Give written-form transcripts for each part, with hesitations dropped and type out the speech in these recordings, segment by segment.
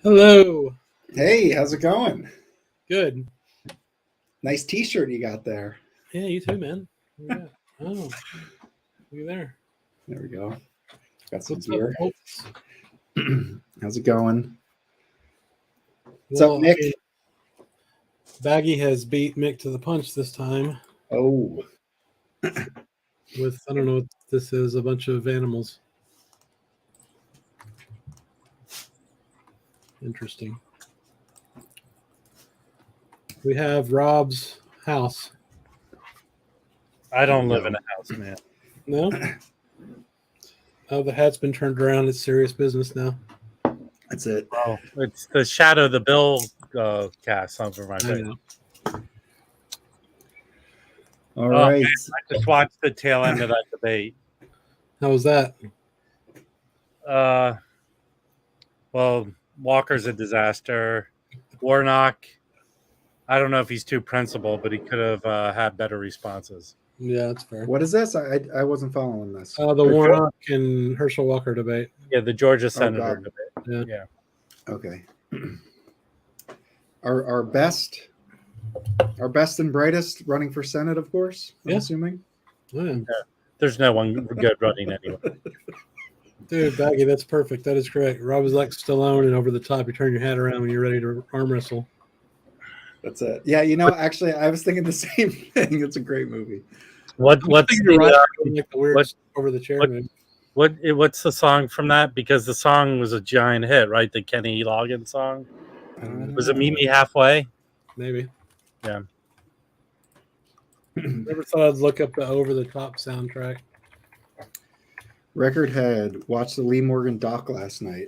Hello. Hey, how's it going? Good. Nice t-shirt you got there. Yeah, you too, man. Yeah. Oh, look at there. There we go. Got some What's beer. up, folks? How's it going? What's Well, up, Nick? Baggy has beat Mick to the punch this time Oh, with, I don't know what this is, a bunch of animals. Interesting. We have Rob's house. I don't live in a house, man. No? Oh, the hat's been turned around. It's serious business now. that's it. Oh, it's the Shadow of the Bill cast over my I face. know. All right. Man, I just watched the tail end of that debate. How was that? Well, Walker's a disaster. Warnock, I don't know if he's too principled, but he could have had better responses. Yeah, that's fair. What is this? I wasn't following this. The Warnock and Herschel Walker debate. Yeah, the Georgia senator God. debate. Yeah. Okay. Our best and brightest running for Senate, of course. I'm Yeah. assuming. Oh, yeah. There's no one good running anyway. Dude, Baggy, that's perfect. That is correct. Rob is like Stallone and over the top. You turn your hat around when you're ready to arm wrestle. That's it. Yeah, actually, I was thinking the same thing. It's a great movie. What's Like the the weird what- over the chair what- move. what's the song from that? Because the song was a giant hit, right? The Kenny Loggins song. Was it Meet Me Halfway? Maybe. Yeah. Never thought I'd look up the over the top soundtrack. Record Head. Watched the Lee Morgan doc last night.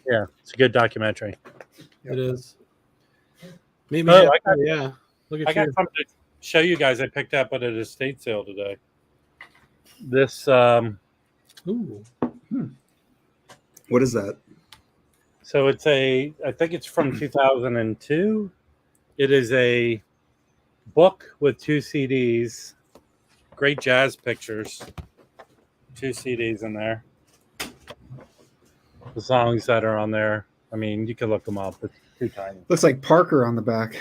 Yeah, it's a good documentary. It is. Meet me. Oh, halfway, yeah. Look I at got you. something to show you guys. I picked up at an estate sale today. This, Ooh. What is that? so it's I think it's from 2002. It is a book with 2 CDs, great jazz pictures, 2 CDs in there. The songs that are on there, I mean, you can look them up. It's too tiny. Looks like Parker on the back.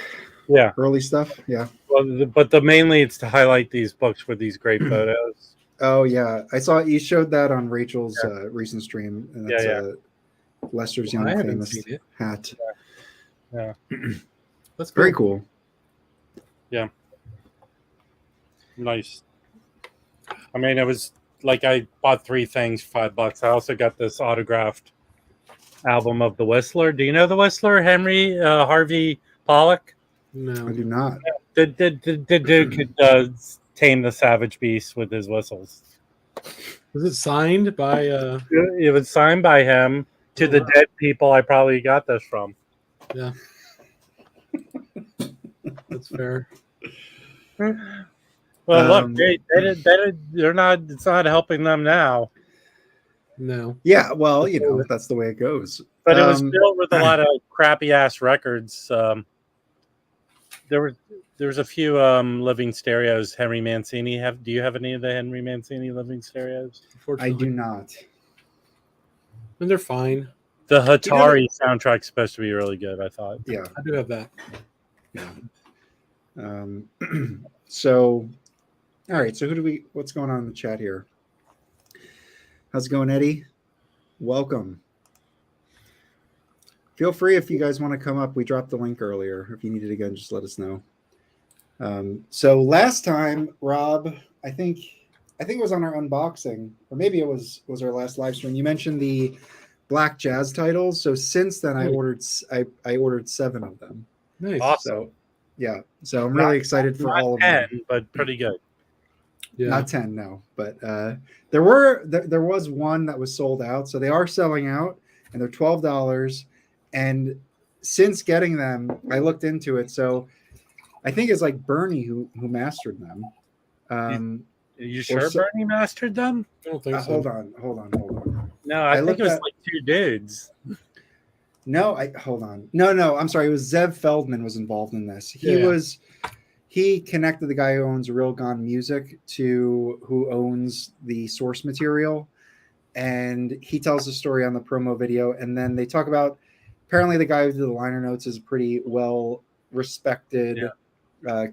Yeah. Early stuff. Yeah. Well, but mainly it's to highlight these books with these great photos. Oh yeah, I saw you showed that on Rachel's recent stream, and that's Lester's I young haven't famous seen it. hat. Yeah. That's Very cool. cool. Nice. I mean, it was like I bought 3 things, $5. I also got this autographed album of the Whistler. Do you know the Whistler, Harvey Pollock? I No. do not. The dude could tame the savage beast with his whistles. Was it signed by It was signed by him to the dead people I probably got this from. yeah. That's fair. Well, look, they're not. It's not helping them now. No. Yeah, well, that's the way it goes. But it was filled with a lot of crappy ass records. There was a few living stereos. Henry Mancini. Do you have any of the Henry Mancini living stereos? I do not. And they're fine. The Hatari soundtrack's supposed to be really good, I thought. Yeah. I do have that. Yeah. So, all right. So what's going on in the chat here? How's it going, Eddie? Welcome. Feel free if you guys want to come up. We dropped the link earlier. If you need it again, just let us know. So last time, Rob, I think it was on our unboxing, or maybe it was our last live stream. You mentioned the black jazz titles. So since then, I ordered 7 of them. Nice. Awesome. So yeah. So I'm really excited for all of them. 10, but pretty good. Yeah. Not 10, no. But there was one that was sold out. So they are selling out, and they're $12. And since getting them, I looked into it. So I think it's like Bernie who mastered them. Are you sure Bernie mastered them? I don't think so. Hold on. No, I think looked it was at- like 2 dudes. No, hold on. No, I'm sorry. It was Zev Feldman was involved in this. He connected the guy who owns Real Gone Music to who owns the source material. And he tells the story on the promo video. And then they talk about apparently the guy who did the liner notes is a pretty well respected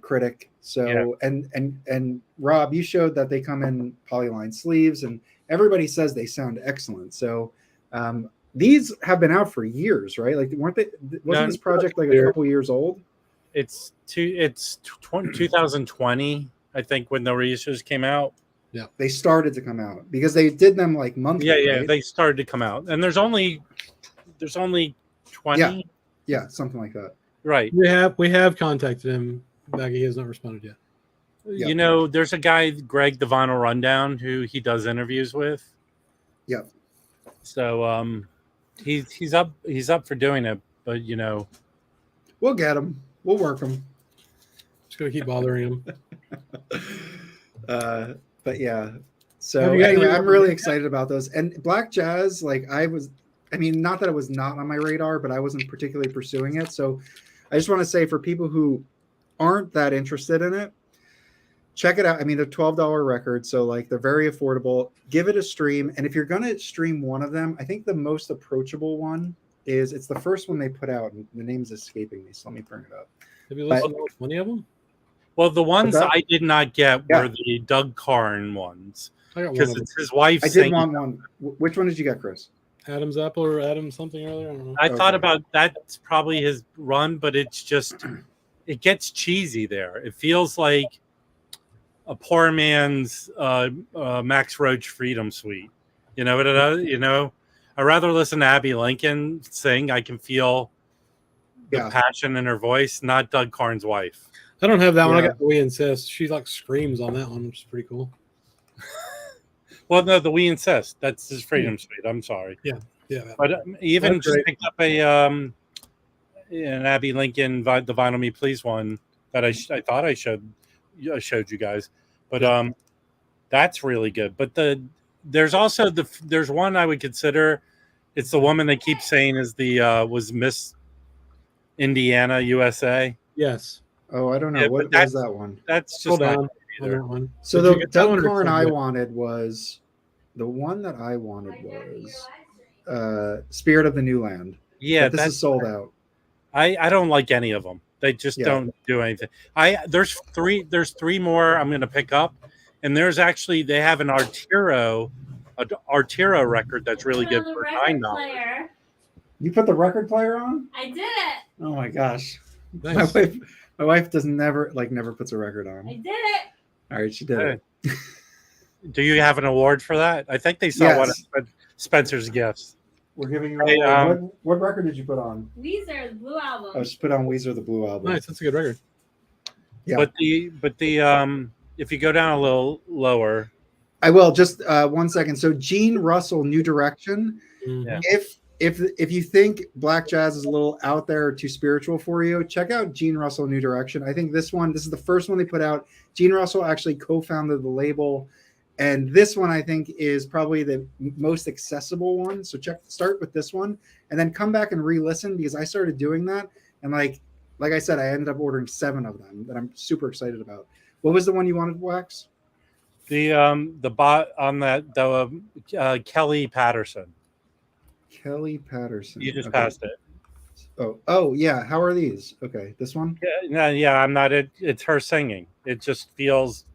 critic. So and Rob, you showed that they come in polyline sleeves, and everybody says they sound excellent. So these have been out for years, right? Like, weren't they? Wasn't this project like a couple years old? It's 2020, I think, when the reissues came out. Yeah, they started to come out because they did them like monthly. Yeah, right? they started to come out, and there's only 20. Yeah, something like that. Right. We have contacted him. He has not responded yet. Yep. You know, there's a guy, Greg the Vinyl Rundown, who he does interviews with. Yep. So he's up for doing it, but you know, we'll get him. We'll work him. Just gonna keep bothering him. But yeah. So anyway, I'm really excited about those. And Black Jazz, like not that it was not on my radar, but I wasn't particularly pursuing it. So I just want to say, for people who aren't that interested in it, check it out. I mean, they're $12 records, so like they're very affordable. Give it a stream. And if you're going to stream one of them, I think the most approachable one it's the first one they put out. And the name's escaping me, so let me bring it up. Have you listened to 20 of them? Well, the ones I did not get were the Doug Karn ones, because it's his wife. I did want one. Which one did you get, Chris? Adam's Apple or Adam something earlier? I don't know. I thought about that's probably his run, but it's just, it gets cheesy there. It feels like a poor man's Max Roach Freedom Suite. You know what it does? You know, I'd rather listen to Abby Lincoln sing. I can feel the passion in her voice, not Doug Karn's wife. I don't have that one. I got the We Insist. She like screams on that one, which is pretty cool. Well, no, the We Insist. That's his Freedom Suite. I'm sorry. Yeah. But even just picked up an Abby Lincoln, the Vinyl Me Please one that I thought I showed you guys. But that's really good. But there's also there's one I would consider. It's the woman they keep saying is was Miss Indiana USA. Yes. Oh, I don't know. What was that one? That's just not either one. So the Doug Karn I wanted was the one that I wanted was Spirit of the New Land. Yeah, this is sold out. I don't like any of them. They just don't do anything. There's three more I'm going to pick up, and there's actually they have an Arturo record that's really good for $9. You put the record player on? I did it. Oh my gosh. Nice. My wife never puts a record on. I did it. All right, she did it. Do you have an award for that? I think they saw one of Spencer's gifts. We're giving you what record did you put on? Weezer, the Blue Album. I just put on Weezer, the Blue Album. Nice, that's a good record. Yeah. But the if you go down a little lower, I will. Just 1 second. So Gene Russell, New Direction. Mm-hmm. If you think Black Jazz is a little out there or too spiritual for you, check out Gene Russell, New Direction. I think this is the first one they put out. Gene Russell actually co-founded the label, and this one I think is probably the most accessible one. So start with this one, and then come back and re-listen, because I started doing that, and like I said, I ended up ordering 7 of them that I'm super excited about. What was the one you wanted, Wax? The bot on that Kelly Patterson. Kelly Patterson. You just passed it. Oh yeah. How are these? Okay, this one. Yeah. I'm not. It's her singing. It just feels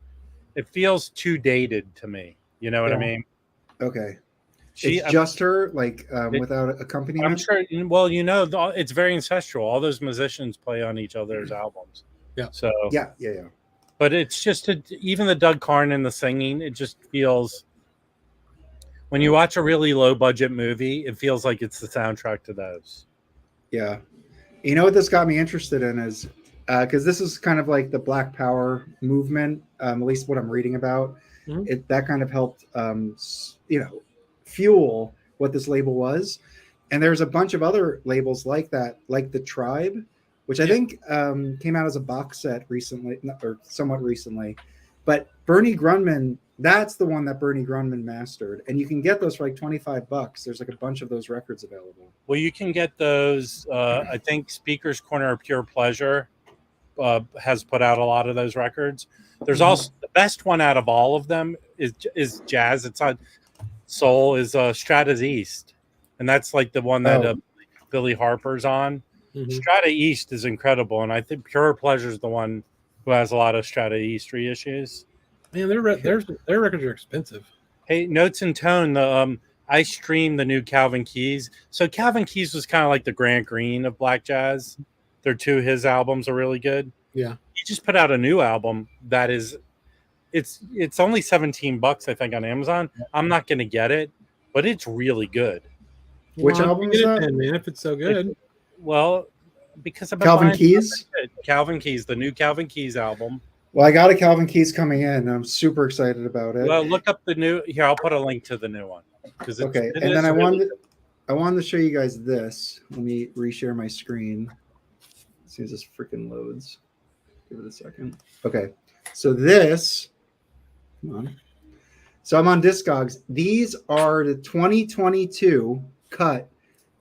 too dated to me. You know what I mean? Okay. It's just her, without accompaniment. I'm sure. Well, it's very ancestral. All those musicians play on each other's albums. Yeah. So yeah. But it's just even the Doug Karn and the singing. It just feels. When you watch a really low budget movie, it feels like it's the soundtrack to those. Yeah. You know what this got me interested in is because this is kind of like the Black Power movement, at least what I'm reading about. Mm-hmm. That kind of helped, fuel what this label was. And there's a bunch of other labels like that, like The Tribe, which I think came out as a box set recently, or somewhat recently. But Bernie Grundman, that's the one that Bernie Grundman mastered. And you can get those for like $25. There's like a bunch of those records available. Well, you can get those. I think Speaker's Corner of Pure Pleasure has put out a lot of those records. There's also the best one out of all of them is jazz. It's not soul, is Strata's East. And that's like the one that Billy Harper's on. Mhm. Strata East is incredible, and I think Pure Pleasure is the one who has a lot of Strata East reissues. Man, their records are expensive. Hey, Notes and Tone, I streamed the new Calvin Keys. So Calvin Keys was kind of like the Grant Green of black jazz. Their two his albums are really good. Yeah. He just put out a new album that is it's only $17 I think on Amazon. I'm not going to get it, but it's really good. Which Well, album get is it that? then, man, if it's so good. Well, because I've been Calvin buying Keys. Calvin Keys, the new Calvin Keys album. Well, I got a Calvin Keys coming in. I'm super excited about it. Well, look up the new. Here, I'll put a link to the new one because Okay, and then I wanted to show you guys this. Let me reshare my screen. As soon as this freaking loads, give it a second. Okay, so this, come on. So I'm on discogs. These are the 2022 cut.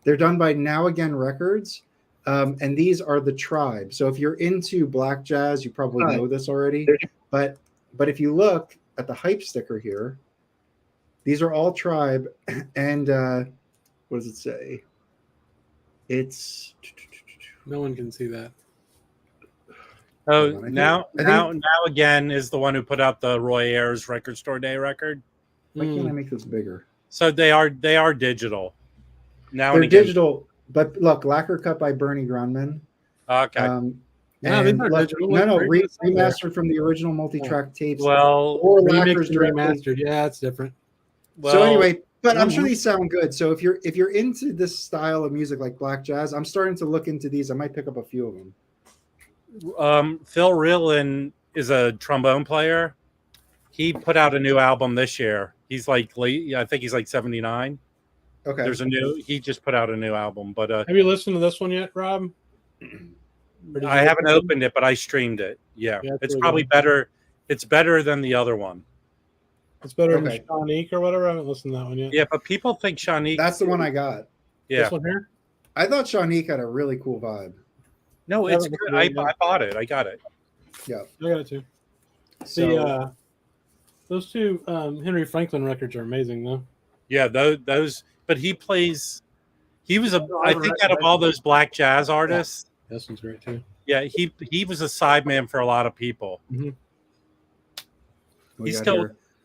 They're done by Now Again Records, and these are the Tribe. So if you're into black jazz, you probably know this already. But if you look at the hype sticker here, these are all Tribe, and what does it say? It's No one can see that. Oh, now again is the one who put out the Roy Ayers Record Store Day record. Why can't I make this bigger? So they are digital. Now They're and again. digital, but look, lacquer cut by Bernie Grunman. Okay. No, these are digital. Remastered from the original multi-track tapes. Well, or remixed lacquers and directly. remastered. Yeah, it's different. Well, So anyway, but I'm sure these sound good. So if you're into this style of music like black jazz, I'm starting to look into these. I might pick up a few of them. Phil Rillin is a trombone player. He put out a new album this year. He's like I think he's like 79. Okay. He just put out a new album, but Have you listened to this one yet, Rob? I haven't opened it, but I streamed it. Yeah, it's really probably good. better. It's better than the other one. It's better than Shaunique or whatever. I haven't listened to that one yet. Yeah, but people think Shaunique. That's the one I got. Yeah. This one here? I thought Shaunique had a really cool vibe. No, it's good. I bought it. I got it. Yeah. I got it too. So, those two Henry Franklin records are amazing, though. Yeah, those. But he plays. He was I think out of all those black jazz artists. Yeah, this one's great too. Yeah, he was a sideman for a lot of people. Mm-hmm.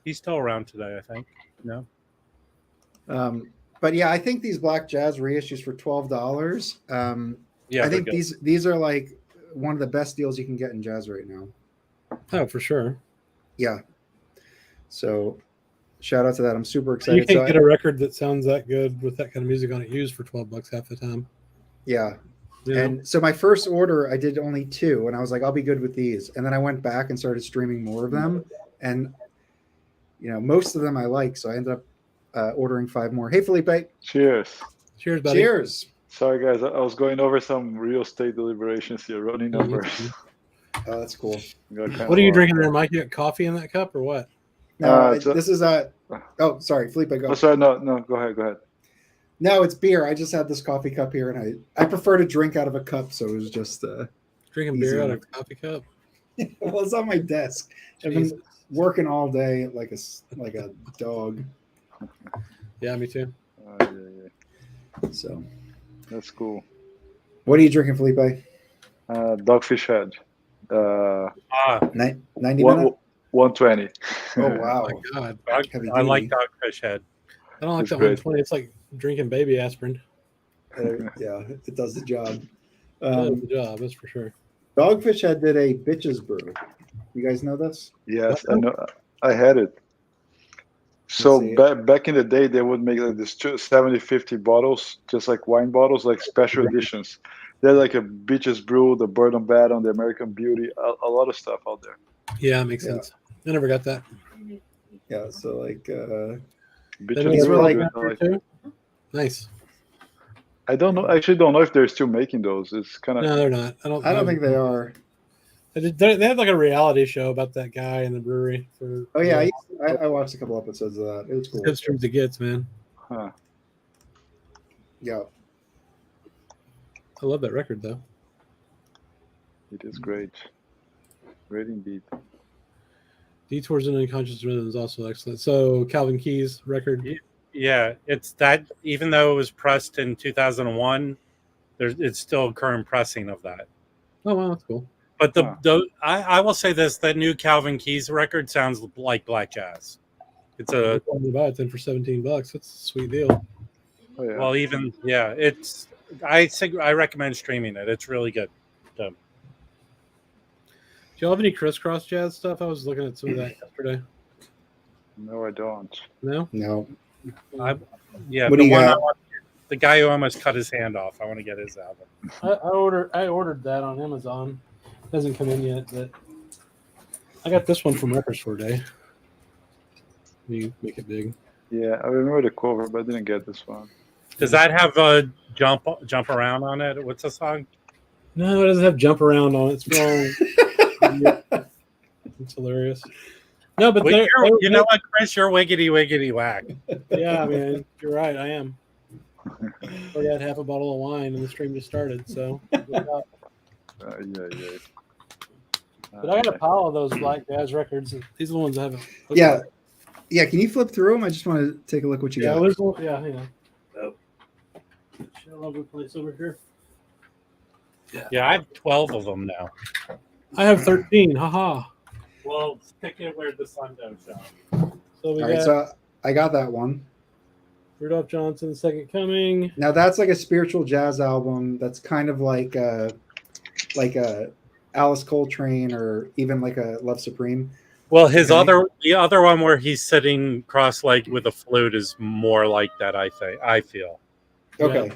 He's still around today, I think. No. But yeah, I think these black jazz reissues for $12. Yeah, I think these are like one of the best deals you can get in jazz right now. Oh, for sure. Yeah. So shout out to that. I'm super excited. You can't get a record that sounds that good with that kind of music on it used for $12 half the time. Yeah. You know? And so my first order, I did only 2, and I was like, I'll be good with these. And then I went back and started streaming more of them. And, most of them I like. So I ended up ordering 5 more. Hey, Felipe. Cheers. Cheers, buddy. Cheers. Sorry, guys. I was going over some real estate deliberations here, running numbers. Oh, that's cool. What are you drinking there, Mike? You got coffee in that cup or what? No, this is oh, sorry, Felipe, go. Oh, sorry, no, go ahead. No, it's beer. I just had this coffee cup here, and I prefer to drink out of a cup, so it was just drinking beer out of a coffee cup. Well, it's on my desk. I've been working all day like a dog. Yeah, me too. So that's cool. What are you drinking, Felipe? Dogfish Head. 90 minutes? 120. Oh wow! Oh my God, I like Dogfish Head. I don't like It's that great. 120. It's like drinking baby aspirin. Yeah, it does the job. It does the job, that's for sure. Dogfish Head did a bitches brew. You guys know this? Yes, I know. I had it. So back in the day, they would make like this 70, 50 bottles, just like wine bottles, like special editions. They're like a Bitches Brew, the Bird on Bad on the American Beauty, a lot of stuff out there. Yeah, it makes sense. I never got that. Yeah, so like Bitches were like nice. I don't know. I actually don't know if they're still making those. It's kind of No, they're not. I don't think they are. They had like a reality show about that guy in the brewery. Oh yeah, I watched a couple episodes of that. It was cool. Good streams it gets, man. Huh. Yeah. I love that record though. It is great. Great indeed. Detours in Unconscious Rhythm is also excellent. So Calvin Keys record. Yeah, it's that. Even though it was pressed in 2001, It's still a current pressing of that. Oh wow, that's cool. But I will say this: that new Calvin Keys record sounds like black jazz. It's a It's in for $17. That's a sweet deal. Oh, yeah. well, even it's. I recommend streaming it. It's really good. So, Do y'all have any crisscross jazz stuff? I was looking at some of that yesterday. No, I don't. No? No. What do you got? The guy who almost cut his hand off. I want to get his album. I ordered that on Amazon. It hasn't come in yet, but I got this one from Record Store Day. You make it big. Yeah, I remember the cover, but I didn't get this one. Does that have a jump around on it? What's the song? No, it doesn't have jump around on it. It's wrong. Yeah. It's hilarious. No, but you know what, Chris? You're wiggity whack. Yeah, man, you're right. I am. We had half a bottle of wine and the stream just started, so. Yeah. But I got a pile of those black jazz records. These are the ones I haven't. Yeah. Yeah, can you flip through them? I just want to take a look what you got. There's one. Yeah, hang on. Oh. All over the place over here. Yeah, I have 12 of them now. I have 13. Haha. Well, pick it where the sun don't shine. So we All got right, so I got that one. Rudolph Johnson, Second Coming. Now that's like a spiritual jazz album. That's kind of like a Alice Coltrane or even like a Love Supreme. Well, the other one where he's sitting cross-legged with a flute is more like that. I feel. Okay.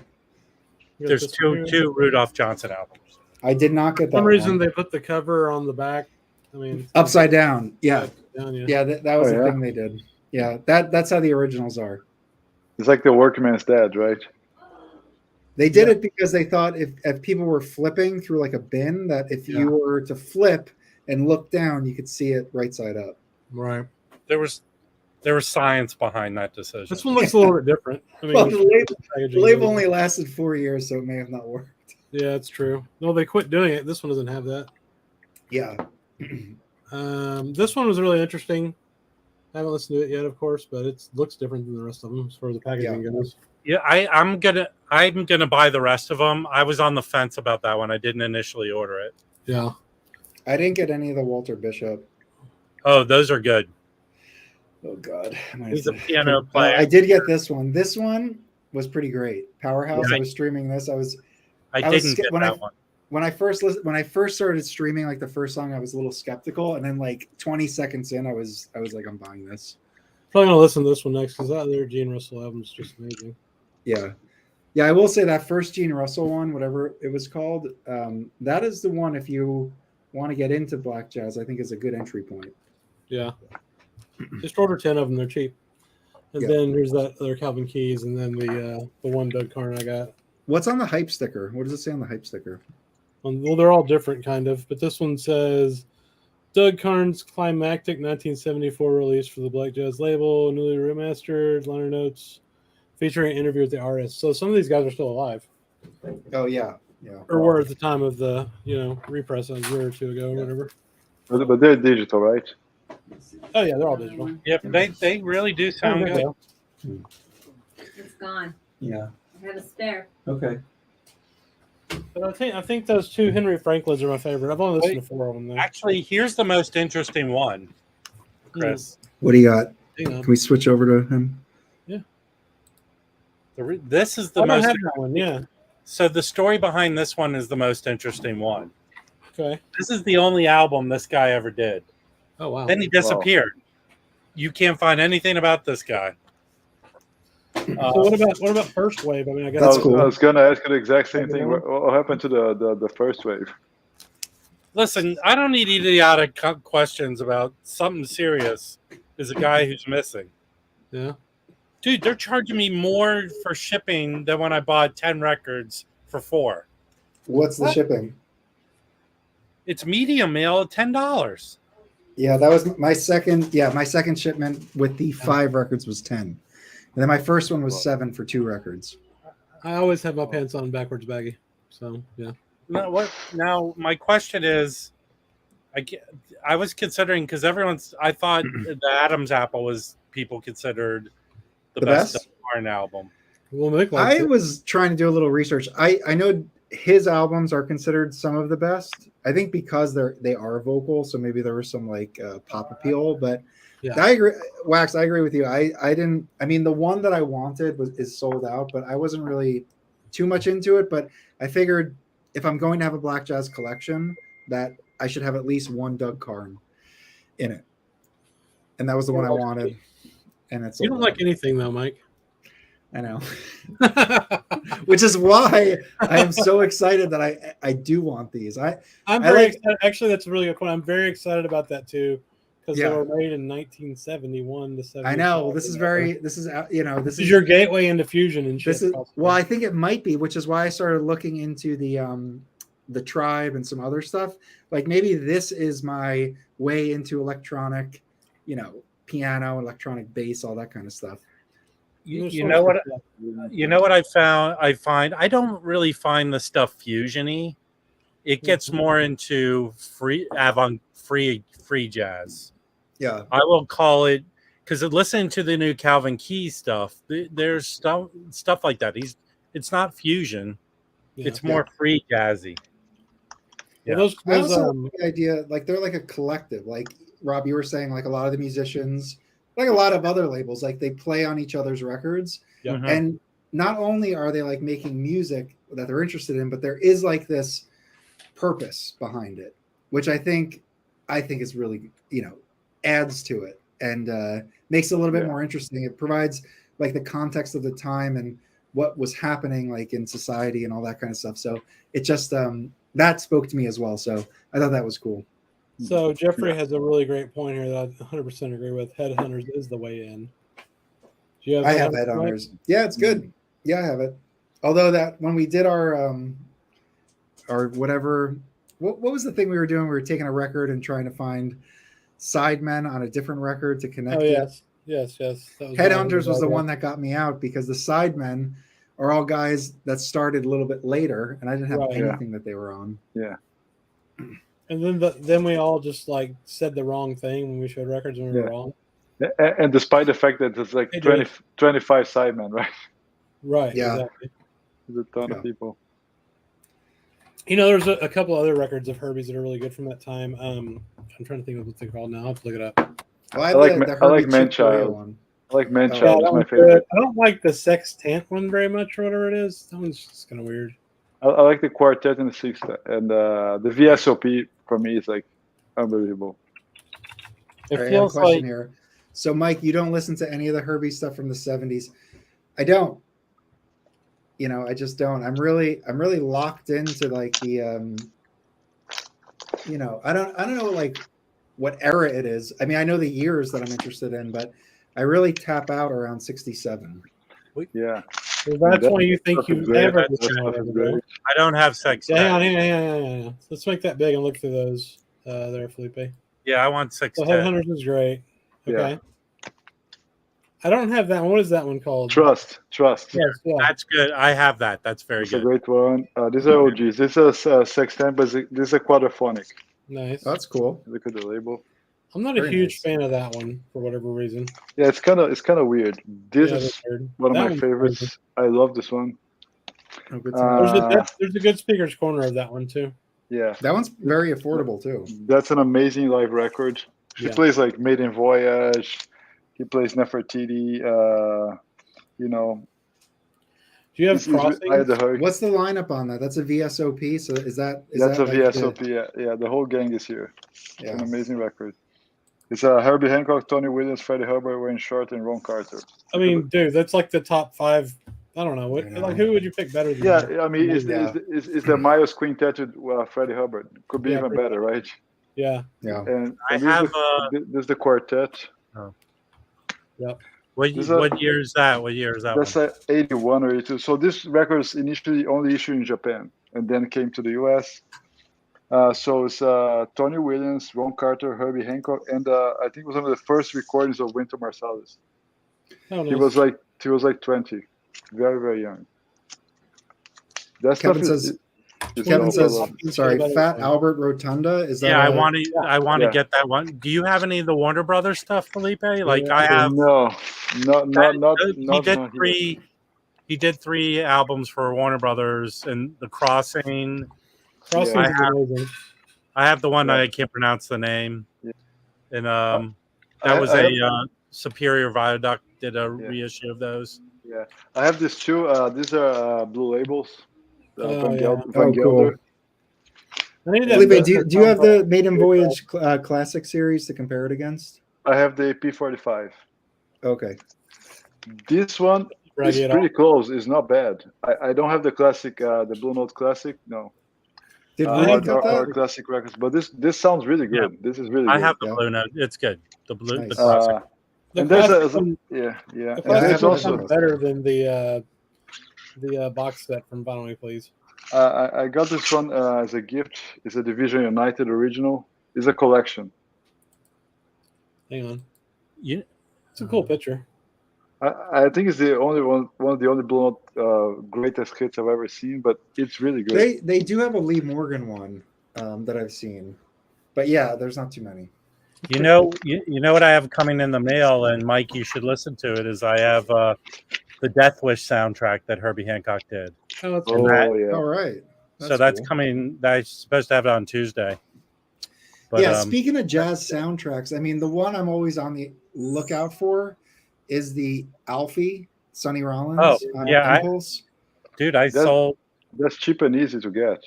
Yeah. There's two Rudolph Johnson albums. I did not get that. For some reason one. they put the cover on the back. I mean, Upside down. Yeah. yeah. That was the thing they did. Yeah, that's how the originals are. It's like the workman's dad, right? They did it because they thought if people were flipping through like a bin, that if you were to flip and look down, you could see it right side up. Right. There was science behind that decision. This one looks a little bit different. I mean, Well, the label only lasted 4 years, so it may have not worked. Yeah, it's true. No, they quit doing it. This one doesn't have that. Yeah. This one was really interesting. I haven't listened to it yet, of course, but it looks different than the rest of them as far as the packaging goes. Yeah, I'm gonna buy the rest of them. I was on the fence about that one. I didn't initially order it. Yeah. I didn't get any of the Walter Bishop. Oh, those are good. Oh God. He's a piano player. I did get this one. This one was pretty great. Powerhouse. Yeah, I was streaming this. I didn't get that one. When I first started streaming, like the first song, I was a little skeptical, and then like 20 seconds in, I was like, I'm buying this. Probably gonna listen to this one next because that other Gene Russell album is just amazing. Yeah. I will say that first Gene Russell one, whatever it was called, that is the one. If you want to get into black jazz, I think is a good entry point. Yeah. Just order 10 of them; they're cheap. And then here's that other Calvin Keys, and then the one Doug Carn I got. What's on the hype sticker? What does it say on the hype sticker? Well, they're all different, kind of, but this one says Doug Carn's climactic 1974 release for the Black Jazz label, newly remastered, liner notes, featuring an interview with the artist. So some of these guys are still alive. Oh yeah. Or were at the time of the repress a year or two ago, or whatever. But they're digital, right? Oh yeah, they're all digital. Yep, they really do sound good. It's gone. Yeah. I have a spare. Okay. But I think those two Henry Franklins are my favorite. I've only listened to 4 of them though. Actually, here's the most interesting one, Chris. What do you got? Hang on. Can we switch over to him? Yeah. This is the I don't most. have that one. Yeah. So the story behind this one is the most interesting one. Okay. This is the only album this guy ever did. Oh wow. Then he disappeared. You can't find anything about this guy. So what about First Wave? I mean, I guess That's cool. I was gonna ask you the exact same thing. What happened to the first wave? Listen, I don't need idiotic questions about something serious. Is a guy who's missing. Yeah. Dude, they're charging me more for shipping than when I bought 10 records for 4. What's the shipping? It's medium mail, $10. Yeah, that was my second. Yeah, my second shipment with the 5 records was 10, and then my first one was 7 for 2 records. I always have my pants on backwards baggy. So yeah. Now my question is, I was considering because I thought the Adam's Apple was people considered the best Doug Carn album. Well, Mick likes I it. was trying to do a little research. I know his albums are considered some of the best. I think because they are vocal, so maybe there was some like pop appeal. But Yeah. I agree, Wax. I agree with you. I didn't. I mean, the one that I wanted is sold out, but I wasn't really too much into it. But I figured if I'm going to have a black jazz collection, that I should have at least one Doug Karn in it, and that was the one I wanted. And it's You don't like anything though, Mike. I know. Which is why I am so excited that I do want these. I'm very excited. Actually, that's a really good point. I'm very excited about that too, because they were made in 1971 to 75. I know this is this is your gateway into fusion and shit. Well, I think it might be, which is why I started looking into the Tribe and some other stuff. Like maybe this is my way into electronic, piano, electronic bass, all that kind of stuff. You know what I find I don't really find the stuff fusiony. It gets more into free jazz. Yeah, I will call it, because listening to the new Calvin Keys stuff, there's stuff like that. It's not fusion. Yeah. It's more free jazzy. Yeah. Well, I also like the idea, like they're like a collective. Like Rob, you were saying, like a lot of the musicians, like a lot of other labels, like they play on each other's records. Yep. And not only are they like making music that they're interested in, but there is like this purpose behind it, which I think is really, adds to it and makes it a little bit more interesting. It provides like the context of the time and what was happening like in society and all that kind of stuff. So it just that spoke to me as well. So I thought that was cool. So Jeffrey has a really great point here that I 100% agree with. Headhunters is the way in. Do you have I have Headhunters. Yeah, it's good. Yeah, I have it. Although that when we did our whatever, what was the thing we were doing? We were taking a record and trying to find sidemen on a different record to connect. Yes. Headhunters was the one that got me out because the sidemen are all guys that started a little bit later, and I didn't have anything that they were on. Yeah. And then we all just like said the wrong thing when we showed records and we were wrong. And despite the fact that there's like 25 sidemen, right? Right. Yeah. Exactly. There's a ton of people. There's a couple other records of Herbie's that are really good from that time. I'm trying to think of what they're called now. I'll have to look it up. Well, I like Manchild. I like Manchild. It's my favorite. I don't like the Sextant one very much, or whatever it is. That one's just kind of weird. I like the Quartet and the Sextet, and the VSOP for me is like unbelievable. It feels like here. So, Mike, you don't listen to any of the Herbie stuff from the 70s. I don't. I just don't. I'm really locked into like the I don't know like what era it is. I mean, I know the years that I'm interested in, but I really tap out around 67. Yeah. Well, that's why you think you've ever. I don't have sex. Hang on. Let's make that big and look through those there, Felipe. Yeah, I want 6. So Headhunters is great. Okay. Yeah. I don't have that one. What is that one called? Trust. Yes, yeah. That's good. I have that. That's very It's good. a great one. These are OGs. This is sextant, but this is a quadraphonic. Nice. That's cool. Look at the label. I'm not a huge fan of that one for whatever reason. Yeah, it's kind of weird. This is one of my favorites. Crazy. I love this one. There's a good speaker's corner of that one too. Yeah, that one's very affordable too. That's an amazing live record. He plays like Maiden Voyage. He plays Nefertiti. Do you have crossings? What's the lineup on that? That's a VSOP. So that's a VSOP? Yeah. The whole gang is here. It's an amazing record. It's Herbie Hancock, Tony Williams, Freddie Hubbard, Wayne Short, and Ron Carter. I mean, dude, that's like the top 5. I don't know. Like, who would you pick better than that? I mean, is the Miles Quintet with Freddie Hubbard? Could be even better, right? Yeah. And I have this is the Quartet. Oh. Yep. What year is that? What year is that? That's 81 or 82. So this record is initially only issued in Japan and then came to the US. So it's Tony Williams, Ron Carter, Herbie Hancock, and I think it was one of the first recordings of Wynton Marsalis. Oh, nice. He was like 20, very, very young. Kevin says, sorry, Fat Albert Rotunda. Is that? Yeah, I want to get that one. Do you have any of the Warner Brothers stuff, Felipe? Like I have. No, not. He did He did 3 albums for Warner Brothers and The Crossing. Crossing's I have- amazing. I have the one Yeah. I can't pronounce the name. Yeah. And I was have- Superior Viaduct did a Yeah. reissue of those. Yeah, I have these two. These are blue labels. Oh, Van, yeah. Van Oh, Gelder. cool. I need that Felipe, book do that you have Tom the Maiden Voyage Classic series to compare it against? I have the P45. Okay. This one Braggy is at pretty close. It's not bad. I don't have the classic, the Blue Note Classic. No, Did I Rudy have cut or that? classic records. But this sounds really good. This is really I good. have the Yeah. Blue Note. It's good. The blue, Nice. the classic. The and there's classic a one, yeah. the And classic there's one one also sounds better than the box set from Vinyl Me Please. I got this one as a gift. It's a Division United original. It's a collection. Hang on, You, it's a cool picture. I think it's the only one of the only Blue Note greatest hits I've ever seen. But it's really good. They do have a Lee Morgan one that I've seen, but yeah, there's not too many. you know what I have coming in the mail, and Mike, you should listen to it. Is I have the Death Wish soundtrack that Herbie Hancock did. Oh, that's Oh that- yeah. All right. So that's cool. coming. I'm supposed to have it on Tuesday. But Yeah, speaking of jazz soundtracks, I mean, the one I'm always on the lookout for is the Alfie Sonny Rollins. Oh, yeah, Impulse. dude, I That- sold. That's cheap and easy to get.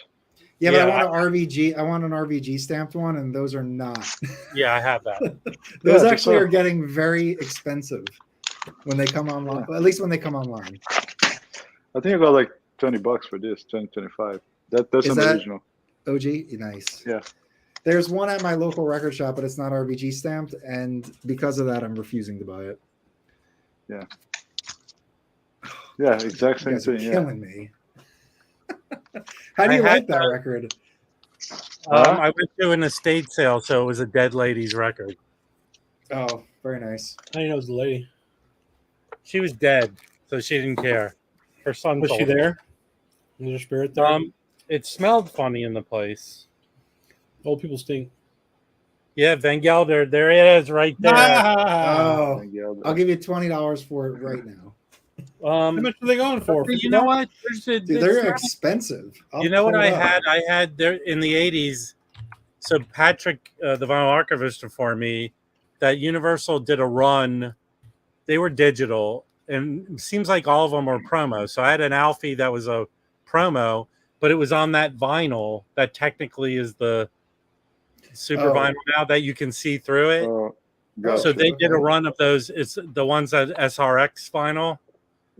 Yeah, Yeah, but I want an RVG. I want an RVG stamped one, and those are not. Yeah, I have that. Those Yeah, actually so- are getting very expensive when they come online. At least when they come online. I think I got like $20 for this, 25. That's Is an that- original. OG, nice. Yeah. There's one at my local record shop, but it's not RVG stamped, and because of that, I'm refusing to buy it. Yeah, exact You same guys are thing. Yeah. killing me. How do you I like had that record? I went to an estate sale, so it was a dead lady's record. Oh, very nice. how do you know it's the lady? She was dead, so she didn't care. Her son Was she sold it. there? Was her spirit there? It smelled funny in the place. Old people stink. Yeah, Van Gelder, there it is, right there. Oh, Thank you. I'll give you $20 for it right now. How much are they going for? You know what? Dude, they're expensive. You know what pull I it up. had? I had there in the 80s. So Patrick, the vinyl archivist for me, that Universal did a run. They were digital, and it seems like all of them were promo. So I had an Alfie that was a promo, but it was on that vinyl that technically is the super Oh. vinyl now that you can see through it. Oh, So gotcha. they did a Okay. run of those. It's the ones that SRX vinyl.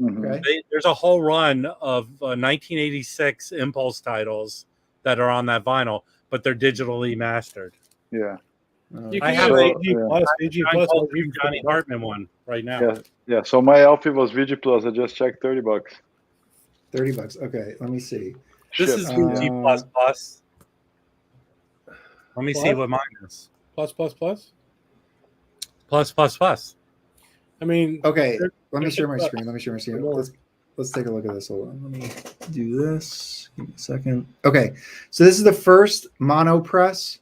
Mhm. Okay. There's a whole run of 1986 Impulse titles that are on that vinyl, but they're digitally mastered. Yeah. You I can have get a- VG Plus. VG John Plus. Coltrane, Johnny Hartman one right now. Yeah. Yeah. So my outfit was VG Plus. I just checked $30. $30. Okay, let me see. This Ship. is VG Plus Plus. Let me see What? what mine is. Plus, plus, plus. Plus Plus Plus. I mean, Okay, let me they're share my $6. screen. Let me share my screen. More. Let's take a look at this. Hold on. Let me do this. Give me a second. Okay, so this is the first mono press.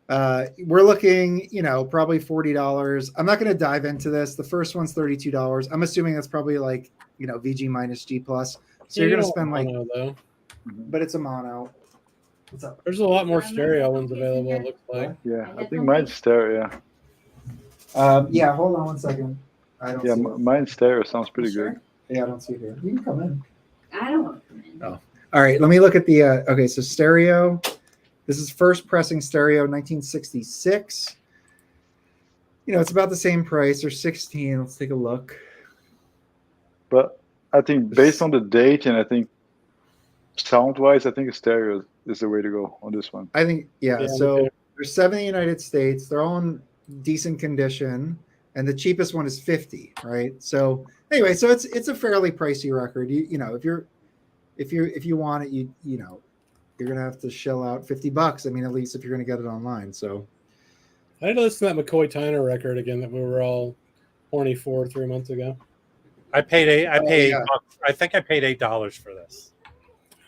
We're looking, probably $40. I'm not going to dive into this. The first one's $32. I'm assuming that's probably like, VG minus G plus. So you're you going to don't spend like, mono, though. but it's a mono. What's up? There's a lot more stereo ones available. It looks like. Yeah. I think mine's stereo. Yeah, hold on one second. I don't Yeah. see Yeah. it. Mine's stereo sounds pretty Sure. good. Yeah, I don't see it here. You can come in. I don't want to come in. Oh. All right, let me look at the okay, so stereo. This is first pressing stereo 1966. It's about the same price. They're 16. Let's take a look. But I think based on the date and I think sound wise, I think a stereo is the way to go on this one. I think Yeah, so me too. there's 7 in the United States. They're all in decent condition, and the cheapest one is 50, right? So anyway, so it's a fairly pricey record. If you want it, you're gonna have to shell out $50. I mean, at least if you're gonna get it online. So I had to listen to that McCoy Tyner record again that we were all horny for 3 months ago. I paid eight. I Oh, paid. yeah. I think I paid $8 for this.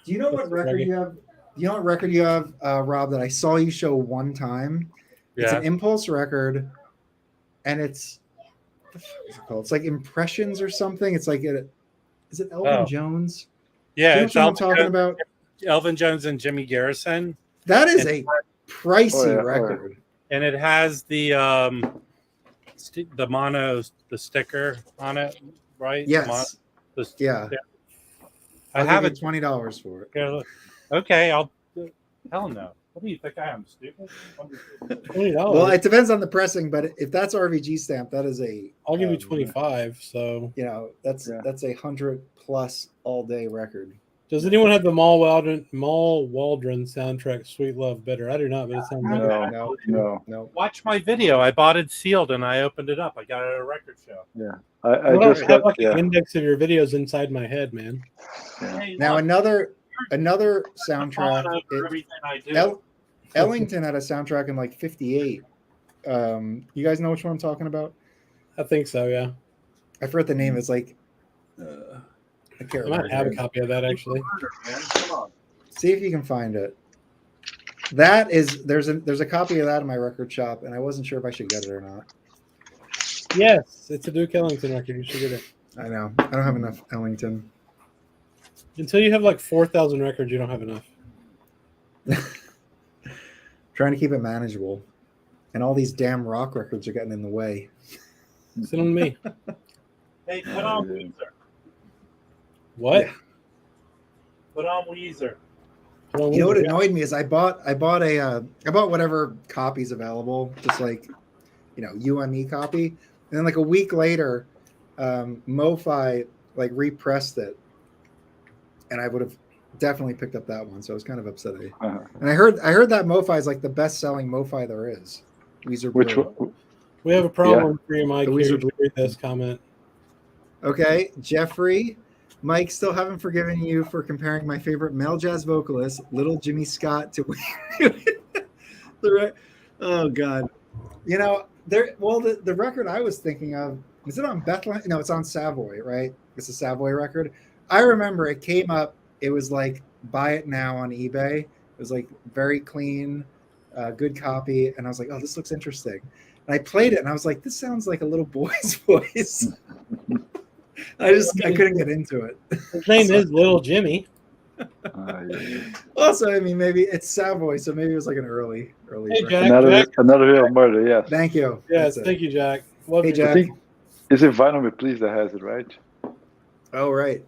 do you know what record you have? You know what record you have, Rob, that I saw you show one time? It's Yeah. an Impulse record, and it's what the fuck is it called? It's like Impressions or something. It's like Is it Elvin Oh. Jones? Yeah, Do you know it's what I'm Elvin talking Jones, about? Elvin Jones and Jimmy Garrison, That is and- a pricey Oh, yeah. record. and it has the mono, the sticker on it, right? Yes. Yeah. I I'll have give it. you $20 for it. Here, look. Okay, I'll. Hell no. What do you think I am, stupid? $20. Well, it depends on the pressing, but if that's RVG stamp, that is a. I'll give you 25. So, That's Yeah. that's 100+ all day record. does anyone have the Mal Waldron soundtrack "Sweet Love" better? I do not, but it sounds like No. Watch my video. I bought it sealed and I opened it up. I got it at a record show. I I just have got like an index of your videos inside my head, man. Hey, Now look, another I'm soundtrack. falling over everything I do. Ellington had a soundtrack in like '58. You guys know which one I'm talking about? I think so. Yeah, I forget the name. It's like I can't I remember. might have a copy of that actually. Man, come on. See if you can find it. That is there's a copy of that in my record shop, and I wasn't sure if I should get it or not. Yes, it's a Duke Ellington record. You should get it. I know I don't have enough Ellington. Until you have like 4,000 records, you don't have enough. Trying to keep it manageable, and all these damn rock records are getting in the way. Sit on me. Hey, put on Weezer. What? Yeah. Put on Weezer. You know what annoyed me is I bought whatever copies available, just like UME copy, and then like a week later, MoFi like repressed it, and I would have definitely picked up that one. So I was kind of upset. And I heard that MoFi is like the best selling MoFi there is. Weezer Which Blue. one? We have a problem for you, Mike. The Here, Weezer you read this comment. Okay, Jeffrey. Mike, still haven't forgiven you for comparing my favorite male jazz vocalist, Little Jimmy Scott, to oh God. The record I was thinking of, is it on Bethlehem? No, it's on Savoy, right? It's a Savoy record. I remember it came up, it was like buy it now on eBay. It was like very clean, good copy, and I was like, oh, this looks interesting. And I played it and I was like, this sounds like a little boy's voice. I couldn't get into it. His name is Little Jimmy. Also, I mean, maybe it's Savoy, so maybe it was like an early. Hey, Jack. Another Real Murder, yes. Thank you. Yes, That's it. thank you, Jack. Love Hey, you. Jack. Is it Vinyl Me Please that has it, right? Oh, right.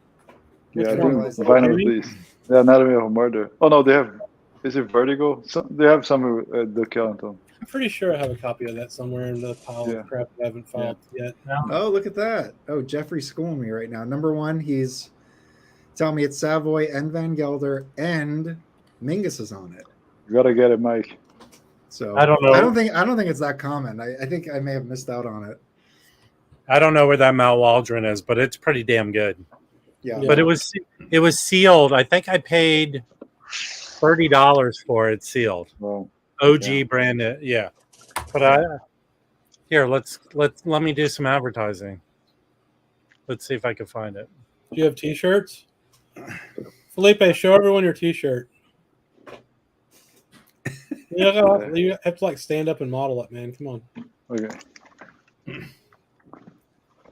Yeah, I Which think one was it? Vinyl Me Please. Yeah, Another Real Murder. Oh no, they have. Is it Vertigo? They have some Duke Ellington. I'm pretty sure I have a copy of that somewhere in the pile of crap I haven't filed yet. Oh, look at that. Oh, Jeffrey's schooling me right now. Number one, he's telling me it's Savoy and Van Gelder and Mingus is on it. You gotta get it, Mike. So I don't know. I don't think it's that common. I think I may have missed out on it. I don't know where that Mal Waldron is, but it's pretty damn good. Yeah. But it was sealed. I think I paid $30 for it sealed. Well, OG brand, yeah. But let me do some advertising. Let's see if I can find it. Do you have T-shirts? Felipe, show everyone your T-shirt. You have to like stand up and model it, man. Come on, okay.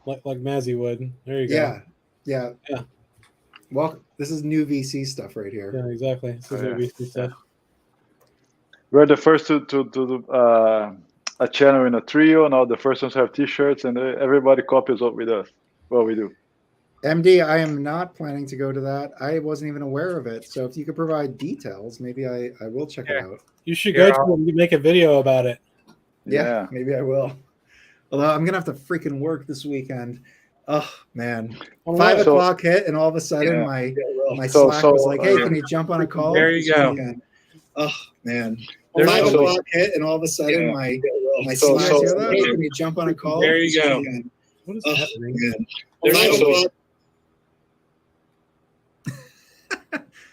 like Mazzy would. There you go. Yeah. Well, this is new VC stuff right here. Yeah, exactly. This is VC stuff. We're the first to do a channel in a trio. Now the first ones have T-shirts, and everybody copies what we do. MD, I am not planning to go to that. I wasn't even aware of it. So if you could provide details, maybe I will check it out. You should go to it and make a video about it. Yeah, maybe I will. Although I'm gonna have to freaking work this weekend. Oh man, 5 o'clock hit, and all of a sudden my Slack was like, "Hey, can you jump on a call?" There you go. Weekend? Oh man, There's 5 also- o'clock hit, and all of a sudden my Slack was like, "Hey, can you jump on a call?" There you go. Weekend? What is Oh happening? man, There's 5 also- o'clock.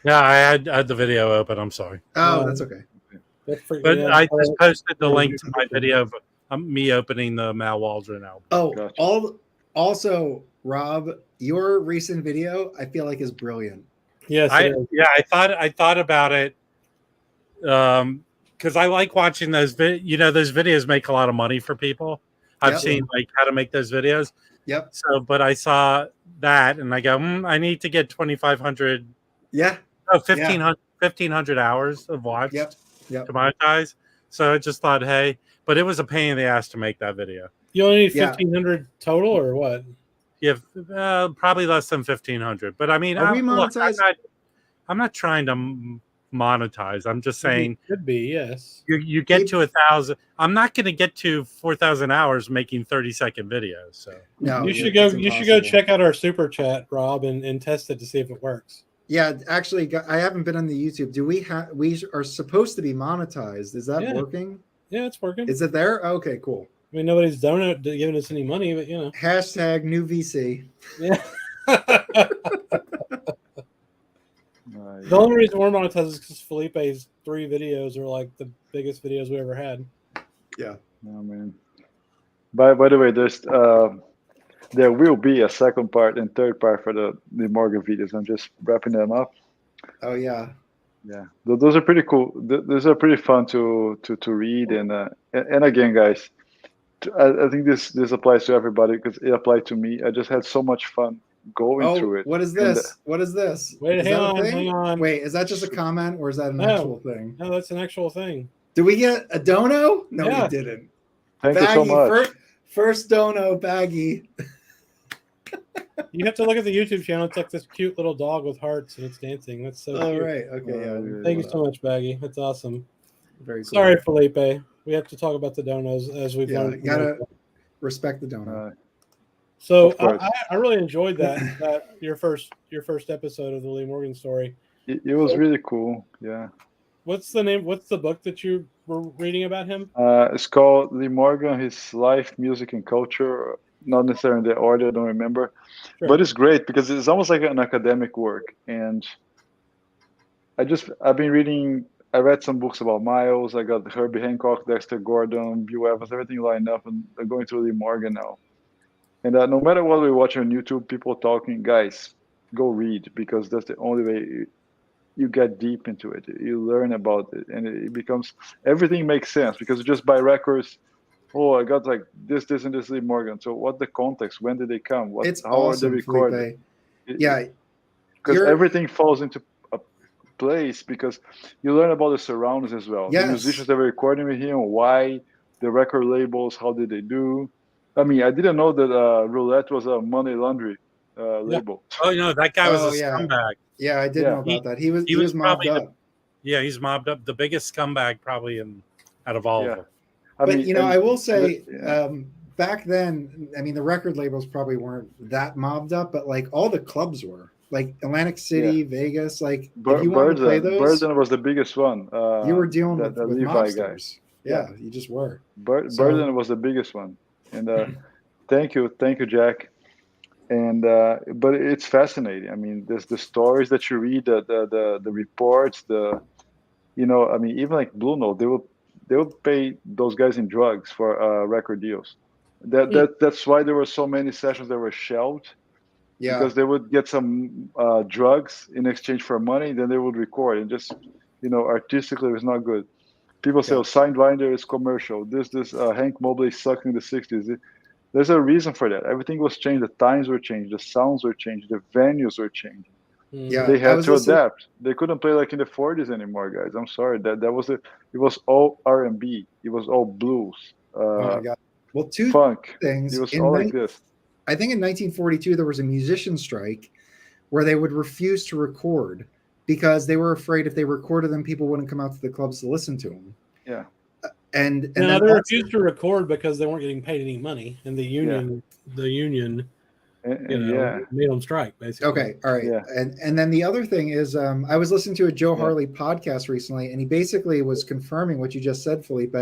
Yeah, I had the video open. I'm sorry. Oh, that's okay. But I just posted the link to my video of me opening the Mal Waldron album. Oh, Gotcha. Also, Rob, your recent video I feel like is brilliant. Yes, I thought about it because I like watching those. Those videos make a lot of money for people. I've Yep. seen like how to make those videos, Yep. So, but I saw that and I go, I need to get 2,500. Yeah. Oh, 1,500 hours of watched Yep. to monetize. So I just thought, hey, but it was a pain in the ass to make that video. You only need Yeah. 1,500 total, or what? You have probably less than 1,500. But I mean, Are we monetizing? I'm not trying to monetize. I'm just saying Could be, yes. you get to 1,000. I'm not going to get to 4,000 hours making 30-second videos. So No, you should it's go. You should impossible. go check out our super chat, Rob, and test it to see if it works. Yeah, actually, I haven't been on the YouTube. Do we have? We are supposed to be monetized. Is that working? Yeah, it's working. Is it there? Okay, cool. I mean, nobody's giving us any money, but you know. Hashtag new VC. Yeah. The only reason we're monetized is because Felipe's 3 videos are like the biggest videos we ever had. Yeah. Oh man. By the way, there will be a second part and third part for the Morgan videos. I'm just wrapping them up. Oh yeah. Yeah, those are pretty cool. Those are pretty fun to read, and again, guys, I think this applies to everybody because it applied to me. I just had so much fun going through it. What is this? What is this? Wait, is hang on. Wait, is that just a comment or is that an actual thing? No, that's an actual thing. Did we get a dono? No, Yeah. we didn't. Thank you so much. First dono, Baggy. You have to look at the YouTube channel. It's like this cute little dog with hearts and it's dancing. That's so All cute. right. Okay. Yeah. Thank you so much, Baggy. That's awesome. Very cool. Sorry, Felipe. We have to talk about the donos as we've learned. You gotta respect the dono. So I really enjoyed that your first episode of the Lee Morgan story. It was really cool. Yeah. What's the name? What's the book that you were reading about him? It's called Lee Morgan: His Life, Music, and Culture. Not necessarily in the order, I don't remember. Sure. But it's great because it's almost like an academic work. And I've been reading. I read some books about Miles. I got Herbie Hancock, Dexter Gordon, Bill Evans, everything lined up, and I'm going through Lee Morgan now. And no matter what we watch on YouTube, people talking, guys, go read because that's the only way you get deep into it. You learn about it, and it becomes everything makes sense because you just buy records. Oh, I got like this, and this Lee Morgan. So what the context? When did they come? How awesome, are they recorded? Yeah, because everything falls into a place because you learn about the surroundings as well. Yes. The musicians that were recording with him, why, the record labels, how did they do? I mean, I didn't know that Roulette was a money laundry label. Oh, no, that guy was a scumbag. Yeah, I did know about that. He was mobbed up. He's mobbed up. The biggest scumbag probably out of all of them. I will say, back then, I mean, the record labels probably weren't that mobbed up, but like all the clubs were. Like Atlantic City, Vegas, like if you wanted to play those, Burden was the biggest one. You were dealing with Levi guys. Yeah, you just were. Burden was the biggest one. And thank you, Jack. And but it's fascinating. I mean, there's the stories that you read, the reports, even like Blue Note, they would pay those guys in drugs for record deals. That's why there were so many sessions that were shelved. Yeah. Because they would get some drugs in exchange for money, then they would record, and just artistically it was not good. People say, Sidewinder is commercial. This Hank Mobley sucked in the 60s. There's a reason for that. Everything was changed. The times were changed. The sounds were changed. The venues were changed. Yeah, they had to adapt. They couldn't play like in the 40s anymore, guys. I'm sorry. That was it. It was all R&B. It was all blues. Oh my God. Well, two funk things. It was all like this. I think in 1942 there was a musician strike where they would refuse to record because they were afraid if they recorded them, people wouldn't come out to the clubs to listen to them. Yeah. And they refused to record because they weren't getting paid any money, and the union made them strike, basically. Okay, all right. Yeah. And then the other thing is, I was listening to a Joe Harley podcast recently, and he basically was confirming what you just said, Felipe.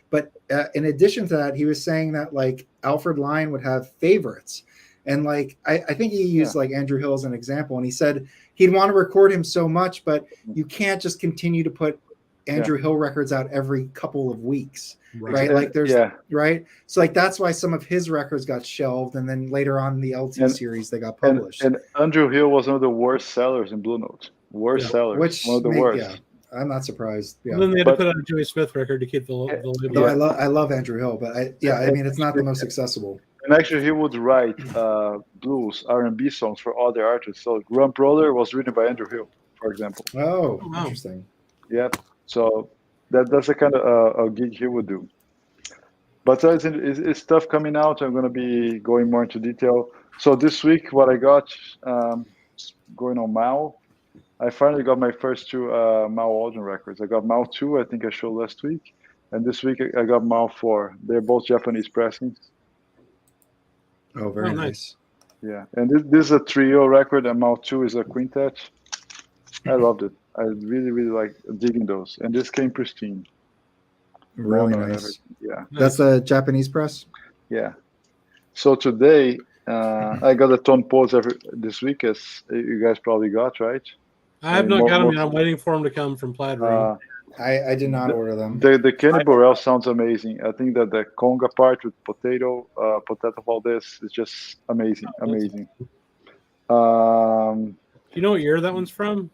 But in addition to that, he was saying that like Alfred Lion would have favorites, and like I think he used like Andrew Hill as an example, and he said he'd want to record him so much, but you can't just continue to put Andrew Hill records out every couple of weeks, right? Like there's right. So like that's why some of his records got shelved, and then later on in the LT series they got published. And Andrew Hill was one of the worst sellers in Blue Note. Worst, one of the worst. Yeah, I'm not surprised. Yeah. And then they had to put out a Jimmy Smith record to keep the label. I love Andrew Hill, but I mean it's not the most accessible. And actually, he would write blues, R&B songs for other artists. So Rump Roller was written by Andrew Hill, for example. Oh, Oh, wow. interesting. Yep. So that's the kind of a gig he would do. But it's stuff coming out. I'm going to be going more into detail. So this week, what I got going on Mao, I finally got my first two Mao Waldron records. I got Mao 2, I think I showed last week. And this week I got Mao 4. They're both Japanese pressings. Oh, very Oh, nice. nice. Yeah. And this is a trio record, and Mao 2 is a quintet. I loved it. I really, really like digging those. And this came pristine. Really Mono and nice. everything. Yeah. That's a Japanese press? Yeah. So today, I got a tone pose this week, as you guys probably got, right? I have not got them yet. I'm waiting for them to come from Plaid Room. I did not order them. The Kenny Burrell sounds amazing. I think that the conga part with Potato Valdez is just amazing. Amazing. Do you know what year that one's from?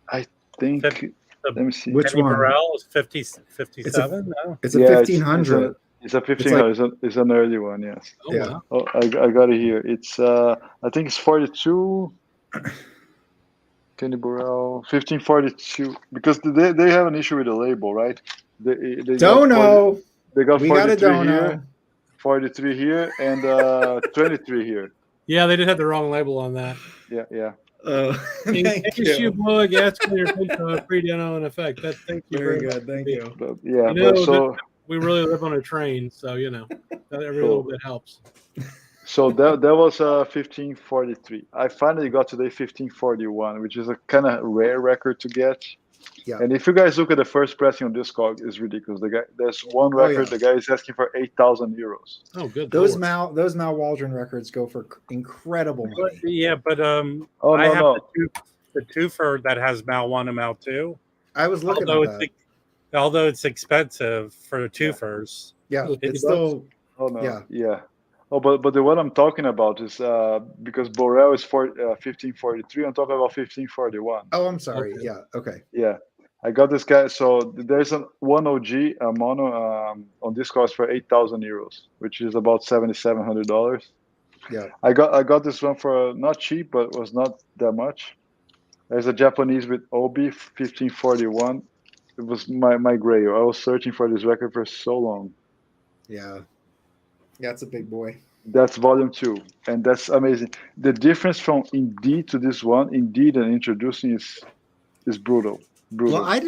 I think, let me see. Which Kenny one? Burrell is 57? No. It's a Yeah, 1500. It's a 1500. It's an early one, yes. Oh, Yeah. wow. Oh, I got it here. It's I think it's 42. Kenny Burrell, 1542. Because they have an issue with the label, right? They Don't know. They got We got a 43 don't here, know. 43 here, and 23 here. Yeah, they did have the wrong label on that. Yeah. In Thank case you you. blow a gas in your pinto, pre-deno in effect. Thank you Very very good. Thank you. But yeah, You know but so we really live on a train, so every little bit helps. so that was 1543. I finally got today 1541, which is a kind of rare record to get. Yeah. And if you guys look at the first pressing on Discogs, it's ridiculous. There's one record, yeah. the guy is asking for 8,000 euros. Oh, good. Those Lord. Mal Waldron records go for incredible money. Yeah, but Oh, I no, have the twofer that has Mal 1 and Mal 2. I was looking Although at that. although it's expensive for the twofers. Yeah, $50 it's still Oh no, yeah. Oh, but the one I'm talking about is because Borel is 1543. I'm talking about 1541. Oh, I'm sorry. Okay. Yeah. Okay. Yeah, I got this guy. So there's one OG mono on Discogs for 8,000 euros, which is about $7,700. Yeah. I got this one for not cheap, but was not that much. There's a Japanese with Obi 1541. It was my grail. I was searching for this record for so long. Yeah. That's a big boy. That's volume 2, and that's amazing. The difference from Indeed to this one, Indeed and Introducing is brutal. Well, I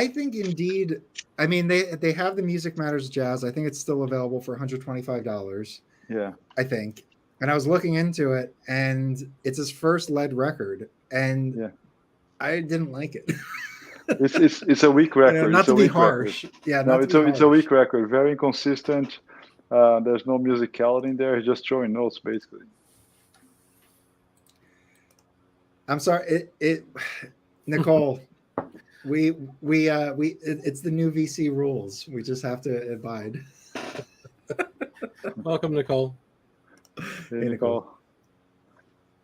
think Indeed. I mean, they have the Music Matters Jazz. I think it's still available for $125. Yeah. I think. And I was looking into it, and it's his first lead record, and Yeah. I didn't like it. It's a weak record. Not It's to a be weak harsh. record. Yeah, No, not to be it's a harsh. weak record. Very inconsistent. There's no musicality in there. He's just throwing notes, basically. I'm sorry. Nicole, it's the new VC rules. We just have to abide. Welcome, Nicole. Hey, Nicole. Nicole.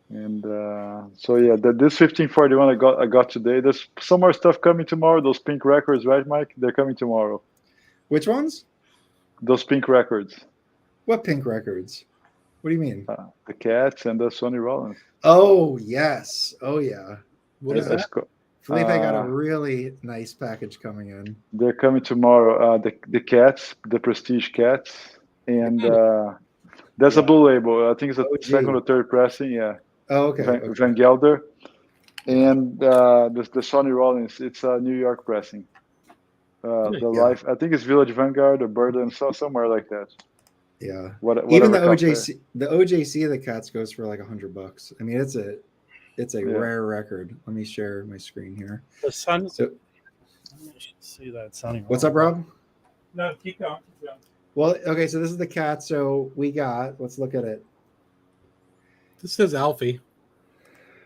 And so yeah, this 1541 I got today. There's some more stuff coming tomorrow. Those pink records, right, Mike? They're coming tomorrow. Which ones? Those pink records. What pink records? What do you mean? The Cats and the Sonny Rollins. Oh yes. Oh yeah. What is that? Felipe got a really nice package coming in. They're coming tomorrow. The Cats, the Prestige Cats, and that's a blue label. I think it's a second or third pressing. Yeah. Oh, okay. Van Gelder, and the Sonny Rollins. It's a New York pressing. Life. I think it's Village Vanguard or Burden, somewhere like that. Yeah. Whatever Even the OJC of the Cats goes for like $100. I mean, it's a rare record. Let me share my screen here. The sun. So, you should see that Sonny. what's up, Rob? No, keep going. Well, okay, so this is the Cat. So let's look at it. This says Alfie.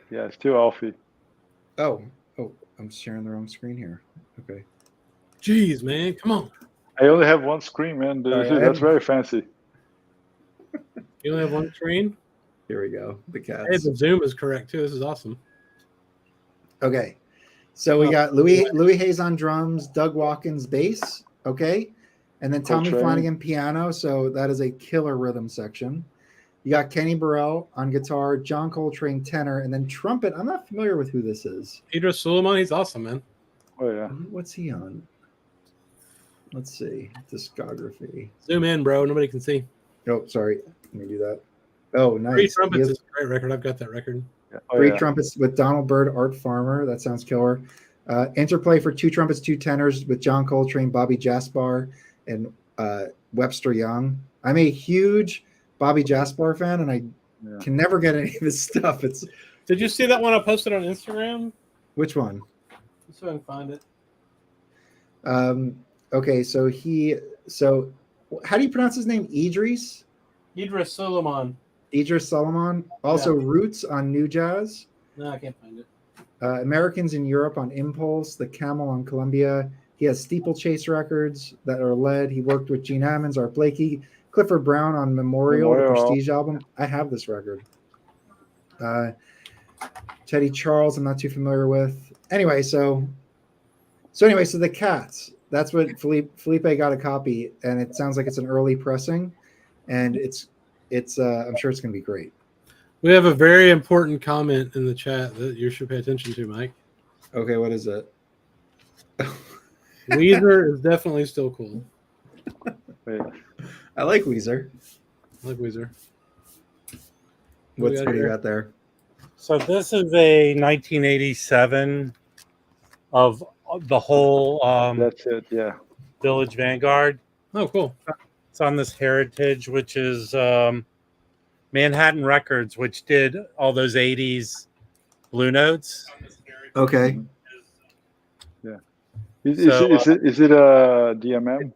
Yeah, it's still Alfie. Oh, I'm sharing the wrong screen here. Okay. Jeez, man, come on. I only have one screen, man. That's very fancy. You only have one screen? Here we go. The Cats. Hey, the zoom is correct too. This is awesome. Okay. So we got Louis Hayes on drums, Doug Watkins bass, okay? And then Tommy Coltrane. Flanagan piano, so that is a killer rhythm section. You got Kenny Burrell on guitar, John Coltrane tenor, and then trumpet. I'm not familiar with who this is. Idris Suleiman, he's awesome, man. Oh yeah. What's he on? Let's see. Discography. Zoom in, bro. Nobody can see. Oh, sorry. Let me do that. Oh, nice. Three Trumpets is a great record. I've got that record. Three trumpets with Donald Byrd, Art Farmer. That sounds killer. Interplay for two trumpets, two tenors with John Coltrane, Bobby Jaspar, and Webster Young. I'm a huge Bobby Jaspar fan, and I can never get any of his stuff. Did you see that one I posted on Instagram? Which one? Let's see if I can find it. Okay, so how do you pronounce his name? Idris Suleiman. Idris Solomon. Also Roots on New Jazz. No, I can't find it. Americans in Europe on Impulse, The Camel on Columbia. He has Steeplechase records that are led. He worked with Gene Ammons, Art Blakey, Clifford Brown on Memorial, the Prestige album. I have this record. Teddy Charles, I'm not too familiar with. Anyway, so the Cats. That's what Felipe got a copy, and it sounds like it's an early pressing, and it's I'm sure it's going to be great. We have a very important comment in the chat that you should pay attention to, Mike. Okay, what is it? Weezer is definitely still cool. I like Weezer. I like Weezer. What do you got there? So this is a 1987 of the whole That's it, yeah. Village Vanguard. Oh, cool. It's on this Heritage, which is Manhattan Records, which did all those 80s Blue Notes. Okay. Yeah. Is it a DMM?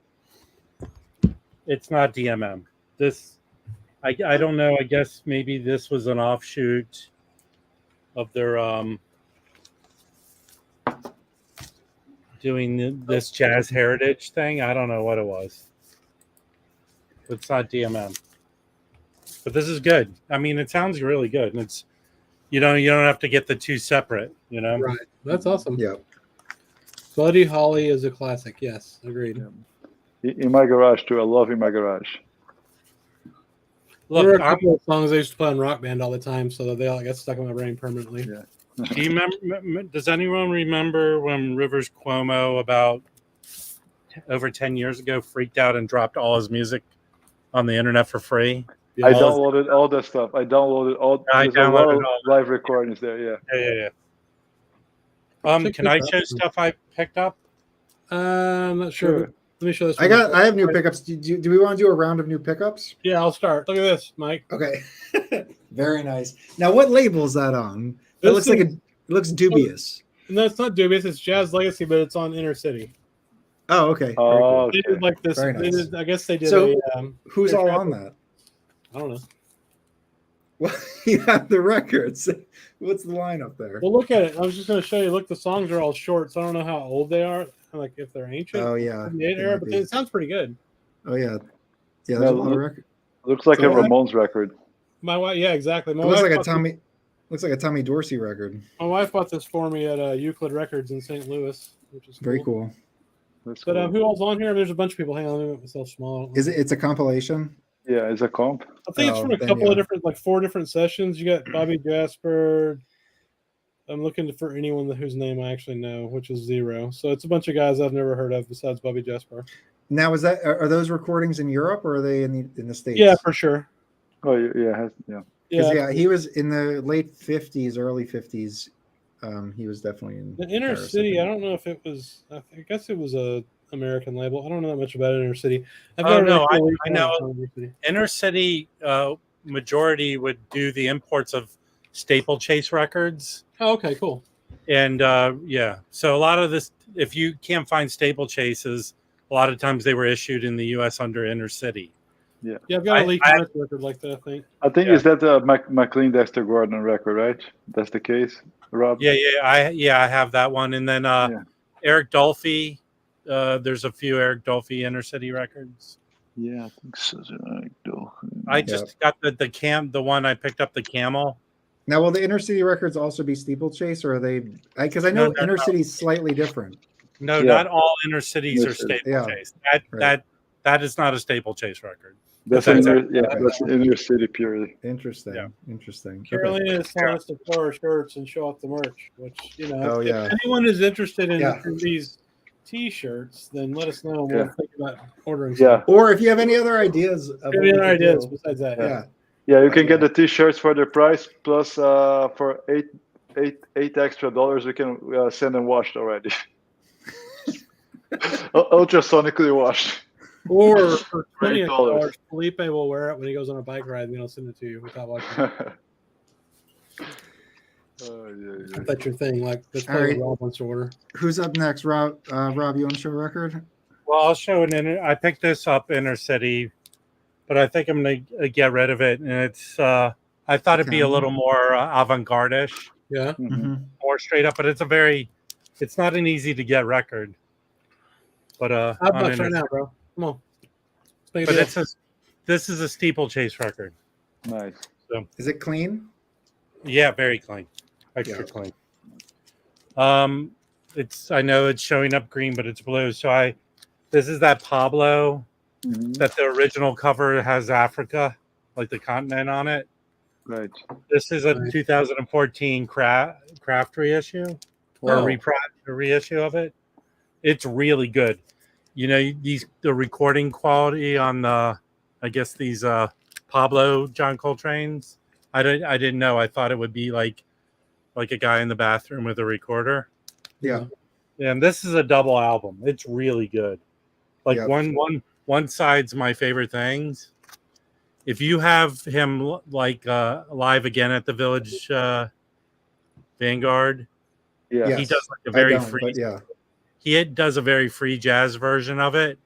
It's not DMM. This, I don't know. I guess maybe this was an offshoot of their doing this Jazz Heritage thing. I don't know what it was. It's not DMM. But this is good. I mean, it sounds really good, and it's you don't have to get the two separate. Right. That's awesome. Yeah. Buddy Holly is a classic. Yes, agreed. Yeah. In my garage too. I love In My Garage. Look, there are a couple of songs I used to play on Rock Band all the time, so they all got stuck in my brain permanently. Yeah. Do you remember? Does anyone remember when Rivers Cuomo, about over 10 years ago, freaked out and dropped all his music on the internet for free? I downloaded all that stuff. I downloaded all. I downloaded all live recordings there. Yeah. Yeah. Can I show stuff I picked up? I'm not sure. Let me show this. I have new pickups. Do we want to do a round of new pickups? Yeah, I'll start. Look at this, Mike. Okay. Very nice. Now, what label is that on? It looks dubious. No, it's not dubious. It's Jazz Legacy, but it's on Inner City. Oh, okay. Oh, they did like this. Very nice. I guess they did. So, who's all on that? I don't know. Well, you have the records. What's the lineup there? Well, look at it. I was just going to show you. Look, the songs are all short, so I don't know how old they are. Like if they're ancient. Oh yeah. Era, but it sounds pretty good. Oh yeah. Yeah, there's a lot of records. Looks like a Ramones record. My wife, yeah, exactly. Looks like a Tommy Dorsey record. My wife bought this for me at Euclid Records in St. Louis, which is very cool. But who else on here? There's a bunch of people. Hang on, let me make myself small. Is it? It's a compilation. Yeah, it's a comp. I think it's from a couple of different, like 4 different sessions. You got Bobby Jasper. I'm looking for anyone whose name I actually know, which is 0. So it's a bunch of guys I've never heard of besides Bobby Jasper. Now, are those recordings in Europe or are they in the States? Yeah, for sure. Oh yeah. Yeah, he was in the late 50s, early 50s. He was definitely in the Inner City. I don't know if it was. I guess it was a American label. I don't know that much about Inner City. I know Inner City. Majority would do the imports of Steeplechase records. Oh, okay, cool. And so a lot of this, if you can't find Steeplechases, a lot of times they were issued in the U.S. under Inner City. Yeah, I've got a Lee record like that. I think is that a McLean Dexter Gordon record, right? That's the case, Rob. I have that one, and then Eric Dolphy. There's a few Eric Dolphy Inner City records. Yeah, I think so. Eric Dolphy. I just got the one I picked up, the Camel. Now, will the Inner City records also be Steeplechase, or are they? Because I know Inner City's slightly different. No, not all Inner Cities are Steeplechase. That is not a Steeplechase record. That's That's that's inner city period. Interesting. Yeah. Interesting. Okay. Carolina is telling us to throw our shirts and show off the merch, which, Oh, yeah. if anyone is interested in Yeah. these T-shirts, then let us know. And Yeah. we'll think about ordering Yeah. some. Or if you have any other ideas of Any what we other could ideas do, besides that? yeah. Yeah, you can get the T-shirts for the price plus for eight extra dollars. We can send them washed already, ultrasonically washed. Or for $20. $20, Felipe will wear it when he goes on a bike ride, and then I'll send it to you without watching. If that's your thing, like that's All probably right. what Rob wants to order. Who's up next? Rob, Rob, you want to show a record? Well, I'll show I picked this up Inner City, but I think I'm going to get rid of it. And it's, I thought it'd be a little more avant-garde-ish, Yeah. Mm-hmm. more straight up, but it's not an easy to get record. But How much right now, bro? Come on. But this is a steeplechase record. Nice. So Is it clean? yeah, very clean, extra clean. I know it's showing up green, but it's blue. So this is that Pablo that the original cover has Africa, like the continent on it. Right. This is a 2014 craft reissue or a reissue of it. It's really good. The recording quality on these Pablo John Coltrane's. I didn't know. I thought it would be like a guy in the bathroom with a recorder. Yeah. And this is a double album. It's really good. Like one side's my favorite things. If you have him live again at the Village Vanguard, he does like a very free. He does a very free jazz version of it.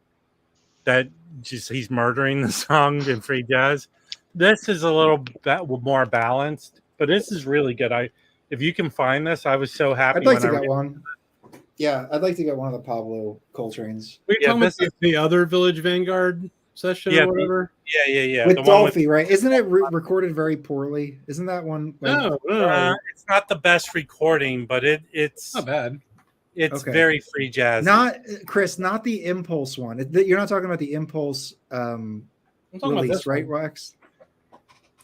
That just he's murdering the song in free jazz. This is a little more balanced, but this is really good. If you can find this, I was so happy. I'd like to get one. Yeah, I'd like to get one of the Pablo Coltrane's. We're talking about the other Village Vanguard session or whatever. Yeah. With Dolphy, right? Isn't it recorded very poorly? Isn't that one? No. It's not the best recording, but it's not bad. It's very free jazz. Not Chris, not the Impulse one. You're not talking about the Impulse release, right, Wax?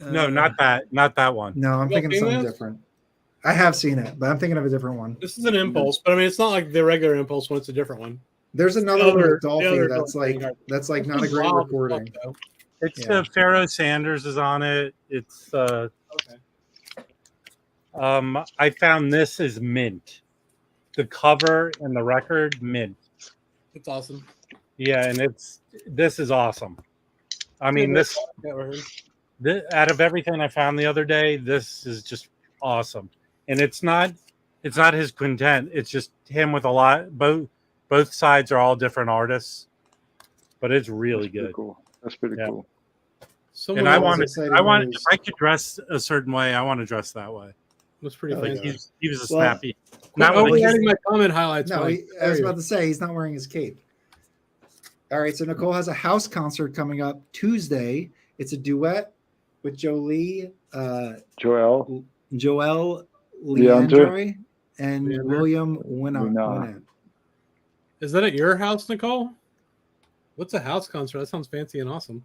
No, not that one. No, I'm thinking of something different. I have seen it, but I'm thinking of a different one. This is an Impulse, but I mean, it's not like the regular Impulse one. It's a different one. There's another one with Dolphy that's like not a great recording. It's Pharaoh Sanders is on it. It's I found this is mint. The cover and the record mint. It's awesome. Yeah, and this is awesome. I mean, this out of everything I found the other day, this is just awesome. And it's not his quintet. It's just him with a lot. Both sides are all different artists, but it's really good. Cool. That's pretty cool. And I want if I could dress a certain way, I want to dress that way. That's pretty funny. He was a snappy. Not only adding my comment highlights. No, I was about to say he's not wearing his cape. All right, so Nicole has a house concert coming up Tuesday. It's a duet with Joel Leandre, and William Winant. Is that at your house, Nicole? What's a house concert? That sounds fancy and awesome.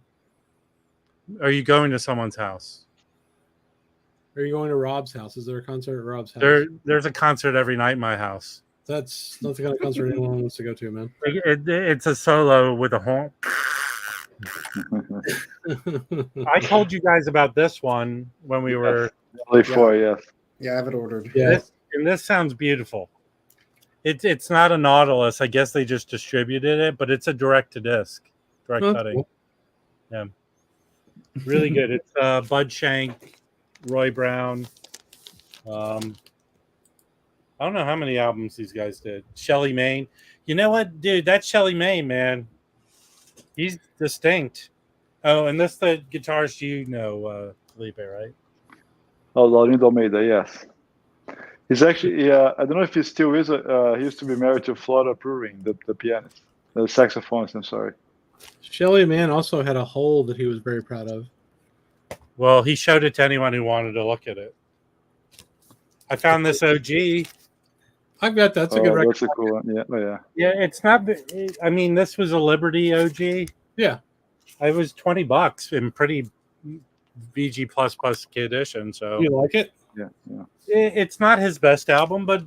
Are you going to someone's house? Are you going to Rob's house? Is there a concert at Rob's house? There's a concert every night in my house. That's not the kind of concert anyone wants to go to, man. It's a solo with a horn. I told you guys about this one when we were before, Yeah, I have it ordered. Yeah. This sounds beautiful. It's not a Nautilus. I guess they just distributed it, but it's a direct to disc, direct cutting. Cool. Yeah, really good. It's Bud Shank, Roy Brown. I don't know how many albums these guys did. Shelly Maine. You know what, dude? That's Shelly Maine, man. He's distinct. Oh, and that's the guitarist Felipe, right? Oh, Laurindo Almeida, yes. He's actually, I don't know if he still is. He used to be married to Flora Pruring, the pianist, the saxophonist, I'm sorry. Shelly Manne also had a hole that he was very proud of. Well, he showed it to anyone who wanted to look at it. I found this OG. I've got that's a good record. That's a cool one. Yeah, Yeah, it's not. I mean, this was a Liberty OG. Yeah, It was $20 in pretty VG++ edition. So You like it? Yeah. it's not his best album, but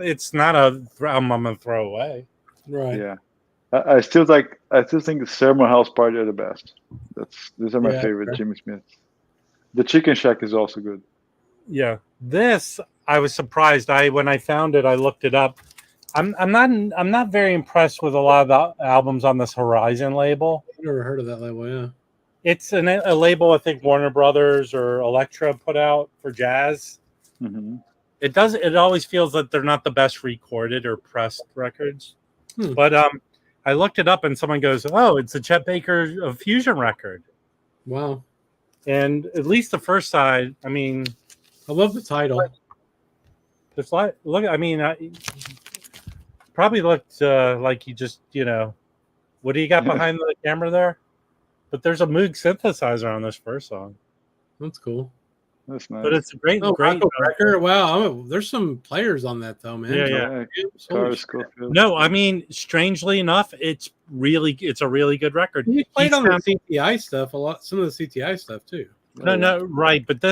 it's not a album I'm gonna throw away. Right. Yeah. I still think the Ceremony House Party are the best. These are my Yeah, favorite fair. Jimmy Smith. The Chicken Shack is also good. Yeah, this I was surprised. When I found it, I looked it up. I'm not very impressed with a lot of the albums on this Horizon label. I've never heard of that label. Yeah. It's a label I think Warner Brothers or Elektra put out for jazz. Mm-hmm. It always feels that they're not the best recorded or pressed records. But I looked it up and someone goes, "Oh, it's a Chet Baker fusion record." Wow. And at least the first side, I mean, I love the title. it's like look. I mean, probably looked like you just what do you got behind the camera there? But there's a Moog synthesizer on this first song. That's cool. That's nice. But it's a great Michael Brecker. Wow. There's some players on that though, man. Yeah. Holy No, I mean, strangely enough, it's a really good record. He played on the CTI stuff a lot. Some of the CTI stuff too. No, right. But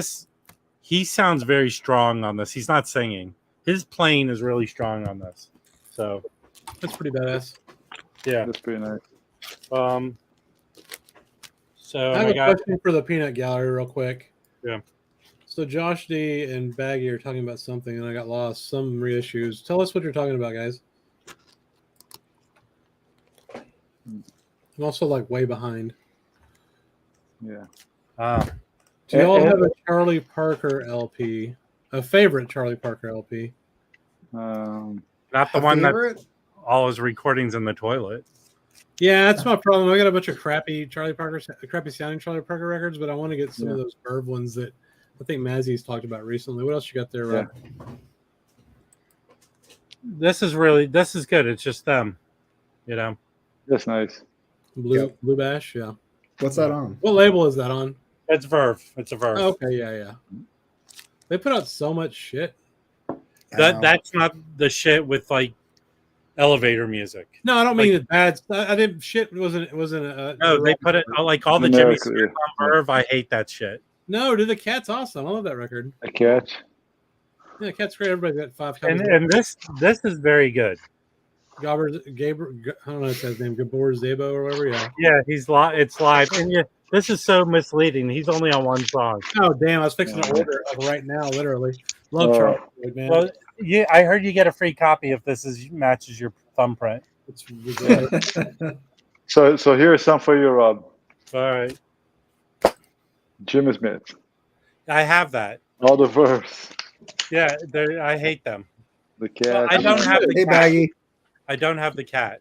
he sounds very strong on this. He's not singing. His playing is really strong on this. So that's pretty badass. Yeah, that's pretty nice. So I have a question for the Peanut Gallery, real quick. Yeah. So Josh D and Baggy are talking about something, and I got lost. Some reissues. Tell us what you're talking about, guys. I'm also like way behind. Yeah. Do y'all have a Charlie Parker LP? A favorite Charlie Parker LP? Not the one that all his recordings in the toilet. Yeah, that's my problem. I got a bunch of crappy sounding Charlie Parker records, but I want to get some of those Verve ones that I think Mazzy's talked about recently. What else you got there, Rob? This is good. It's just them, That's nice. Blue Bash, yeah. What's that on? What label is that on? It's Verve. It's a Verve. Oh, okay, yeah. They put out so much shit. That's not the shit with like elevator music. No, I don't mean it bad. I didn't. Shit wasn't. No, they put it like all the Jimmy Smith on Verve. I hate that shit. No, dude, the Cat's awesome. I love that record. The Cat. Yeah, the Cat's great. Everybody's got 5 copies. And this is very good. Gabriel, I don't know his name, Gabor Zabo or whatever. Yeah. Yeah, it's live, and this is so misleading. He's only on one song. Oh damn! I was fixing to order it right now, literally. Love Charlie, man. Well, yeah, I heard you get a free copy if this matches your thumbprint. It's ridiculous. So here's some for you, Rob. All right. Jimmy Smith. I have that. All the Verves. Yeah, I hate them. The Cat. Well, I don't have the Hey, cat. Baggy. I don't have the cat.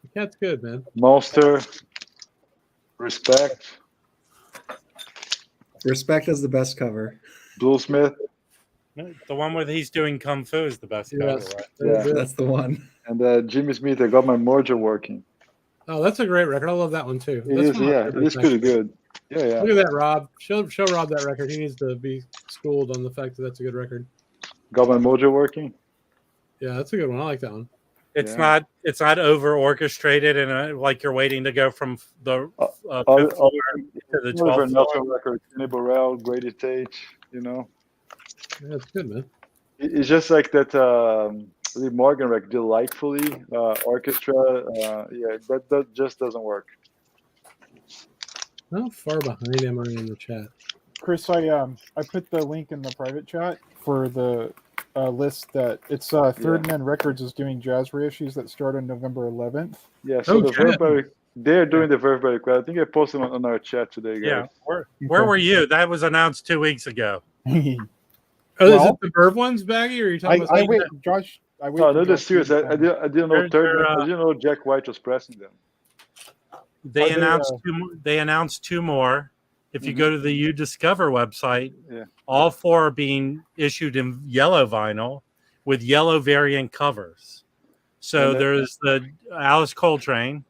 The Cat's good, man. Monster. Respect. Respect is the best cover. Bluesmith. The one where he's doing kung fu is the best cover, Yes. right? Yeah. That's the one. And Jimmy Smith, I got my mojo working. Oh, that's a great record. I love that one too. It That's is, one of my yeah. favorites, It's pretty actually. good. Yeah. Look at that, Rob. Show Rob that record. He needs to be schooled on the fact that that's a good record. Got my mojo working. Yeah, that's a good one. I like that one. It's not over orchestrated and like you're waiting to go from the fifth floor to the 12th floor. Record, Kenny Burrell, Grady Tate, Yeah, it's good, man. It's just like that Lee Morgan record, Delightfully, orchestra. That just doesn't work. How far behind am I in the chat? Chris, I put the link in the private chat for the list that it's Third Man Records is doing jazz reissues that start on November 11th. Yeah, so they're doing the Verve very quick. I think I posted on our chat today, guys. Yeah, where were you? That was announced 2 weeks ago. Is Well, it the Verve ones, Baggy, or are you talking about? I wait, Josh. I wait. No, for that's Josh serious. to I didn't know I didn't know Jack White was pressing them. They announced two more. If you go to the You Discover website, all 4 are being issued in yellow vinyl with yellow variant covers. So there's the Alice Coltrane,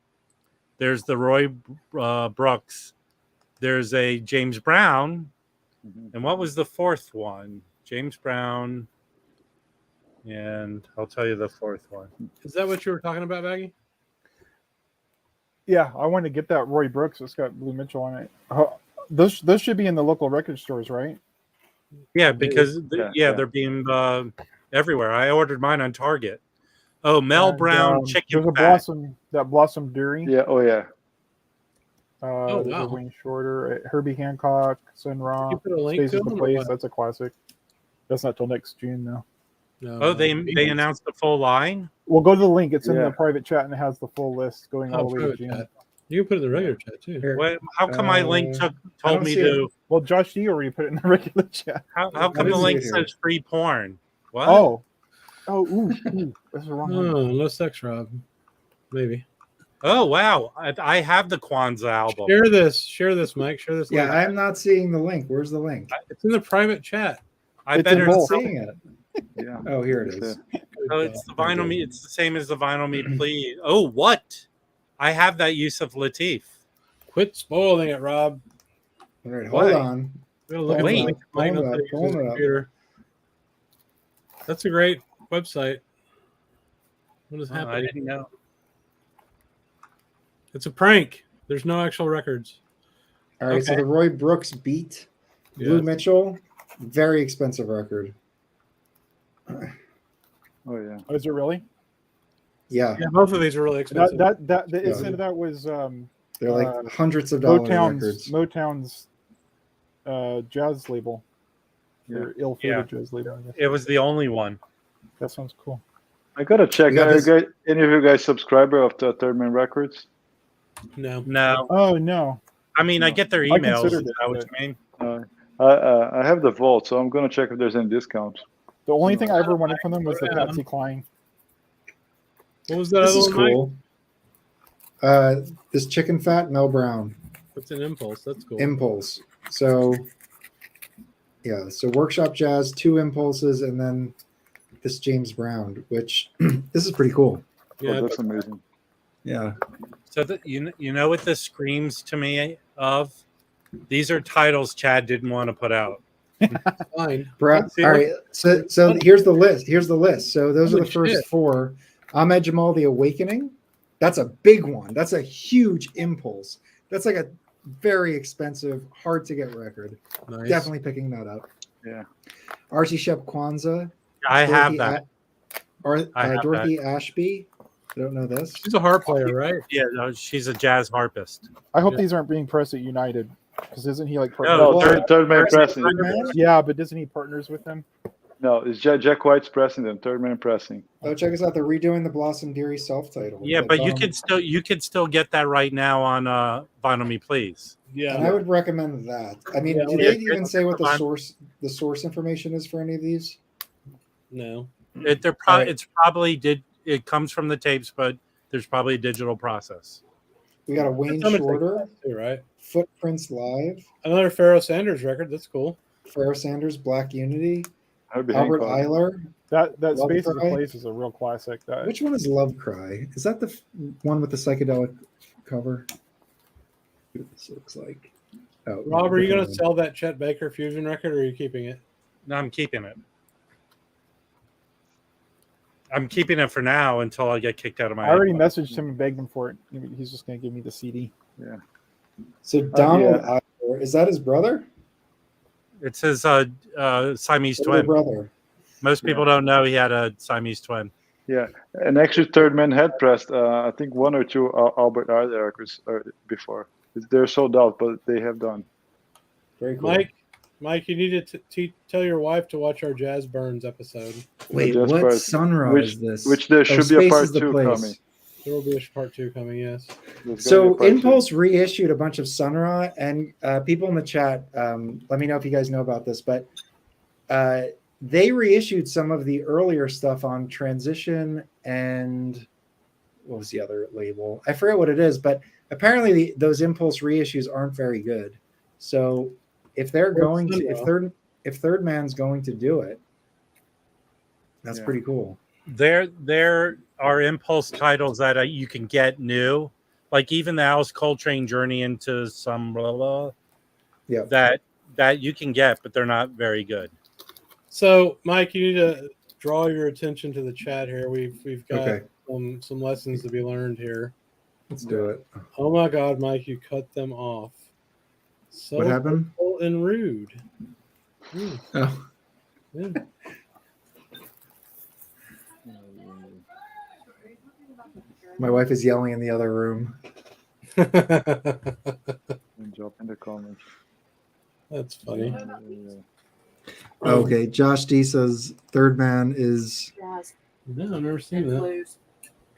there's the Roy Brooks, there's a James Brown, and what was the 4th one? James Brown, and I'll tell you the 4th one. Is that what you were talking about, Baggy? Yeah, I want to get that Roy Brooks. It's got Blue Mitchell on it. Those should be in the local record stores, right? Yeah, because Yeah. they're being everywhere. I ordered mine on Target. Oh, Mel And, Brown chicken There's a fat. Blossom Deary. Yeah. Oh yeah. There's wow. a Wayne Shorter, Herbie Hancock, Sun Ra, You put a link Space to is the them or Place. what? That's a classic. That's not till next June though. No, Oh, they announced the full line. We'll go to the link. It's in Yeah. the private chat and it has the full list going all the way to private June. chat. You can put it in the regular chat too. Here. What, how come my link I told don't me see to? Well, Josh D already put it in the regular chat. How I come the didn't link see it here. says free porn? What? Ooh, that's the wrong one. Oh, no sex, Rob. Maybe. Oh wow! I have the Kwanzaa album. Share this, Mike. Share this. Yeah, link. I'm not seeing the link. Where's the link? It's in the private chat. I It's better. in I'm not both. seeing it. Yeah. Oh, here it is. Oh, it's the vinyl me. It's the same as the vinyl me, please. Oh, what? I have that Yusuf Lateef. Quit spoiling it, Rob. All right, Why? hold on. We gotta look Wait. at the link. Mike knows how to use his Pulling it up. computer. That's a great website. What is I happening? didn't know. It's a prank. There's no actual records. All right, so Okay. the Roy Brooks beat, Blue Yes. Mitchell, very expensive record. Oh yeah. Oh, is it really? Yeah, Yeah, both of these are really expensive. It said that was they're like hundreds of dollars records. Motown's jazz label. Yeah. Or ill-fated jazz label. I guess. It was the only one. That sounds cool. I gotta check. We got this- Any of you guys subscriber of the Third Man Records? No. No, Oh no. I mean I get their I emails. Is considered that it, what you mean? I have the vault, so I'm gonna check if there's any discounts. The only thing I ever wanted from them was the Yeah. Patsy Cline. What was that This other is one, Mike? cool. This chicken fat, Mel Brown, What's an impulse? That's cool. Impulse. So, yeah, so Workshop Jazz, 2 impulses, and then this James Brown, which this is pretty cool. yeah, Oh, that's amazing. Yeah. So you know what this screams to me of? These are titles Chad didn't want to put out. fine. All See, right. So here's the list. Here's the list. So those are Holy the first shit. 4. Ahmed Jamal, The Awakening. That's a big one. That's a huge impulse. That's like a very expensive, hard to get record. Nice. Definitely picking that up. Yeah. Archie Shep Kwanzaa. I have Dorothy that. A- I have Dorothy Ashby. I don't know this. She's a harp player, right? Yeah, no, she's a jazz harpist. I hope Yeah. these aren't being pressed at United, because isn't he like No, No, partners? Third Man pressing. Third Man? Yeah, but doesn't he partners with them? No, it's Jack White's pressing them. Third Man pressing. Oh, check us out. They're redoing the Blossom Deary self-titled. Yeah, but you can. could still get that right now on Vinyl Me Please. Yeah. And I would recommend that. I mean, Yeah, did yeah, they even say what the fine. source information is for any of these? No. Alright. It's probably it comes from the tapes, but there's probably a digital process. We got a Wayne Some of it's Shorter, too, right? Footprints Live, Another Pharaoh Sanders record. That's cool. Pharoah Sanders, Black Unity, Herbie Albert Hancock. Eiler. That Love Space is a Cry? Place is a real classic. That Which one is Love Cry? Is that the one with the psychedelic cover? See what this looks like. Oh, Rob, are you going to different sell that Chet Baker fusion record, or are you keeping it? No, I'm keeping it. I'm keeping it for now until I get kicked out of my. I already messaged him and begged him for it. He's just going to give me the CD. one. So Donald yeah. Eiler, is that his brother? It says Siamese Older twin. brother. Most people don't know he had a Siamese twin. Yeah, and actually, Third Man had pressed, I think, 1 or 2 Albert Eiler records before. They're sold out, but they have done. Very cool. Mike, you need to tell your wife to watch our Jazz Burns episode. Wait, Just what part- sunrise is this? Which there should be a Space part is the 2 Place. coming. There will be a part 2 coming. Yes. There's gonna be a So part 2. Impulse reissued a bunch of Sun Ra, and people in the chat, let me know if you guys know about this, but they reissued some of the earlier stuff on Transition and what was the other label? I forget what it is, but apparently those Impulse reissues aren't very good. So if they're going to, if Third Man's going to do it, that's Yeah. pretty cool. There are Impulse titles that you can get new, like even the Alice Coltrane Journey into some blah, blah, Yeah. that you can get, but they're not very good. So, Mike, you need to draw your attention to the chat here. We've got Okay. some lessons to be learned here. Let's do it. Oh my God, Mike, you cut them off. So What happened? hurtful and rude. Oh. Yeah. My wife is yelling in the other room. Drop in the comments. That's funny. Okay, Josh D says Third Man is Jazz No, I've never seen and that. blues.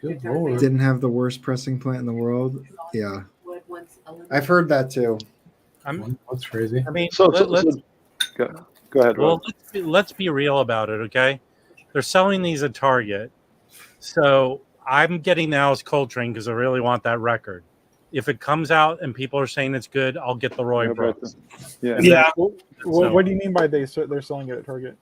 Good lord. didn't have the worst pressing plant in the world. Yeah, Wood one's a little- I've heard that too. That's crazy. I mean, So let's go ahead, Rob. let's be real about it, okay? They're selling these at Target, so I'm getting the Alice Coltrane because I really want that record. If it comes out and people are saying it's good, I'll get the Roy Yeah, Brooks. Yeah. Yeah. What do you mean by they're selling it at Target?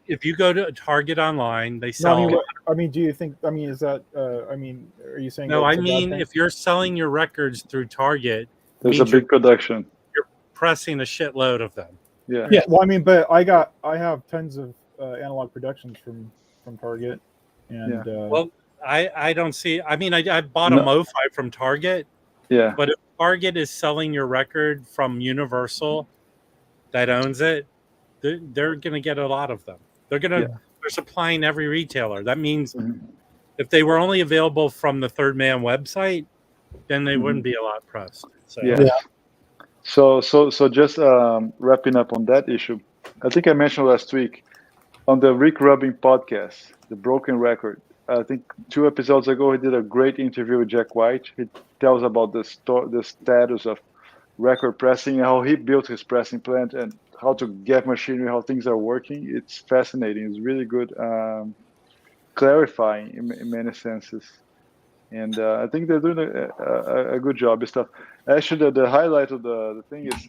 If you go to Target online, they No, sell. I mean, do you think? I mean, is that? I mean, are you saying? No, that I it's a bad mean, thing? if you're selling your records through Target, There's a means you're big production. pressing a shitload of them. Yeah. Yeah. Well, I mean, but I have tons of analog productions from Target, and Well, I don't see. I mean, I bought No. a MoFi from Target, Yeah. but if Target is selling your record from Universal, that owns it, they're going to get a lot of them. They're supplying every retailer. That means Mhm. if they were only available from the Third Man website, then they wouldn't be a lot pressed. So Yeah. So just wrapping up on that issue, I think I mentioned last week on the Rick Rubin podcast, The Broken Record. I think 2 episodes ago, he did a great interview with Jack White. He tells about the status of record pressing and how he built his pressing plant and how to get machinery, how things are working. It's fascinating. It's really good, clarifying in many senses. And I think they're doing a good job and stuff. Actually, the highlight of the thing is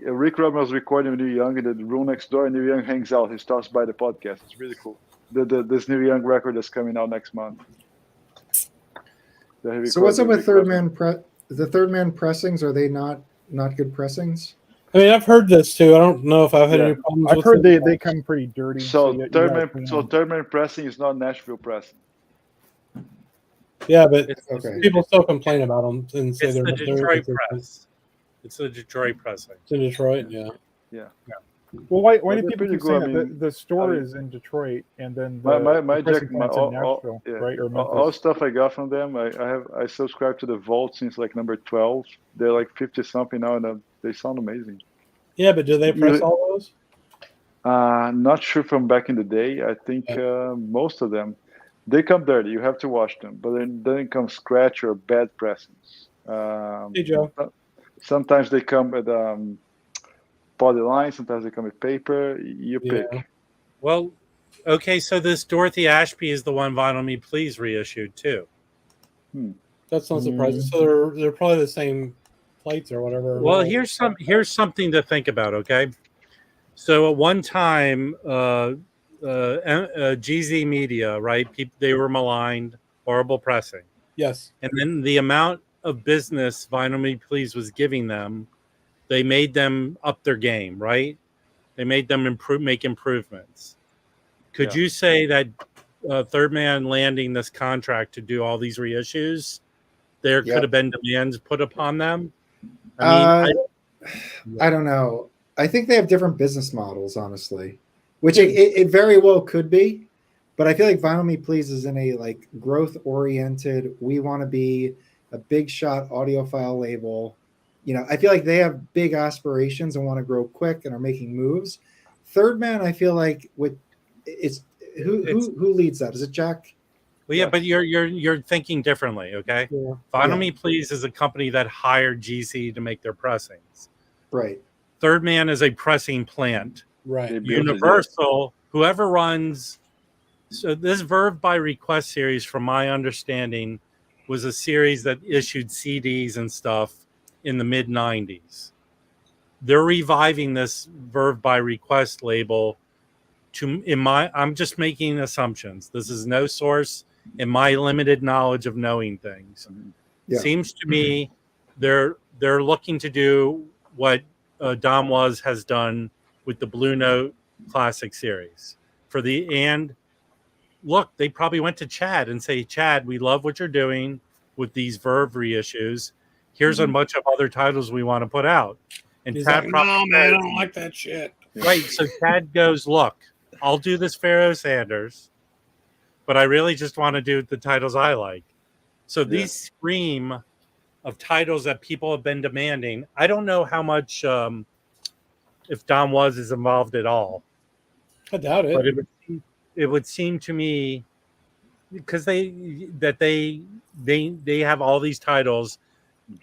Rick Rubin was recording with Neil Young in the room next door, and Neil Young hangs out. He stops by the podcast. It's really cool. This Neil Young record is coming out next month. So what's up with Third Man? The Third Man pressings, are they not good pressings? I mean, I've heard this too. I don't know if I've had any problems. I've with heard them. they come pretty dirty. So you Third gotta Man, clean them. Third Man pressing is not Nashville pressing. Yeah, but Okay. people still complain about them and say it's they're the Detroit they're press. It's the Detroit pressing. It's in Detroit. Yeah. Well, why Well, do they're people pretty keep good. saying I that? mean, The store I mean- is in Detroit, and then My the pressing Jack, plant's in Nashville, right? Or all Memphis. stuff I got from them. I subscribe to the Vault since like number 12. They're like 50 something now, and they sound amazing. Yeah, but do they press You- all those? Not sure from back in the day. I think most of them, they come dirty. You have to wash them, but then doesn't come scratch or bad pressings. Hey, Joe. Sometimes they come with polyline. Sometimes they come with paper. You pick. Yeah. Well, okay, so this Dorothy Ashby is the one Vinyl Me Please reissued too. That's not surprising. So they're probably the same plates or whatever. Well, here's something to think about. Okay, so at one time, GZ Media, right? They were maligned, horrible pressing, Yes. and then the amount of business Vinyl Me Please was giving them, they made them up their game, right? They made them make improvements. Could you say that Third Man landing this contract to do all these reissues, there could have been demands put upon them? I mean, I don't know. I think they have different business models, honestly, which it very well could be. But I feel like Vinyl Me Please is in a like growth oriented. We want to be a big shot audiophile label. You know, I feel like they have big aspirations and want to grow quick and are making moves. Third Man, I feel like who leads that? Is it Jack? well, yeah, but you're thinking differently, okay? Yeah. Vinyl Me Please is a company that hired GC to make their pressings. Right. Third Man is a pressing plant. Right. Universal, whoever runs, so this Verve by Request series, from my understanding, was a series that issued CDs and stuff in the mid 90s. They're reviving this Verve by Request label I'm just making assumptions. This is no source in my limited knowledge of knowing things. Yeah. Seems to me they're looking to do what Dom has done with the Blue Note Classic series and look, they probably went to Chad and say, Chad, we love what you're doing with these Verve reissues. Here's a bunch of other titles we want to put out. And He's Chad like, probably no, man, I goes, don't like that shit. right. So Chad goes, look, I'll do this Pharaoh Sanders, but I really just want to do the titles I like. So these scream of titles that people have been demanding. I don't know how much if Don is involved at all. I doubt it. But it would seem to me because they have all these titles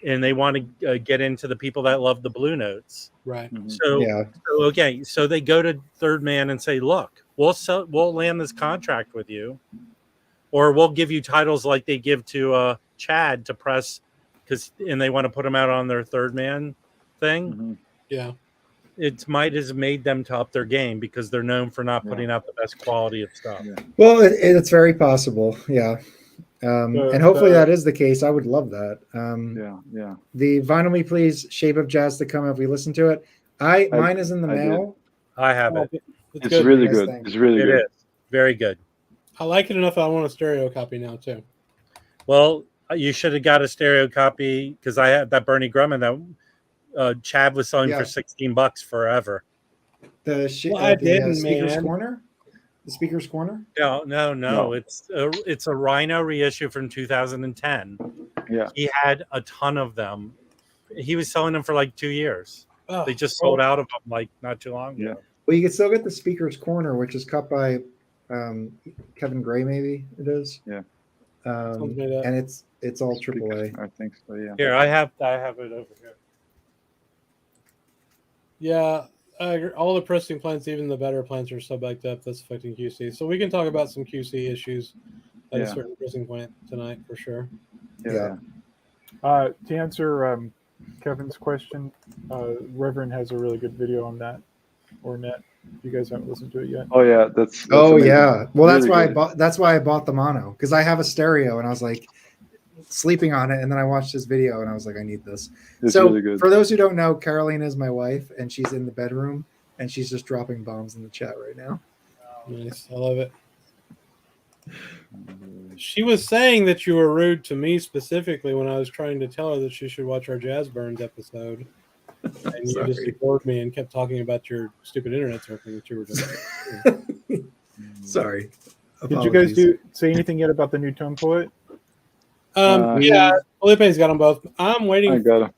and they want to get into the people that love the Blue Notes. Right. So they go to Third Man and say, look, we'll land this contract with you, or we'll give you titles like they give to Chad to press and they want to put them out on their Third Man thing. Yeah. It might have made them to up their game because they're known for not putting out the best quality of stuff. Well, it's very possible. Yeah. And hopefully that is the case. I would love that. The Vinyl Me Please Shape of Jazz to come. Have we listened to it? Mine is in the mail. I have it. It's really good. It's really good. It is very good. I like it enough that I want a stereo copy now too. Well, you should have got a stereo copy because I had that Bernie Grumman that Chad was selling for $16 forever. The Speaker's Corner? The Speaker's Corner? No. It's a Rhino reissue from 2010. Yeah. He had a ton of them. He was selling them for like 2 years. Oh, they just sold out of them like not too long ago. Yeah. Well, you can still get the Speaker's Corner, which is cut by Kevin Gray, maybe it is. Yeah. And it's all AAA. I think so. Yeah. Here, I have it over here. Yeah, all the pressing plants, even the better plants, are so backed up. That's affecting QC. So we can talk about some QC issues at a certain pressing plant tonight for sure. Yeah. To answer Kevin's question, Reverend has a really good video on that, or net. If you guys haven't listened to it yet. Oh yeah, that's amazing. Yeah. Well, really that's why I bought the mono, because I have a stereo and I was like sleeping on it, and then I watched this video and I was like, I need this. It's really good. For those who don't know, Carolina is my wife, and she's in the bedroom and she's just dropping bombs in the chat right now. Nice, I love it. She was saying that you were rude to me specifically when I was trying to tell her that she should watch our Jazz Burns episode. And you just ignored me and kept talking about your stupid internet surfing that you were doing. Sorry. Did you guys say anything yet about the new Tone Poet? Yeah, Felipe's got them both. I'm waiting. I got them.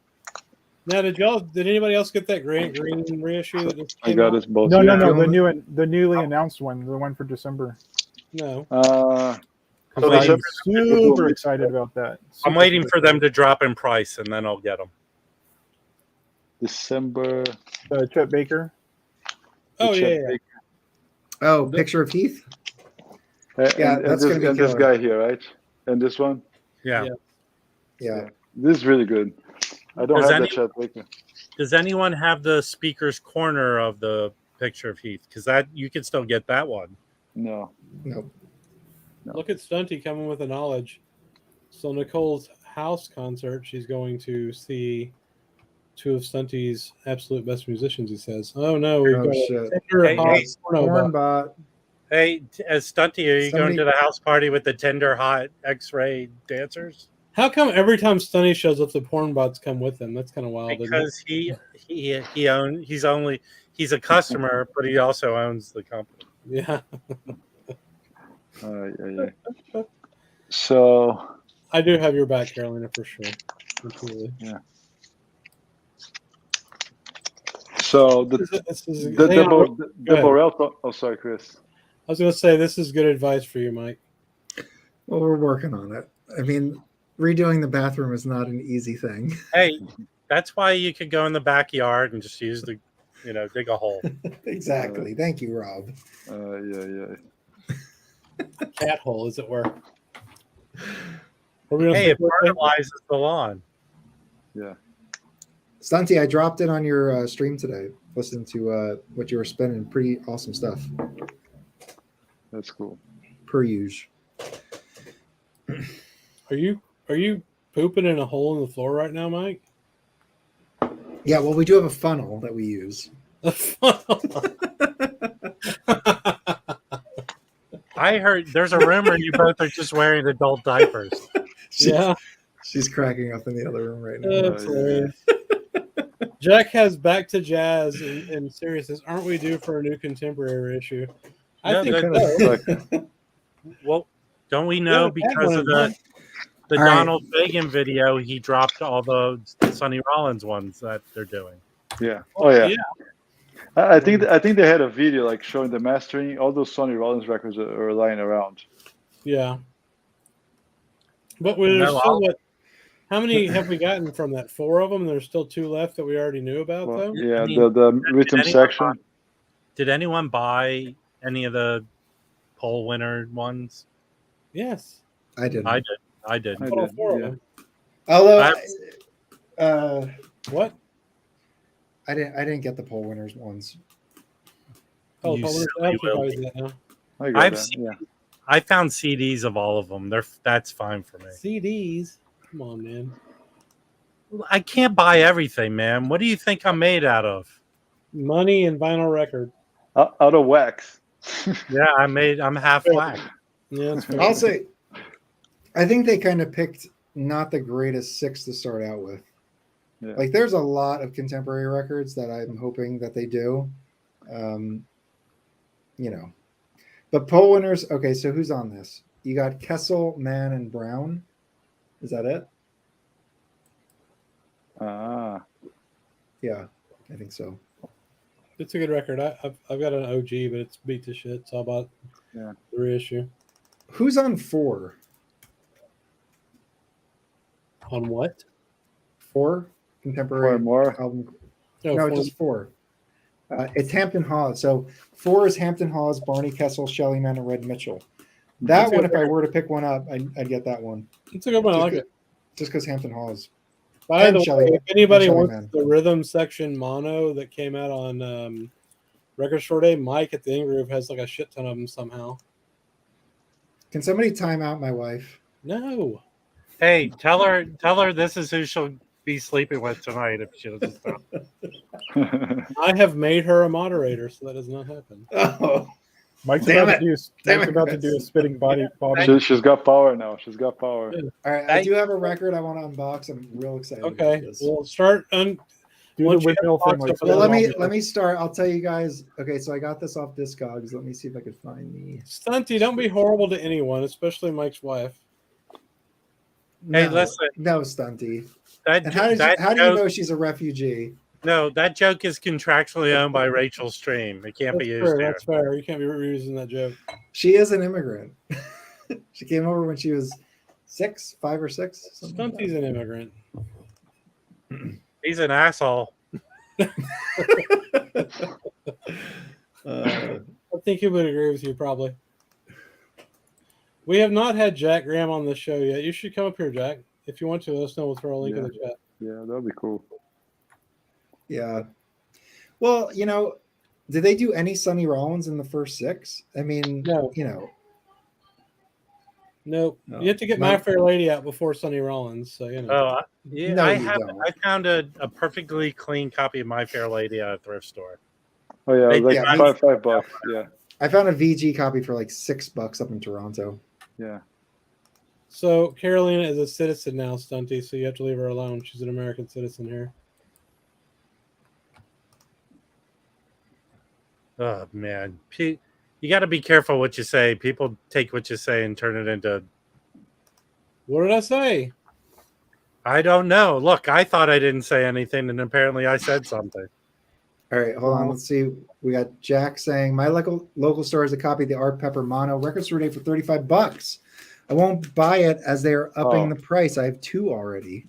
Now, did anybody else get that green reissue? That just I got us both. No. The newly announced one, the one for December. No. I'm super excited about that. I'm waiting for them to drop in price, and then I'll get them. December. Chet Baker. Oh yeah. Oh, Picture of Heath. Yeah, that's going to be and this guy here, right? And this one. Yeah. This is really good. I don't have that Chet Baker. Does anyone have the Speaker's Corner of the Picture of Heath? Because that you can still get that one. No. Look at Stunty coming with the knowledge. So Nicole's house concert, she's going to see two of Stunty's absolute best musicians, he says. Oh no, we've got a Cornbot. Hey, as Stunty, are you going to the house party with the tender hot X-ray dancers? How come every time Stunty shows up, the porn bots come with him? That's kind of wild. Because he's a customer, but he also owns the company. Yeah. So I do have your back, Carolina, for sure. Absolutely. Yeah. So the Borel. Oh, sorry, Chris. I was going to say this is good advice for you, Mike. Well, we're working on it. I mean, redoing the bathroom is not an easy thing. Hey, that's why you could go in the backyard and just use dig a hole. Exactly. Thank you, Rob. Cat hole, as it were. Hey, it fertilizes the lawn. Yeah. Stunty, I dropped in on your stream today. Listened to what you were spinning. Pretty awesome stuff. That's cool. Per usual. Are you pooping in a hole in the floor right now, Mike? Yeah, well, we do have a funnel that we use. I heard there's a rumor you both are just wearing adult diapers. Yeah. She's cracking up in the other room right now. That's hilarious. Jack has Back to Jazz and seriousness. Aren't we due for a new contemporary issue? I Yeah, think that- so. Well, don't we know Yeah, because of the All right. Donald Fagen video, he dropped all the Sonny Rollins ones that they're doing. Yeah. Oh yeah. Yeah. I think they had a video like showing the mastering. All those Sonny Rollins records are lying around. Yeah. But there's No, still what? How many have we gotten from that? 4 of them. There's still 2 left that we already knew about, Well, though. yeah, I mean, the rhythm anyone section. Did anyone buy any of the poll winner ones? Yes. I didn't. I did. I did. I All did, 4 of yeah. them. Although, What? I didn't get the poll winners ones. Oh, You but silly we're actually Willy. that now. I got I've that. seen- Yeah. I found CDs of all of them. That's fine for me. CDs. Come on, man. I can't buy everything, man. What do you think I'm made out of? Money and vinyl record. Out of wax. Yeah, I'm half black. Yeah, that's fair. I'll say, I think they kind of picked not the greatest 6 to start out with. Yeah. Like, there's a lot of contemporary records that I'm hoping that they do. You know, but poll winners. Okay, so who's on this? You got Kessel, Mann, and Brown. Is that it? Ah. Yeah, I think so. It's a good record. I've got an OG, but it's beat to shit. So I bought the reissue. Who's on 4? On what? 4 contemporary More. album. No, No, for- just 4. It's Hampton Hawes. So 4 is Hampton Hawes, Barney Kessel, Shelly Mann, and Red Mitchell. That That's a one, good if I were to pick one up, I'd get that one. it's a good one. I Just like good. it. Just because Hampton Hawes. By And the Shelley- way, if anybody and Shelley wants Mann. the rhythm section mono that came out on Record Store Day, Mike at the In-Groove has like a shit ton of them somehow. Can somebody time out my wife? No. Hey, tell her this is who she'll be sleeping with tonight if she doesn't stop. I have made her a moderator, so that does not happen. Oh, Mike's Damn about it. to do. Damn Mike's it, about to Chris. do a spitting bobby. She's got power now. She's got power. all right. I do have a record I want to unbox. I'm real excited. Okay, About this. we'll start. Do the Once you windmill have thing. Like box Well, up, let me start. I'll tell you guys. Okay, so I got this off Discogs. Let me see if I can find the. Stunty, don't be horrible to anyone, especially Mike's wife. Hey, No, listen. no, Stunty. That And how do that you joke, know she's a refugee? No, that joke is contractually owned by Rachel Stream. It can't That's be used fair. here. That's fair. You can't be reusing that joke. She is an immigrant. She came over when she was 5 or 6. something like Stunty's an immigrant. He's an asshole. that. I think he would agree with you, probably. We have not had Jack Graham on the show yet. You should come up here, Jack. If you want to, let us know. We'll throw a link in the chat. Yeah, that'd be cool. Yeah. Well, you know, did they do any Sonny Rollins in the first 6? I mean, No. you know, Nope. No. You have to get My Fair Lady out before Sonny Rollins. So, you know. Oh, yeah. No, I you have. don't. I found a perfectly clean copy of My Fair Lady at a thrift store. Oh yeah, They- like yeah, $5. Yeah, I found a VG copy for like $6 up in Toronto. yeah. So, Carolina is a citizen now, Stunty, so you have to leave her alone. She's an American citizen here. Oh man, you got to be careful what you say. People take what you say and turn it into. What did I say? I don't know. Look, I thought I didn't say anything, and apparently I said something. All right, hold on. Let's see. We got Jack saying my local store has a copy of the Art Pepper Mono Record Store Day for $35. I won't buy it as they are upping Oh. the price. I have 2 already.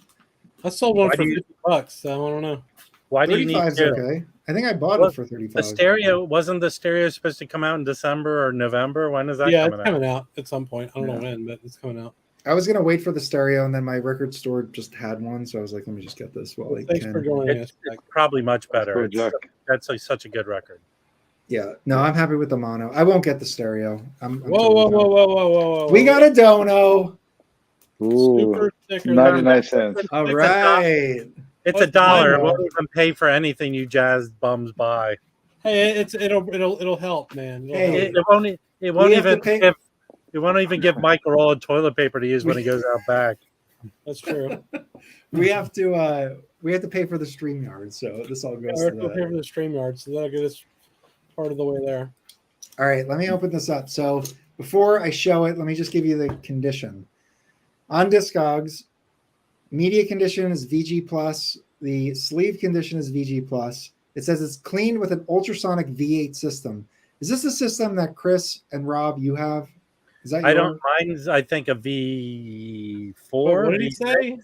I sold one Why for do you- $50, so I don't know. Why do you need 35's to? okay. I think I bought Well, it for 35. The stereo wasn't the stereo supposed to come out in December or November? When is that Yeah, coming it's out? coming out at some point. I don't know Yeah. when, but it's coming out. I was gonna wait for the stereo, and then my record store just had one, so I was like, let me just get this while I Thanks can. for joining us, It's Jack. probably much better. Cool, It's- Jack. That's such a good record. Yeah, no, I'm happy with the mono. I won't get the stereo. I'm Whoa, totally whoa, done. whoa, whoa, whoa, whoa, whoa. We got a dono. Ooh, super sticker. 99 cents. All It's a right. It's What's $1. It mine, won't Bob? even pay for anything you jazz bums buy. Hey, it'll help, man. It'll Hey. help. It won't. It won't We have to even pay- give. It won't even give Mike a roll of toilet paper to use when he goes out back. That's true. we have to pay for the StreamYard, so this all goes We're to here for that. the StreamYard, so that'll get us part of the way there. All right, let me open this up. So before I show it, let me just give you the condition. On discogs, media condition is VG plus. The sleeve condition is VG plus. It says it's cleaned with an ultrasonic V8 system. Is this the system that Chris and Rob you have? Is that I your? don't. Mine's I think a V4. What did he say?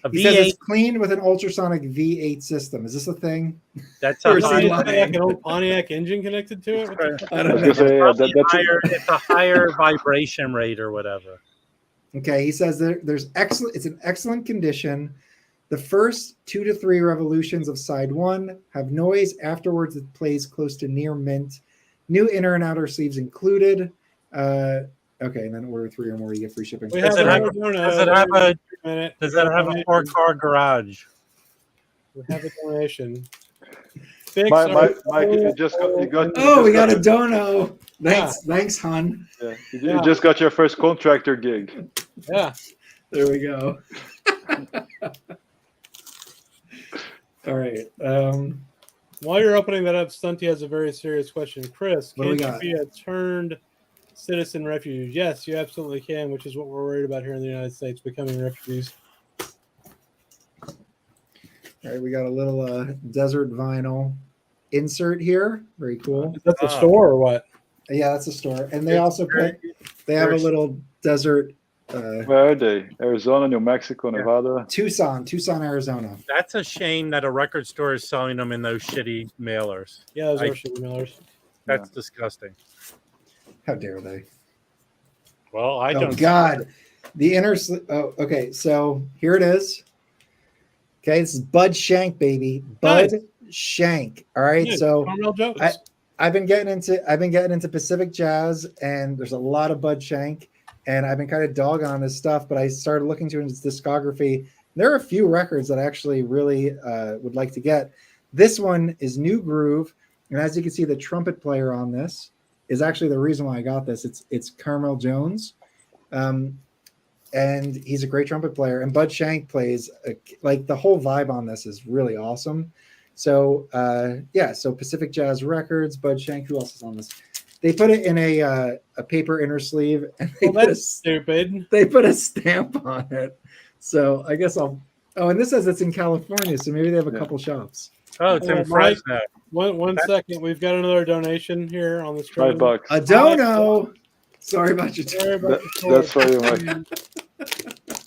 A He says V8. it's cleaned with an ultrasonic V8 system. Is this a thing? That's Or a is he high, lying? Like an old Pontiac engine connected to it. What the fuck? I I don't was know. gonna say, yeah, that's higher. It's a higher vibration rate or whatever. Okay, he says there's excellent. It's an excellent condition. The first 2 to 3 revolutions of side 1 have noise. Afterwards, it plays close to near mint. New inner and outer sleeves included. Okay, and then order 3 or more, you get free shipping. We Does have it have another donut. Does it have a Minute. Does it have a 4-car garage? We have a donation. Fix Mike, our- you just got. Oh, we got a a. dono. Thanks, hon. Yeah, you just got your first contractor gig. Yeah. There we go. All right. While you're opening that up, Stunty has a very serious question. Chris, What do can we you got? be a turned citizen refugee? Yes, you absolutely can, which is what we're worried about here in the United States, becoming refugees. All right, we got a little desert vinyl insert here. Very cool. Is that the store or what? Yeah, that's a store. And they It's also very- they have a very- little desert Where are they? Arizona, New Mexico, Nevada. Tucson, Arizona. That's a shame that a record store is selling them in those shitty mailers. Yeah, those I- are sugar millers. That's disgusting. How dare they? Well, I Oh don't. God, the inner. Oh, okay. So here it is. Okay, this is Bud Shank, baby. Bud Shank. All right. Yeah, So Carmel Jones. I've been getting into Pacific jazz, and there's a lot of Bud Shank, and I've been kind of dogging on his stuff. But I started looking through his discography. There are a few records that I actually really would like to get. This one is New Groove, and as you can see, the trumpet player on this is actually the reason why I got this. It's Carmel Jones, and he's a great trumpet player. And Bud Shank plays like the whole vibe on this is really awesome. So so Pacific Jazz Records, Bud Shank. Who else is on this? They put it in a paper inner sleeve, and that's stupid. they put a stamp on it. So I guess I'll. Oh, and this says it's in California, so maybe they have a couple shops. Oh, it's in Mike, Fresno. One second. We've got another donation here on the screen. $5. A dono. Sorry about your. Sorry about That's for you, Mike.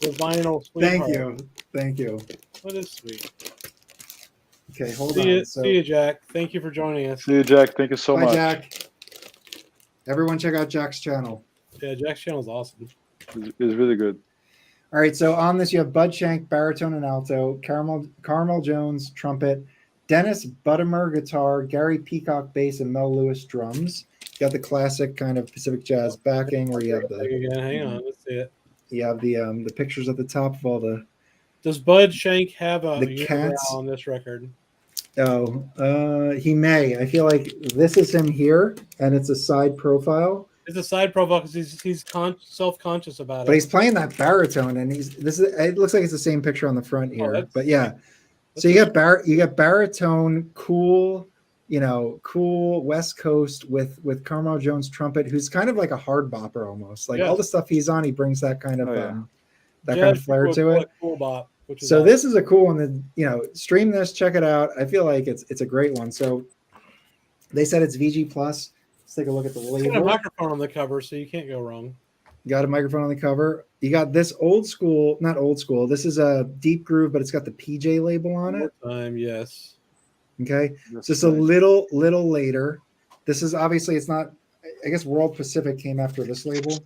the vinyl. Sweetheart. Thank you. What is sweet? Okay, hold See on. you, Jack. Thank you for joining us. See you, Jack. Thank you so Bye, much. Jack. Everyone, check out Jack's channel. Yeah, Jack's channel is awesome. It's really good. All right, so on this you have Bud Shank, baritone and alto, Carmel Jones, trumpet, Dennis Buttimer, guitar, Gary Peacock, bass, and Mel Lewis, drums. You got the classic kind of Pacific Jazz backing where you have Hang on, let's see it. you have the pictures at the top of all the. Does Bud Shank have a The cats. unibrow on this record? Oh, he may. I feel like this is him here, and it's a side profile. It's a side profile because he's self-conscious about it. But he's playing that baritone, and it looks like it's the same picture on the front here. But yeah, so you got baritone, cool West Coast with Carmel Jones trumpet, who's kind of like a hard bopper almost. Like all the stuff he's on, he brings that kind of kind of flair to it. Cool bop. So this is a cool one. That stream this, check it out. I feel like it's a great one. So they said it's VG plus. Let's take a look at the label. It's got a microphone on the cover, so you can't go wrong. You got a microphone on the cover. You got this not old school. This is a deep groove, but it's got the PJ label on it. Yes. Okay. It's just a little later. This is obviously it's not. I guess World Pacific came after this label,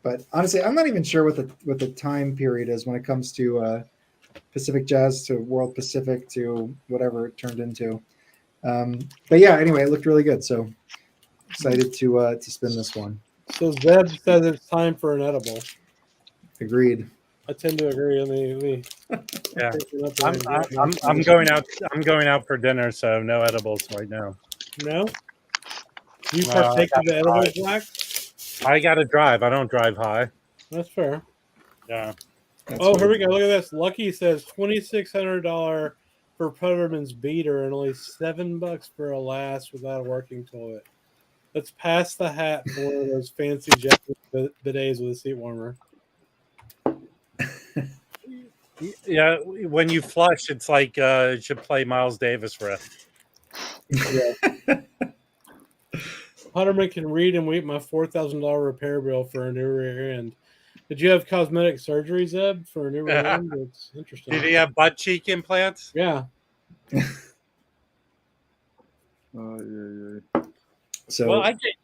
but honestly, I'm not even sure what the time period is when it comes to Pacific Jazz to World Pacific to whatever it turned into. But yeah, anyway, it looked really good. So excited to spin this one. So Zeb says it's time for an edible. Agreed. I tend to agree. Yeah, I'm going out. I'm going out for dinner, so no edibles right now. No. You partake of the edibles, Black? I got to drive. I don't drive high. That's fair. Yeah. Oh, here we go. Look at this. Lucky says $2,600 for Putterman's beater and only $7 for a last without a working toilet. Let's pass the hat for one of those fancy Japanese bidets with a seat warmer. Yeah, when you flush, it's like it should play Miles Davis riff. Yeah. Putterman can read and weep my $4,000 repair bill for a new rear end. Did you have cosmetic surgery, Zeb, for a new rear end? It's interesting. Did he have butt cheek implants? Yeah. So, Well, I did.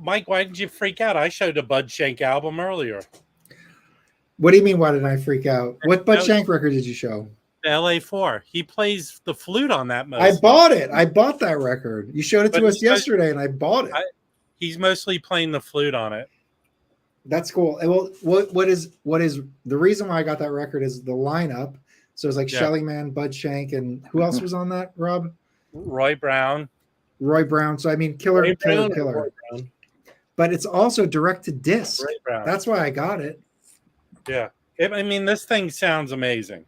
Mike, why did you freak out? I showed a Bud Shank album earlier. what do you mean? Why did I freak out? What Bud Shank record did you show? The LA4. He plays the flute on that mostly. I bought it. I bought that record. You showed it But to us he's yesterday, and I bought it. He's mostly playing the flute on it. That's cool. Well, what is the reason why I got that record is the lineup. So it's like Shelly Man, Bud Shank, and who else was on that? Rob, Roy Brown. So I mean, killer. But it's also direct to disc. Roy Brown. That's why I got it. Yeah. I mean, this thing sounds amazing.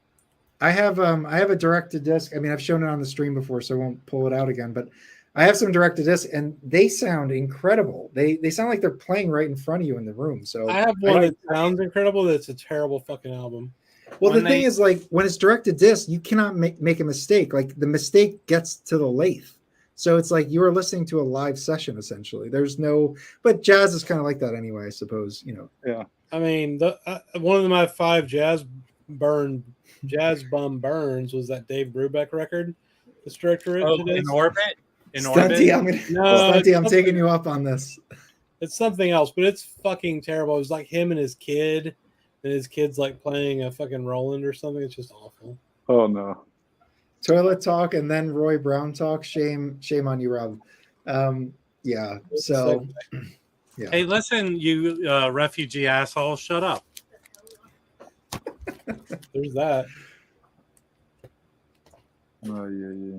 I have a direct to disc. I mean, I've shown it on the stream before, so I won't pull it out again. But I have some direct to disc, and they sound incredible. They sound like they're playing right in front of you in the room. So I have one that sounds incredible. That's a terrible fucking album. Well, the thing is, like, when it's direct to disc, you cannot make a mistake. Like, the mistake gets to the lathe. So it's like you are listening to a live session, essentially. There's no, but jazz is kind of like that anyway, I suppose. Yeah. I mean, one of my 5 jazz bum burns was that Dave Brubeck record. This director in Orbit. Stunty, I'm taking you up on this. It's something else, but it's fucking terrible. It was like him and his kid, and his kid's like playing a fucking Roland or something. It's just awful. Oh no. Toilet talk and then Roy Brown talk. Shame on you, Rob. Yeah. So. Yeah. Hey, listen, you refugee asshole! Shut up. There's that. Oh yeah.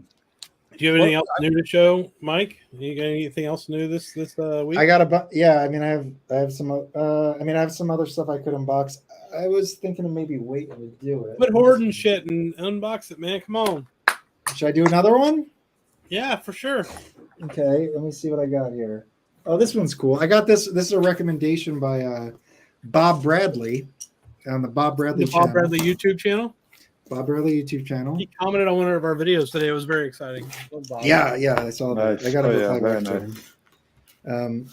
Do you have anything else new to show, Mike? You got anything else new this week? I got I mean, I have some. I have some other stuff I could unbox. I was thinking of maybe waiting to do it. Quit hoarding shit and unbox it, man. Come on. Should I do another one? Yeah, for sure. Okay, let me see what I got here. Oh, this one's cool. I got this. This is a recommendation by Bob Bradley on the Bob Bradley channel. Bob Bradley YouTube channel. Bob Bradley YouTube channel. He commented on one of our videos today. It was very exciting. Yeah, I saw that. Nice. I got to reply back to him.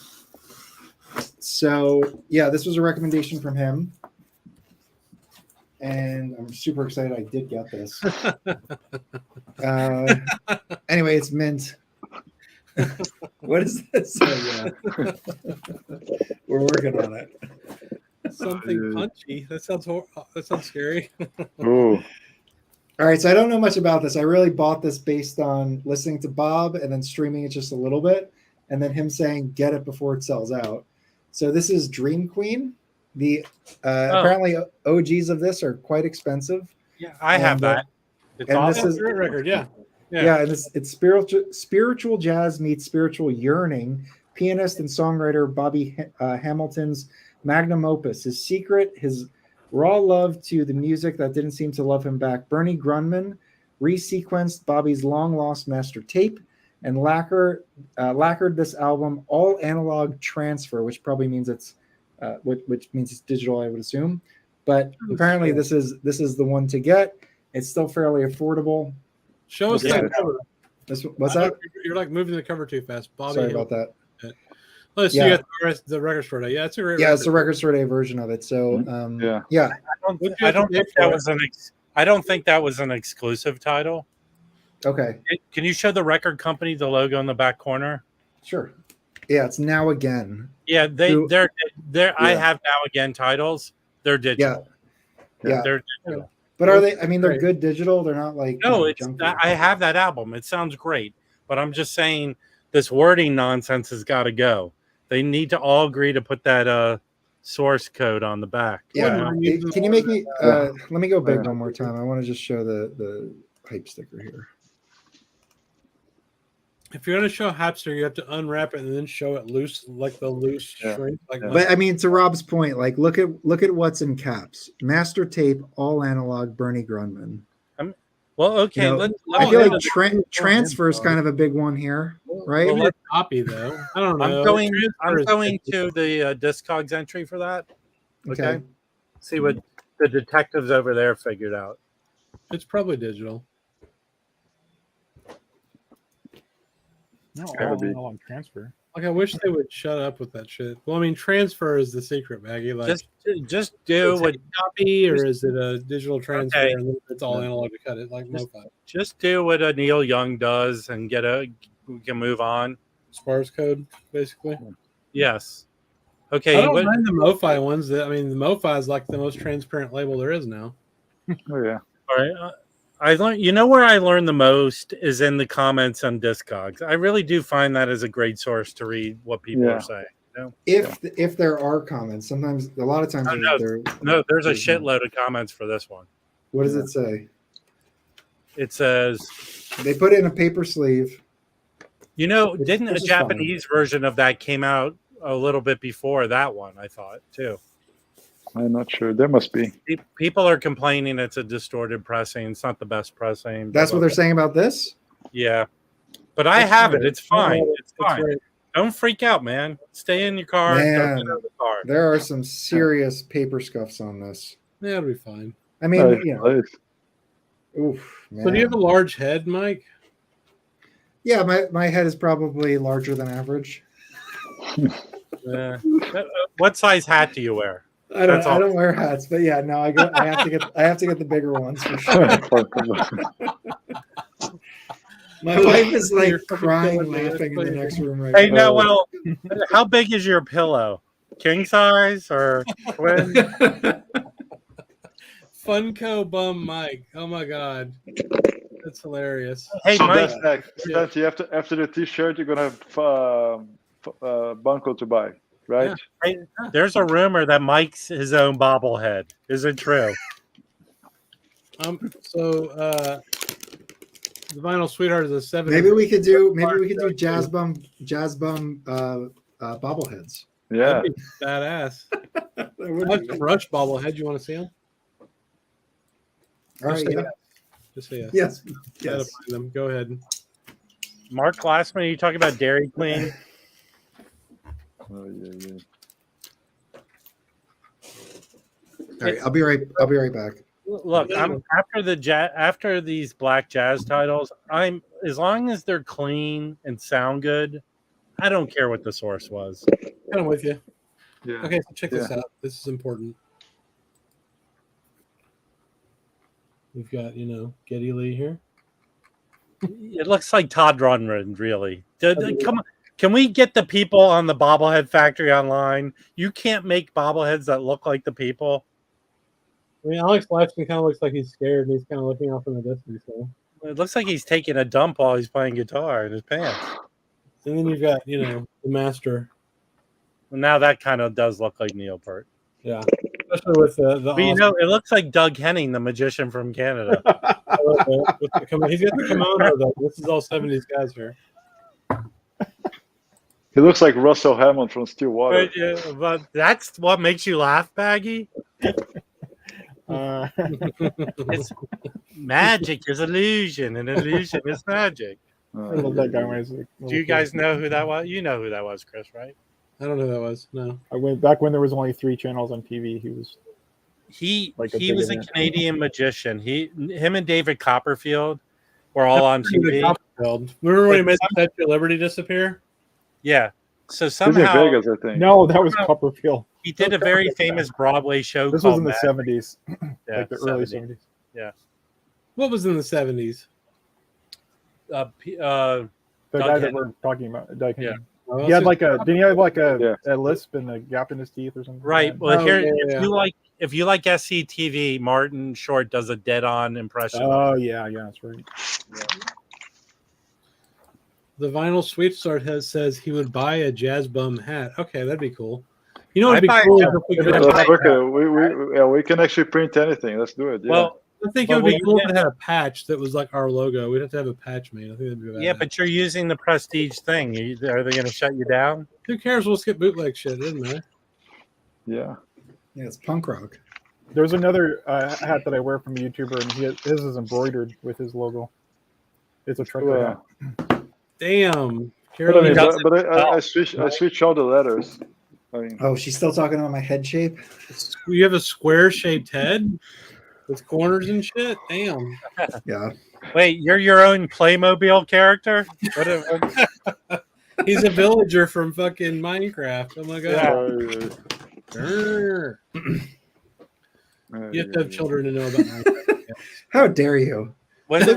So yeah, this was a recommendation from him, and I'm super excited I did get this. Anyway, it's mint. What is this? We're working on it. Something punchy. That sounds scary. Oh. All right, so I don't know much about this. I really bought this based on listening to Bob and then streaming it just a little bit, and then him saying get it before it sells out. So this is Dream Queen. The apparently OGs of this are quite expensive. Yeah, I have that. It's awesome. This is a great record. Yeah, and it's spiritual jazz meets spiritual yearning. Pianist and songwriter Bobby Hamilton's magnum opus. His secret, his raw love to the music that didn't seem to love him back. Bernie Grunman resequenced Bobby's long-lost master tape and lacquered this album all analog transfer, which probably means it's which means it's digital, I would assume. But apparently this is the one to get. It's still fairly affordable. Show us that cover. What's that? You're like moving the cover too fast, Bobby. Sorry about that. Let's see the record store day. Yeah, it's a great. Yeah, it's a record store day version of it. So yeah. I don't think that was an exclusive title. Okay. Can you show the record company the logo in the back corner? Sure. Yeah, it's Now Again. Yeah, they're I have Now Again titles. They're digital. Yeah. They're digital. But are they? I mean, they're good digital. They're not like I have that album. It sounds great, but I'm just saying this wording nonsense has got to go. They need to all agree to put that source code on the back. Yeah. Can you make me? Let me go big one more time. I want to just show the hype sticker here. If you're gonna show Hapster, you have to unwrap it and then show it loose, like the loose Yeah. shrink. Like, Yeah. But I mean, to Rob's point, like look at what's in caps: master tape, all analog, Bernie Grundman. Well, okay. You know, let I me feel go like to the- transfer is kind of a big one here, right? well, let's copy though. I don't know. I'm going Transfer is- to the discogs entry for that. Okay. See what the detectives over there figured out. It's probably digital. No, gotta all be. analog transfer. Like, I wish they would shut up with that shit. Well, I mean, transfer is the secret, Maggie. Like, Just do is what it a copy or is it a digital transfer? Okay. And then it's all Yeah. analog to cut it, like Just- MoFi. just do what a Neil Young does and we can move on. Sparse code, basically. Yes. I Okay. don't What, mind the MoFi ones. The MoFi is like the most transparent label there is now. Oh yeah. all right. I learned. You know where I learned the most is in the comments on Discogs. I really do find that as a great source to read what people Yeah. are saying. You know? If there are comments, sometimes a lot of times Oh, no. they're No, there's a there's no- shitload of comments for this one. What does it say? It says, They put it in a paper sleeve. didn't a This is Japanese version of that came out a little bit before that one? I thought too. I'm not sure. There must be. People are complaining it's a distorted pressing. It's not the best pressing. That's what they're saying about this. Yeah, but I That's have right. it. It's fine. Oh, It's that's fine. right. Don't freak out, man. Stay in your car. Don't Man. get out of the car. There are some serious paper scuffs on this. Yeah, it'll be fine. I mean, Nice. oof, man. So do you have a large head, Mike? Yeah, my head is probably larger than average. Yeah. What size hat do you wear? I don't That's all. I don't wear hats, but yeah, no, I have to get the bigger ones for sure. My wife is like You're fucking crying, killing me. laughing in the next room right Hey, now. no, well, how big is your pillow? King size or twin? Funko Bum Mike. Oh my god. That's hilarious. Hey, So Mike. that's next. That's you have to after the T-shirt. You're gonna have Bunko to buy, right? Hey, there's a rumor that Mike's his own bobblehead. Is it true? The Vinyl Sweetheart is a 7. Maybe we could do jazz bum bobbleheads. Yeah. That'd be badass. That would That's be- a Rush bobblehead. You want to see him? All right, yeah. Just say yes. Yes. Gotta Yes. find them. Go ahead. Mark Glassman, you talking about Dairy Queen? Oh, yeah. All right, I'll be right back. Look, I'm after these black jazz titles. I'm as long as they're clean and sound good. I don't care what the source was. I'm with you. Yeah. Okay, so check this out. This is important. We've got, Geddy Lee here. It looks like Todd Rundgren, really. Come on. Can we get the people on the Bobblehead Factory online? You can't make bobbleheads that look like the people. I mean, Alex Lifeson kind of looks like he's scared and he's kind of looking off in the distance. So. It looks like he's taking a dump while he's playing guitar in his pants. And then you've got, the master. Well, now that kind of does look like Neil Peart. Yeah. Especially with the But it looks like Doug Henning, the magician from Canada. He's got the kimono, though. This is all 70s guys here. He looks like Russell Hammond from Stillwater. But that's what makes you laugh, Baggy? It's magic is illusion, and illusion is magic. I love that guy when I was like, Do you guys know who that was? You know who that was, Chris, right? I don't know who that was. No. I went back when there was only 3 channels on TV. He was He Like a he big was a event. Canadian magician. Him and David Copperfield were all on TV. Copperfield. Remember when he made the Statue of Liberty disappear? Yeah. So He's in somehow Vegas, I think. no, that was Copperfield. he did a very famous Broadway show This was called in the Mad- 70s, Yeah, like the early 70s. 70s. What was in the 70s? The Doug guy that Henning. we're talking about, Doug Yeah. Henning. Oh, He had like a didn't he have like Yeah. a lisp and a gap in his teeth or something? Right. Like Well, Oh, here yeah. if you like SCTV, Martin Short does a dead-on impression. that? Oh yeah, that's right. The Vinyl Sweetheart says he would buy a jazz bum hat. Okay, that'd be cool. You know what'd I'd be buy cool a is if we could Let's work it. We can actually print anything. Let's do it. Yeah. Well, I think it would be cool if it had a patch that was like our logo. We'd have to have a patch made. I think that'd be bad. Yeah, but you're using the prestige thing. Are they going to shut you down? Who cares? We'll skip bootleg shit. It doesn't matter. Yeah. Yeah, it's punk rock. There's another hat that I wear from a YouTuber, and his is embroidered with his logo. It's a trucker hat. Damn. But I switch all the letters. I mean, Oh, she's still talking about my head shape. You have a square-shaped head with corners and shit. Damn. Yeah. Wait, you're your own Playmobil character? He's a villager from fucking Minecraft. Oh my god. You have to have children to know about Minecraft. How dare you? Was that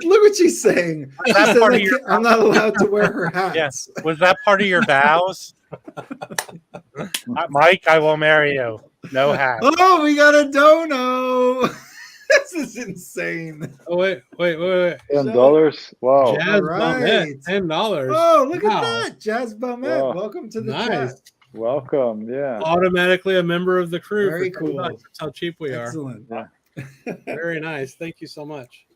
look what she's saying. She says I'm not allowed to wear her hats. Yes. Was that part of your vows? Mike, I will marry you. No hat. Oh, we got a dono. This is insane. Oh wait. $10. Wow. Jazz right. $10. Oh, look at that. Jazz Bumette. Wow. Welcome to the Nice. chat. Welcome. Yeah. Automatically a member of the crew. Very for cool. $10. That's how cheap we are. Excellent. Yeah. Very nice. Thank you so much.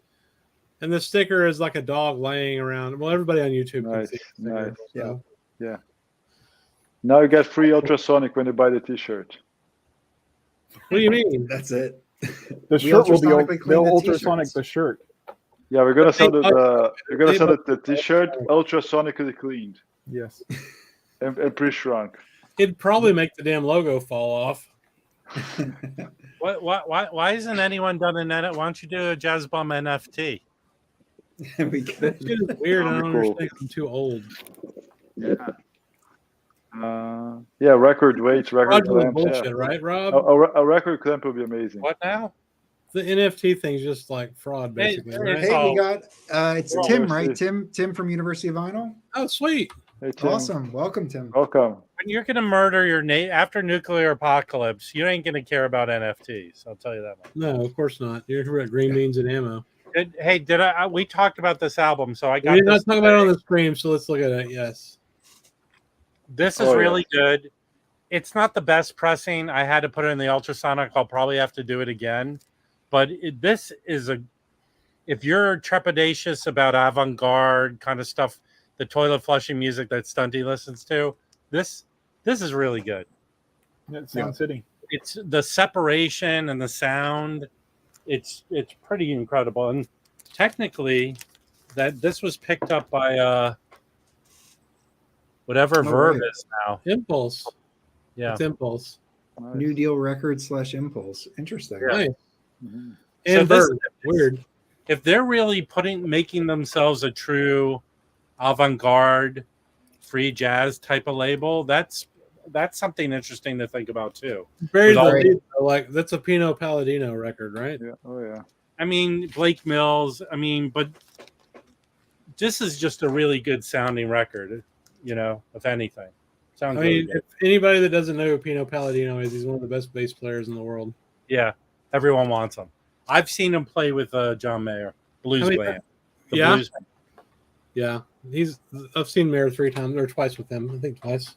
And the sticker is like a dog laying around. Well, everybody on YouTube can Nice, see the sticker, nice. so. Yeah. Now you get free ultrasonic when you buy the T-shirt. What do you mean? That's it. The shirt will be ultrasonically clean the ultrasonic. t-shirts. The shirt. Yeah, we're gonna sell the T-shirt ultrasonically cleaned Yes. and pre-shrunk. It'd probably make the damn logo fall off. Why hasn't anyone done an edit? Why don't you do a Jazz Bum NFT? We That shit is weird. I don't Cool. understand. I'm too old. Yeah. Yeah, record weights, record Roger was clamps. bullshit, Yeah. right, Rob? A record clamp would be amazing. What now? The NFT thing's just like fraud, basically. Hey, right? Hey, we got it's Well, Tim, let's right? see. Tim from University of Vinyl. Oh, sweet. Hey, Tim. Awesome. Welcome, Tim. Welcome. When you're gonna murder your after nuclear apocalypse, you ain't gonna care about NFTs. I'll tell you that much. No, of course not. You're about green beans and ammo. Hey, did I? We talked about this album, so I got. We did not this talk about it today. on the stream, so let's look at it. Yes. This is Oh, yeah. really good. It's not the best pressing. I had to put it in the ultrasonic. I'll probably have to do it again. But this is if you're trepidatious about avant-garde kind of stuff, the toilet flushing music that Stunty listens to, this is really good. Yeah, Sound City. It's the separation and the sound. It's pretty incredible. And technically, that this was picked up by whatever Verve right. is now. Impulse. Yeah. It's Impulse. Nice. New Deal Records / Impulse. Interesting. Yeah. Nice. Mhm. And So this- Verve. Weird. If they're really making themselves a true avant-garde free jazz type of label, that's something interesting to think about too. Very With all- deep, though. Like that's a Pino Palladino record, right? Yeah. Oh yeah. I mean, Blake Mills, but this is just a really good sounding record, if anything. Sounds I really mean, good. if anybody that doesn't know who Pino Palladino is, he's one of the best bass players in the world. Yeah, everyone wants him. I've seen him play with John Mayer, blues I mean, band. yeah? Blues band. Yeah, I've seen Mayer 3 times or twice with him. I think twice.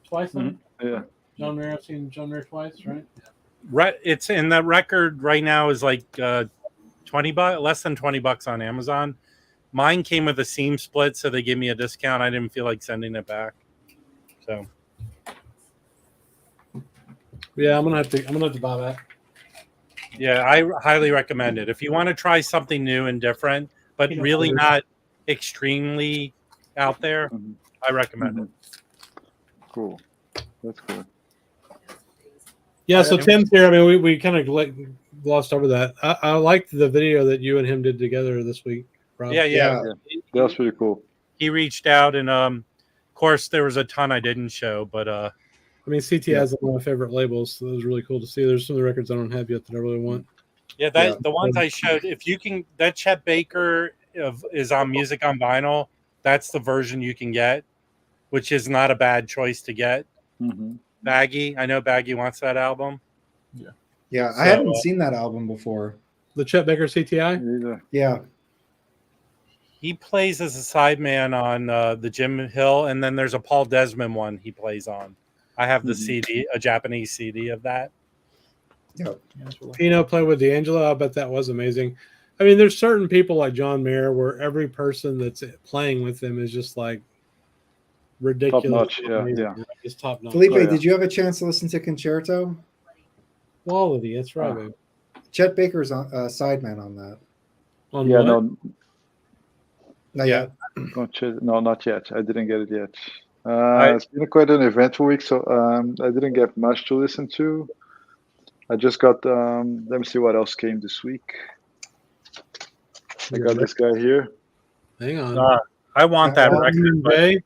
Twice. Mhm. Yeah. John Mayer. I've seen John Mayer twice, right? It's in the record right now is like $20, less than $20 on Amazon. Mine came with a seam split, so they gave me a discount. I didn't feel like sending it back. So Yeah, I'm gonna have to buy that. yeah, I highly recommend it. If you want to try something new and different, but Peanut really butter. not extremely out there, Mhm. I recommend it. Cool. That's cool. Yeah, so Tim's here. I mean, we kind of glossed over that. I liked the video that you and him did together this week, Rob. Yeah. That was pretty cool. He reached out, and of course, there was a ton I didn't show, but I mean, CT has one of my favorite labels, so it was really cool to see. There's some of the records I don't have yet that I really want. the ones I showed, if you can, that Chet Baker is on Music on Vinyl. That's the version you can get, which is not a bad choice to get. Mm-hmm. Baggy, I know Baggy wants that album. Yeah, So, I hadn't seen that album before. The Chet Baker CTI. Either. Yeah. He plays as a sideman on the Jim Hill, and then there's a Paul Desmond one he plays on. I have the CD, a Japanese CD of that. Yep. Pino playing with D'Angelo. I bet that was amazing. I mean, there's certain people like John Mayer where every person that's playing with them is just like ridiculous. Top notch, yeah, amazing, yeah. right? Just top notch. Felipe, Oh, yeah. did you have a chance to listen to Concerto? Quality. That's right, Ah. baby. Chet Baker's on, sideman on that. On Yeah, what? no, Not Yeah. yet. no, not yet. I didn't get it yet. I- It's been quite an eventful week, so I didn't get much to listen to. I just got. Let me see what else came this week. I got this guy here. Hang on. I want that record. Vitamin But J.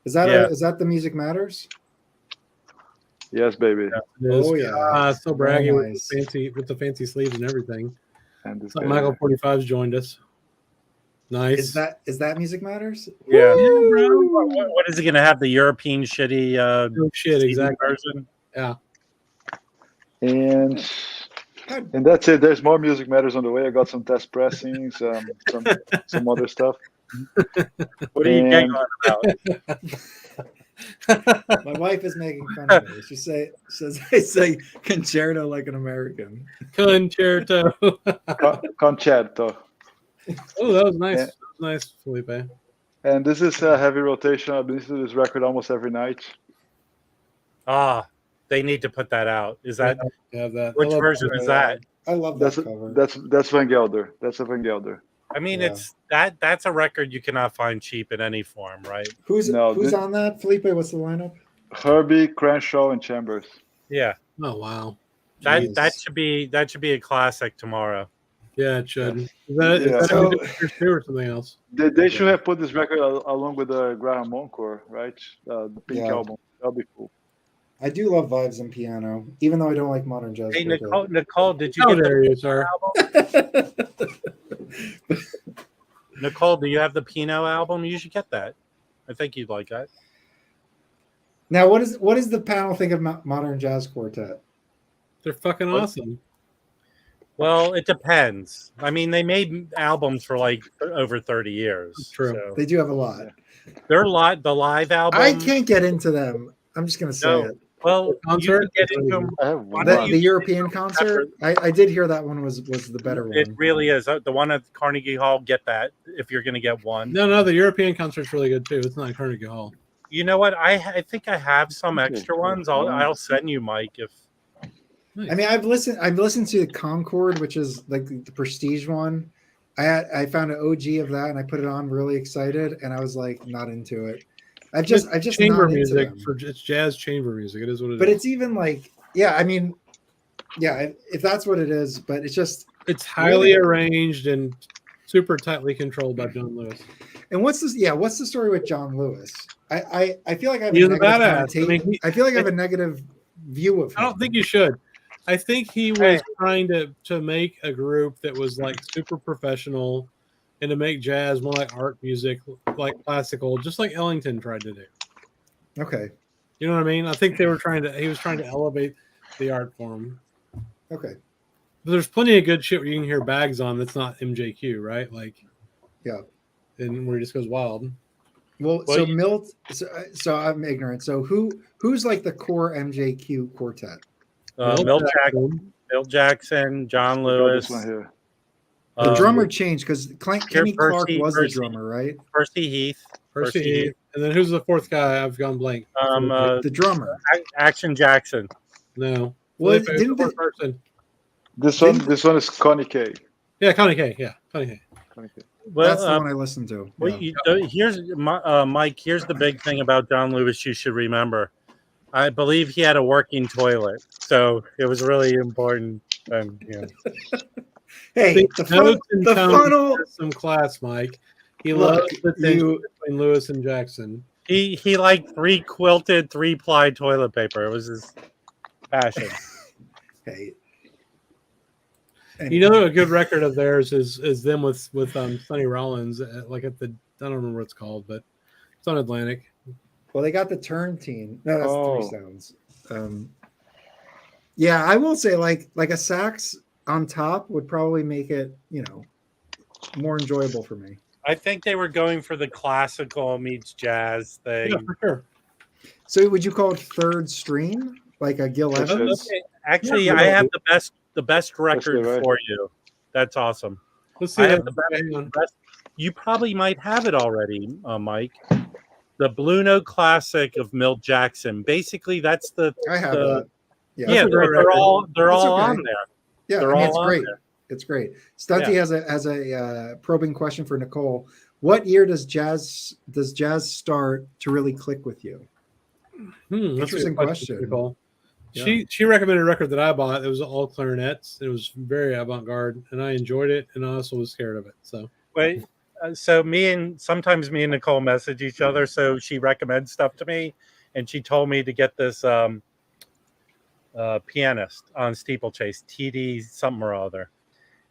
Is that Yeah. is that the Music Matters? Yes, baby. It is. Oh yeah. So braggy Very nice. with the fancy sleeves and everything. And this So guy. Michael 45's joined us. Nice. Is that Music Matters? yeah. Yeah, bro. What is he going to have? The European shitty Oh, shit, CD exactly. version? Yeah. And that's it. There's more Music Matters on the way. I got some test pressings, some other stuff. What are you getting And- on about? My wife is making fun of me. She says I say concerto like an American. Concerto. Concerto. Oh, that was nice. Yeah. That was nice, Felipe. And this is a heavy rotation. I've been listening to this record almost every night. They need to put that out. Is that Yeah, that. which I love version that. is that? I love That's that cover. that's Van Gelder. That's a Van Gelder. I mean, Yeah. it's that's a record you cannot find cheap in any form, right? Who's No, on that? Felipe, what's the lineup? Herbie, Crenshaw, and Chambers. Yeah, Oh wow. that Jesus. should be a classic tomorrow. Yeah, it should. Is that, Yeah. is that So- Pictures too or something else? They should have put this record along with the Graham Encore, right? The Pink Yeah. album. That'll be cool. I do love vibes and piano, even though I don't like modern jazz. Hey, quartet. Nicole, did you How get dare the you, sir? album? Nicole, do you have the Pino album? You should get that. I think you'd like that. Now, what is the panel think of modern jazz quartet? They're fucking What? awesome. Well, it depends. I mean, they made albums for like over 30 years. True. So They do have a lot. their the live album. I can't get into them. I'm just gonna say No. it. Well, Concert? you can get into them. I have one. The European concert, I did hear that one was the better one. It really is. The one at Carnegie Hall, get that if you're going to get one. No, the European concert's really good too. It's not Carnegie Hall. You know what? I think I have some Okay, extra cool. ones. I'll send you, Mike. If Nice. I mean, I've listened to the Concord, which is like the prestige one. I found an OG of that and I put it on really excited, and I was like not into it. I've just chamber not into music them. for it's jazz chamber music. It is what it is. But it's even like, yeah, I mean, yeah, if that's what it is, but it's just. It's highly arranged and super tightly controlled by John Lewis. And what's this? Yeah, what's the story with John Lewis? I feel like I have He's a a negative badass. I mean, I feel like I have a negative view of him. I don't think you should. I think he was trying to make a group that was like super professional and to make jazz more like art music, like classical, just like Ellington tried to do. Okay. You know what I mean? I think he was trying to elevate the art form. Okay. But there's plenty of good shit where you can hear bags on that's not MJQ, right? Like, Yeah. and where he just goes wild. Well, so Milt. So I'm ignorant. So who's like the core MJQ quartet? Milt Jackson, John Lewis. This one here. The drummer changed because Kenny Clark was the drummer, right? Percy Heath. Percy Heath. And then who's the fourth guy? I've gone blank. The drummer. Action Jackson. No. Well, Felipe, didn't the fourth person. This one is Connie K. Yeah, Connie K. Yeah, Connie K. Well, That's the one I listened to. Well, Yeah. here's Mike. Here's the big thing about John Lewis you should remember. I believe he had a working toilet, so it was really important. And Hey, the funnel. Some class, Mike. He Look, loves the tension between Lewis and Jackson. He liked 3 quilted 3-ply toilet paper. It was his passion. Hey. You know, a good record of theirs is them with Sonny Rollins, like at the I don't remember what it's called, but it's on Atlantic. Well, they got the turn team. No, that's 3 sounds. Yeah, I will say like a sax on top would probably make it, more enjoyable for me. I think they were going for the classical meets jazz thing. Yeah, for sure. So would you call it third string, like a Gil Evans? Actually, Yeah, I have the best record right. for you. That's awesome. Let's see I that. have the Hang on. best. You probably might have it already, Mike. The Blue Note Classic of Milt Jackson. Basically, that's the I have the that. Yeah, yeah. a great They're record. all That's on okay. there. yeah. They're I mean, all it's on great. there. It's great. Stunty has a probing question for Nicole. What year does jazz start to really click with you? That's a good Interesting question. Nicole. Yeah. She recommended a record that I bought. It was all clarinets. It was very avant-garde, and I enjoyed it, and I also was scared of it. So Wait, so sometimes me and Nicole message each other. So she recommends stuff to me, and she told me to get this pianist on Steeplechase, TD something or other,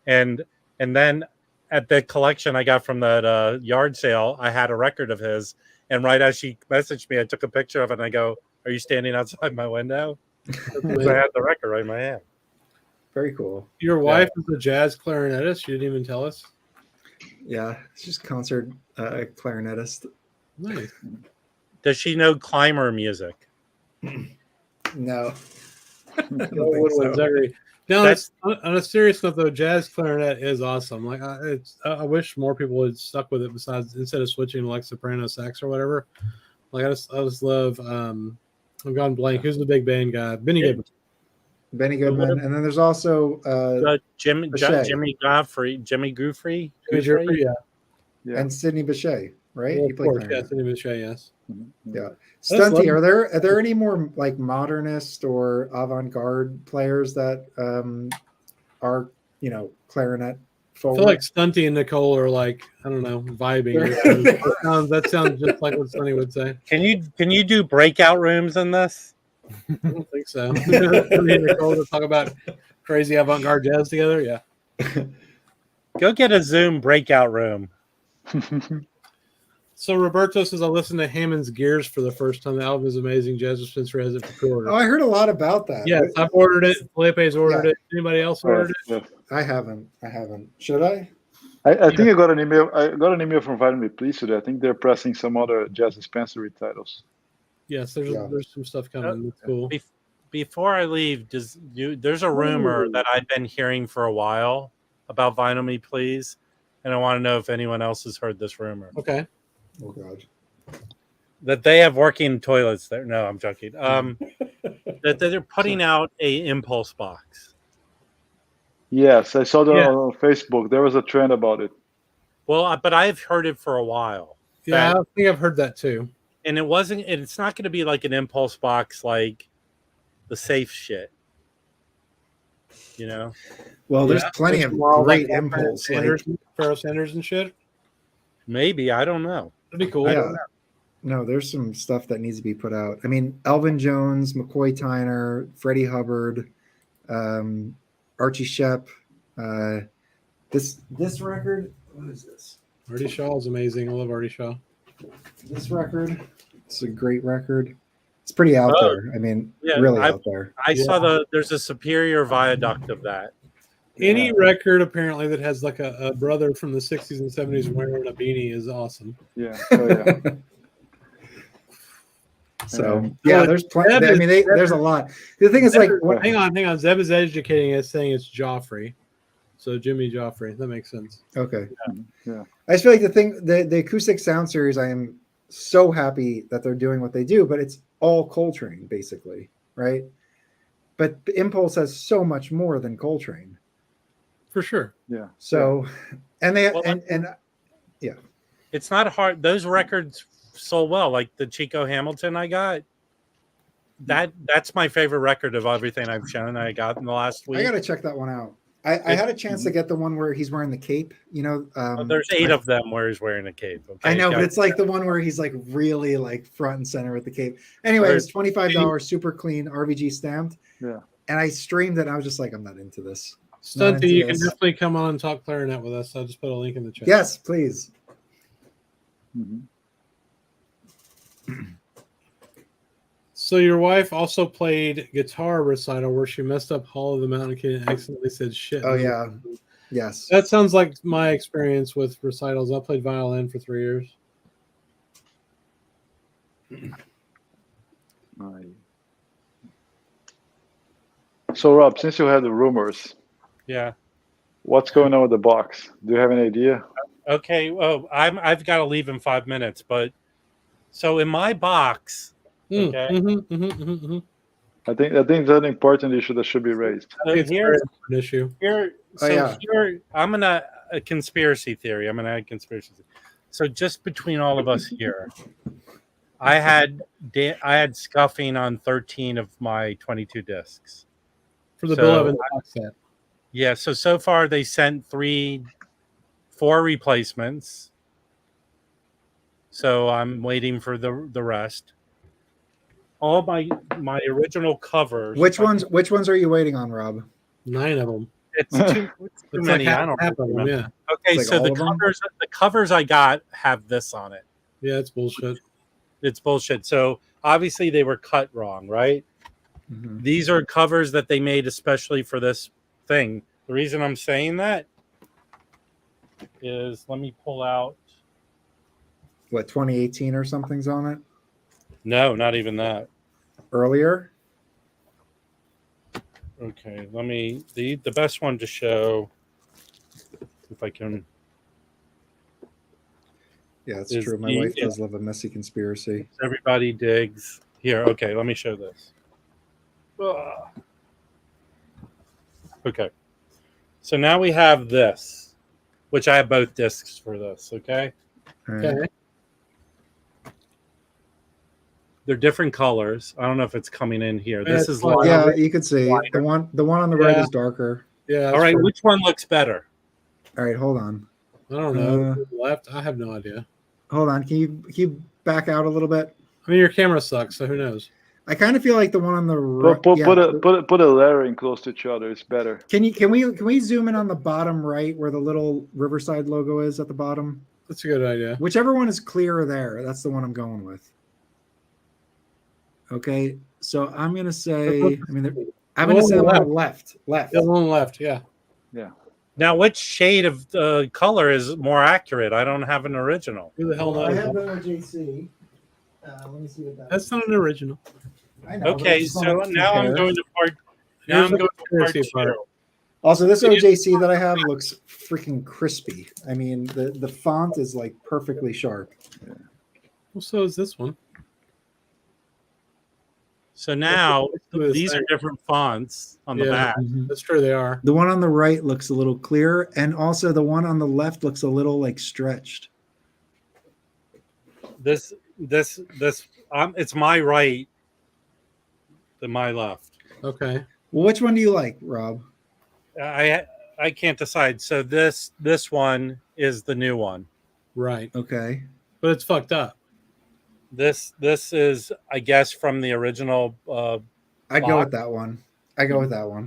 and then at the collection I got from that yard sale, I had a record of his, and right as she messaged me, I took a picture of it, and I go, "Are you standing outside my window?" Because I had the record right in my hand. Very cool. your wife is a jazz clarinetist. You didn't even tell us. Yeah, it's just concert clarinetist. Nice. Does she know climber music? No. I don't think Woodwinds, so. I agree. Now, That's- on a serious note, though, jazz clarinet is awesome. Like, I wish more people had stuck with it. Besides, instead of switching to like soprano sax or whatever, like I just love. I've gone blank. Who's the big band guy? Benny Goodman. Benny Goodman, and then there's also Jimmy Bechet. Godfrey, Jimmy Jeffrey, yeah. Yeah. and Sidney Bechet, right? Well, He of played course, clarinet. yes. Sidney Bechet, yes. Yeah. That's Stunty, lovely. are there any more like modernist or avant-garde players that are clarinet I forward? feel like Stunty and Nicole are like, I don't know, vibing. That sounds just like what Stunty would say. Can you do breakout rooms in this? I don't think so. Me and Nicole to talk about crazy avant-garde jazz together. Yeah. Go get a Zoom breakout room. So Roberto says I listened to Hammond's Gears for the first time. The album is amazing. Jazz Spencer has it for pre-order. Oh, I heard a lot about that. Yes, I've ordered it. Felipe's ordered it. Anybody else ordered it? Yeah. I haven't. Should I? I think I got an email. I got an email from Vitamin Me Please today. I think they're pressing some other Jazz Spencer titles. Yes, there's some stuff coming. That's cool. Before I leave, there's a rumor that I've been hearing for a while about Vinyl Me Please, and I want to know if anyone else has heard this rumor. Okay. Oh God. That they have working toilets there. No, I'm joking. That they're putting out a impulse box. Yes, I saw that on Facebook. There was a trend about it. Well, but I've heard it for a while. Yeah, I think I've heard that too. And it's not going to be like an impulse box like the safe shit. You know? Well, there's plenty of great impulse. Pharoah Sanders and shit. Maybe, I don't know. That'd be cool. Yeah. No, there's some stuff that needs to be put out. I mean, Elvin Jones, McCoy Tyner, Freddie Hubbard, Archie Shepp. This record, what is this? Artie Shaw is amazing. I love Artie Shaw. This record, it's a great record. It's pretty out there. I mean, really out there. I saw there's a Superior Viaduct of that. Any record apparently that has like a brother from the 60s and 70s wearing a beanie is awesome. Yeah. Oh, yeah. So there's plenty. I mean, there's a lot. The thing is, Zeb, like, hang on. Zeb is educating us, saying it's Joffrey. So Jimmy Joffrey. That makes sense. Okay. Yeah. I just feel like the acoustic sound series, I am so happy that they're doing what they do, but it's all Coltrane basically, right? But Impulse has so much more than Coltrane. For sure. Yeah. So, and they yeah. It's not hard. Those records sold well. Like the Chico Hamilton I got. That's my favorite record of everything I've shown I got in the last week. I got to check that one out. I had a chance to get the one where he's wearing the cape. You know, there's 8 of them where he's wearing a cape. Okay? I know, but it's like the one where he's like really like front and center with the cape. Anyway, it's $25, super clean, RVG stamped. Yeah. And I streamed it. And I was just like, I'm not into this. Stunty, you can definitely come on and talk clarinet with us. I'll just put a link in the chat. Yes, please. Mm-hmm. So your wife also played guitar recital where she messed up Hall of the Mountain King and accidentally said shit. Oh yeah. Yes. That sounds like my experience with recitals. I played violin for 3 years. So Rob, since you have the rumors, Yeah. what's going on with the box? Do you have any idea? Okay. Well, I've got to leave in 5 minutes, but so in my box, okay. I think that's an important issue that should be raised. So It's a very here's important issue. here. Oh, So yeah. here, I'm gonna a conspiracy theory. I'm gonna add conspiracy theory. So just between all of us here, I had scuffing on 13 of my 22 discs. For the So, Bill Evans box set. Yeah. So far they sent 4 replacements. So I'm waiting for the rest. All my original covers. Which ones are you waiting on, Rob? 9 of them. It's too It's many. like I don't half of them, remember. yeah. Okay, It's like so all the of them? covers I got have this on it. Yeah, it's bullshit. It's bullshit. So obviously they were cut wrong, right? Mhm. These are covers that they made especially for this thing. The reason I'm saying that is let me pull out. What, 2018 or something's on it? No, not even that. Earlier? Okay, let me the best one to show if I can. Yeah, that's Is true. My the- wife does love a messy conspiracy. Everybody digs. Here, okay, let me show this. Ugh. Okay. So now we have this, which I have both discs for this, okay? All right. Okay. They're different colors. I don't know if it's coming in here. Yeah, This it's is fine. light. Yeah, you can see the one on the right Yeah. is darker. Yeah. All right, true. which one looks better? All right, hold on. I don't know. Uh, Left. I have no idea. Hold on. Can you back out a little bit? I mean, your camera sucks, so who knows? I kind of feel like the one on the right. Put a lettering close to each other. It's better. Can we zoom in on the bottom right where the little Riverside logo is at the bottom? That's a good idea. Whichever one is clearer there, that's the one I'm going with. Okay, so I'm gonna say. I'm gonna say I'm on the left. Left. The one left. Yeah. Now, which shade of color is more accurate? I don't have an original. Who the hell knows? I have the OJC. Let me see what That's not an original. I know, but I Okay, just so wanna now I'm compare. going to part. Now I'm Here's the going to part conspiracy part. 2. Also, this OJC that I have looks freaking crispy. I mean, the font is like perfectly sharp. Well, so is this one. So now That's these are different fonts on the Yeah. back. That's true. They are. The one on the right looks a little clearer, and also the one on the left looks a little like stretched. This it's my right than my left. Okay. Well, which one do you like, Rob? I can't decide. So this one is the new one. Right. Okay. But it's fucked up. This is, I guess, from the original. I go with that one.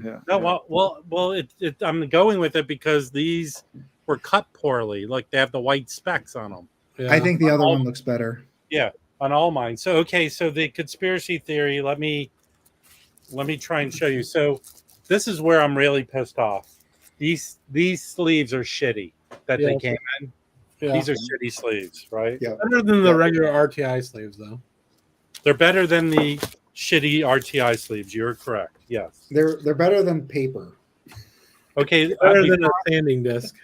Yeah. No, well, I'm going with it because these were cut poorly. Like they have the white specks on them. Yeah. I think the other one looks better. Yeah, on all mine. So okay, so the conspiracy theory. Let me try and show you. So this is where I'm really pissed off. These sleeves are shitty that they Yeah. came in. Yeah. These are shitty sleeves, right? Yeah. Better than the regular RTI sleeves, though. They're better than the shitty RTI sleeves. You're correct. Yes. They're better than paper. Okay. Better than a sanding disc.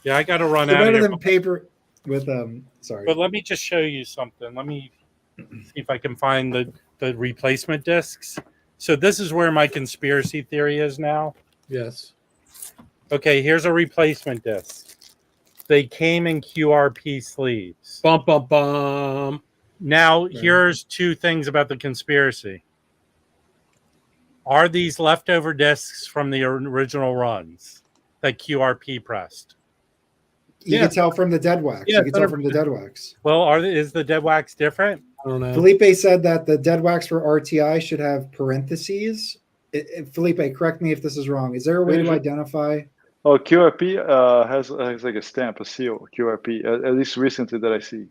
Yeah, I got to run They're out of better here. than paper with sorry. But let me just show you something. Let me see if I can find the replacement discs. So this is where my conspiracy theory is now. Yes. Okay, here's a replacement disc. They came in QRP sleeves. Bum bum bum. Now, here's 2 things about the conspiracy. Are these leftover discs from the original runs that QRP pressed? You Yeah. can tell from the dead wax. Yeah, You can tell from the dead wax. Well, is the dead wax different? I don't know. Felipe said that the dead wax for RTI should have parentheses. Felipe, correct me if this is wrong. Is there a way to Usually- identify? Oh, QRP has like a stamp, a seal. QRP, at least recently that I see.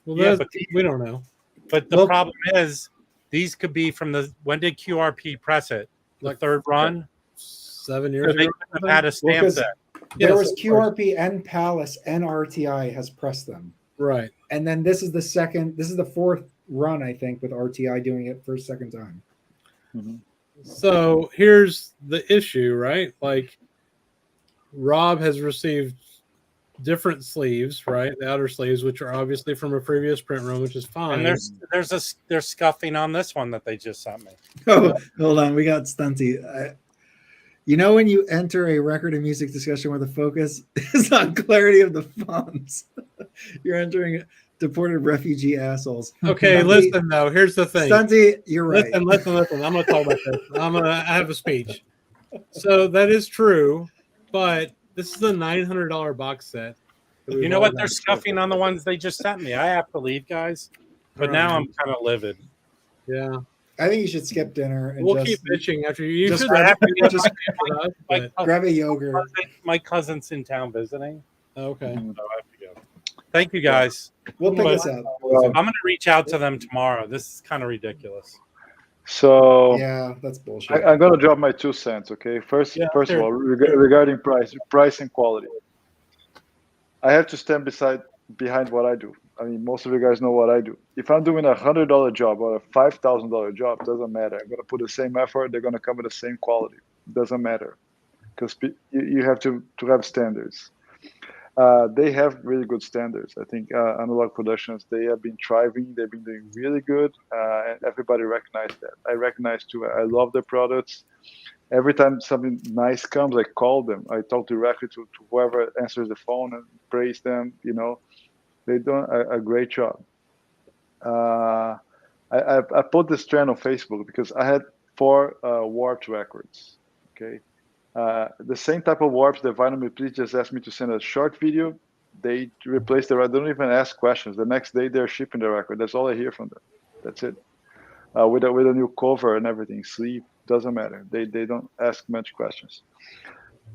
Well, Yeah, that's- we don't know. But the Well- problem is these could be from when did QRP press it? The Like- third run? 7 So years they ago. could have had a stamp 'cause there. There Yes, was of course. QRP and Palace and RTI has pressed them. Right. And then this is the fourth run, I think, with RTI doing it for a second time. So here's the issue, right? Like Rob has received different sleeves, right? The outer sleeves, which are obviously from a previous print run, which is fine. And there's scuffing on this one that they just sent me. Oh, hold on. We got Stunty. You know when you enter a record and music discussion where the focus is on clarity of the fonts, you're entering deported refugee assholes. Okay, Stunty, listen though. Here's the thing. Stunty, you're right. Listen. I'm going to talk about this. I have a speech. So that is true, but this is a $900 box set. You know what? They're scuffing on the ones they just sent me. I have to leave, guys. But now I'm kind of livid. Yeah. I think you should skip dinner and We'll just keep bitching after you. just should grab- have just grab a yogurt. My cousin's in town visiting. Okay. So I have to go. Thank you, guys. We'll pick But- this up. I'm going to reach out to them tomorrow. This is kind of ridiculous. So Yeah, that's bullshit. I'm gonna drop my 2 cents. Okay, first of all, regarding price and quality, I have to stand behind what I do. I mean, most of you guys know what I do. If I'm doing $100 job or a $5,000 job, doesn't matter. I'm gonna put the same effort. They're gonna come with the same quality. Doesn't matter, because you have to have standards. They have really good standards. I think Analog Productions, they have been thriving. They've been doing really good, and everybody recognized that. I recognize too. I love their products. Every time something nice comes, I call them. I talk directly to whoever answers the phone and praise them. You know, they do a great job. I put this trend on Facebook because I had 4 warped records. Okay. The same type of warps that Vinyl Me Please just asked me to send a short video. They replaced the record. They don't even ask questions. The next day they're shipping the record. That's all I hear from them. That's it. With a new cover and everything, sleeve, doesn't matter. They don't ask much questions.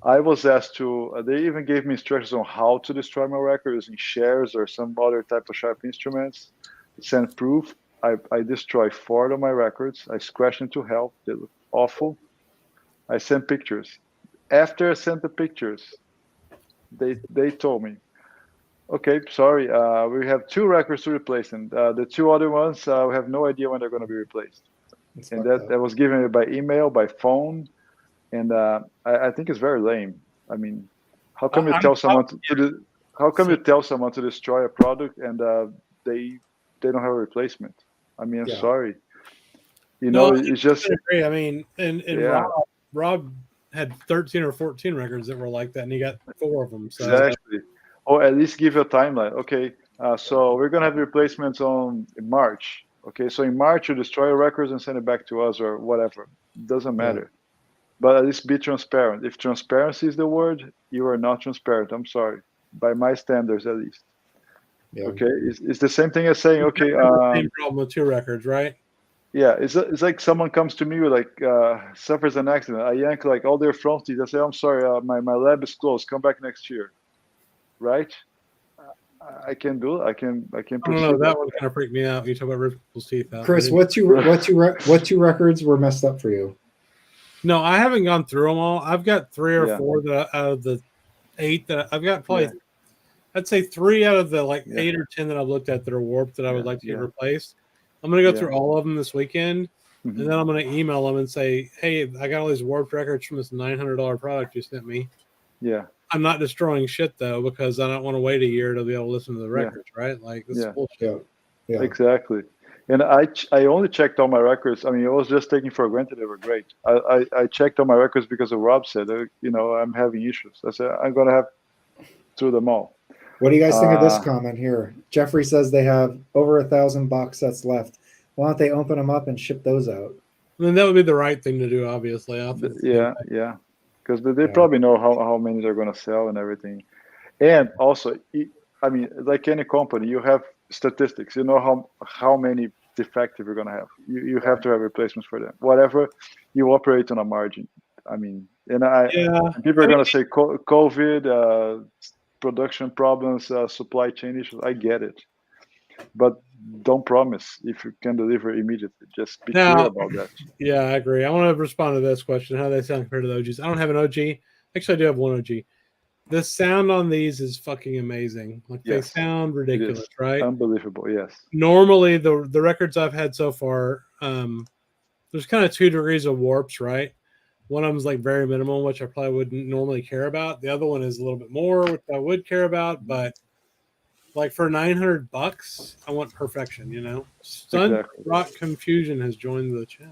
I was asked to. They even gave me instructions on how to destroy my record using shares or some other type of sharp instruments. Send proof. I destroyed 4 of my records. I scratched them to hell. They look awful. I sent pictures. After I sent the pictures, they told me, okay, sorry, we have 2 records to replace them. The 2 other ones, we have no idea when they're going to be replaced. And that was given by email, by phone, and I think it's very lame. I mean, how come you tell someone you tell someone to destroy a product and they don't have a replacement? I mean, I'm sorry. You know, it's just. I agree. I mean, and Rob had 13 or 14 records that were like that, and he got 4 of them. So. Exactly. Or at least give you a timeline. Okay, so we're gonna have replacements in March. Okay, so in March you destroy your records and send it back to us or whatever. Doesn't matter. But at least be transparent. If transparency is the word, you are not transparent. I'm sorry, by my standards at least. Yeah. Okay, it's the same thing as saying, okay, same problem with 2 records, right? Yeah, it's like someone comes to me with suffers an accident. I yank like all their front teeth. I say, I'm sorry, my lab is closed. Come back next year, right? I can do it. I can. I don't know. That one kind of freaked me out. You talk about ripping people's teeth out. Chris, what two records were messed up for you? No, I haven't gone through them all. I've got 3 or 4 that out of the 8 that I've got probably. I'd say 3 out of the 8 or 10 that I've looked at that are warped that I would like to get replaced. I'm going to go through all of them this weekend, and then I'm going to email them and say, hey, I got all these warped records from this $900 product you sent me. Yeah. I'm not destroying shit, though, because I don't want to wait a year to be able to listen to the records, right? Like, this is bullshit. Yeah. Exactly. And I only checked all my records. I mean, it was just taken for granted they were great. I checked all my records because of Rob said, I'm having issues. I said, I'm going to have through them all. What do you guys think of this comment here? Jeffrey says they have over 1,000 box sets left. Why don't they open them up and ship those out? I mean, that would be the right thing to do, obviously. Yeah. Because they probably know how many they're going to sell and everything. And also, I mean, like any company, you have statistics. You know how many defective you're going to have. You have to have replacements for them. Whatever, you operate on a margin. I mean, and people are going to say COVID, production problems, supply chain issues. I get it, but don't promise if you can deliver immediately. Just be clear about that. Yeah, I agree. I want to respond to this question. How do they sound compared to the OGs? I don't have an OG. Actually, I do have one OG. The sound on these is fucking amazing. They sound ridiculous, right? Unbelievable. Yes. Normally, the records I've had so far, there's kind of 2 degrees of warps, right? One of them's like very minimal, which I probably wouldn't normally care about. The other one is a little bit more, which I would care about, but like for $900, I want perfection, you know. Stunt Exactly. Rock Confusion has joined the chat.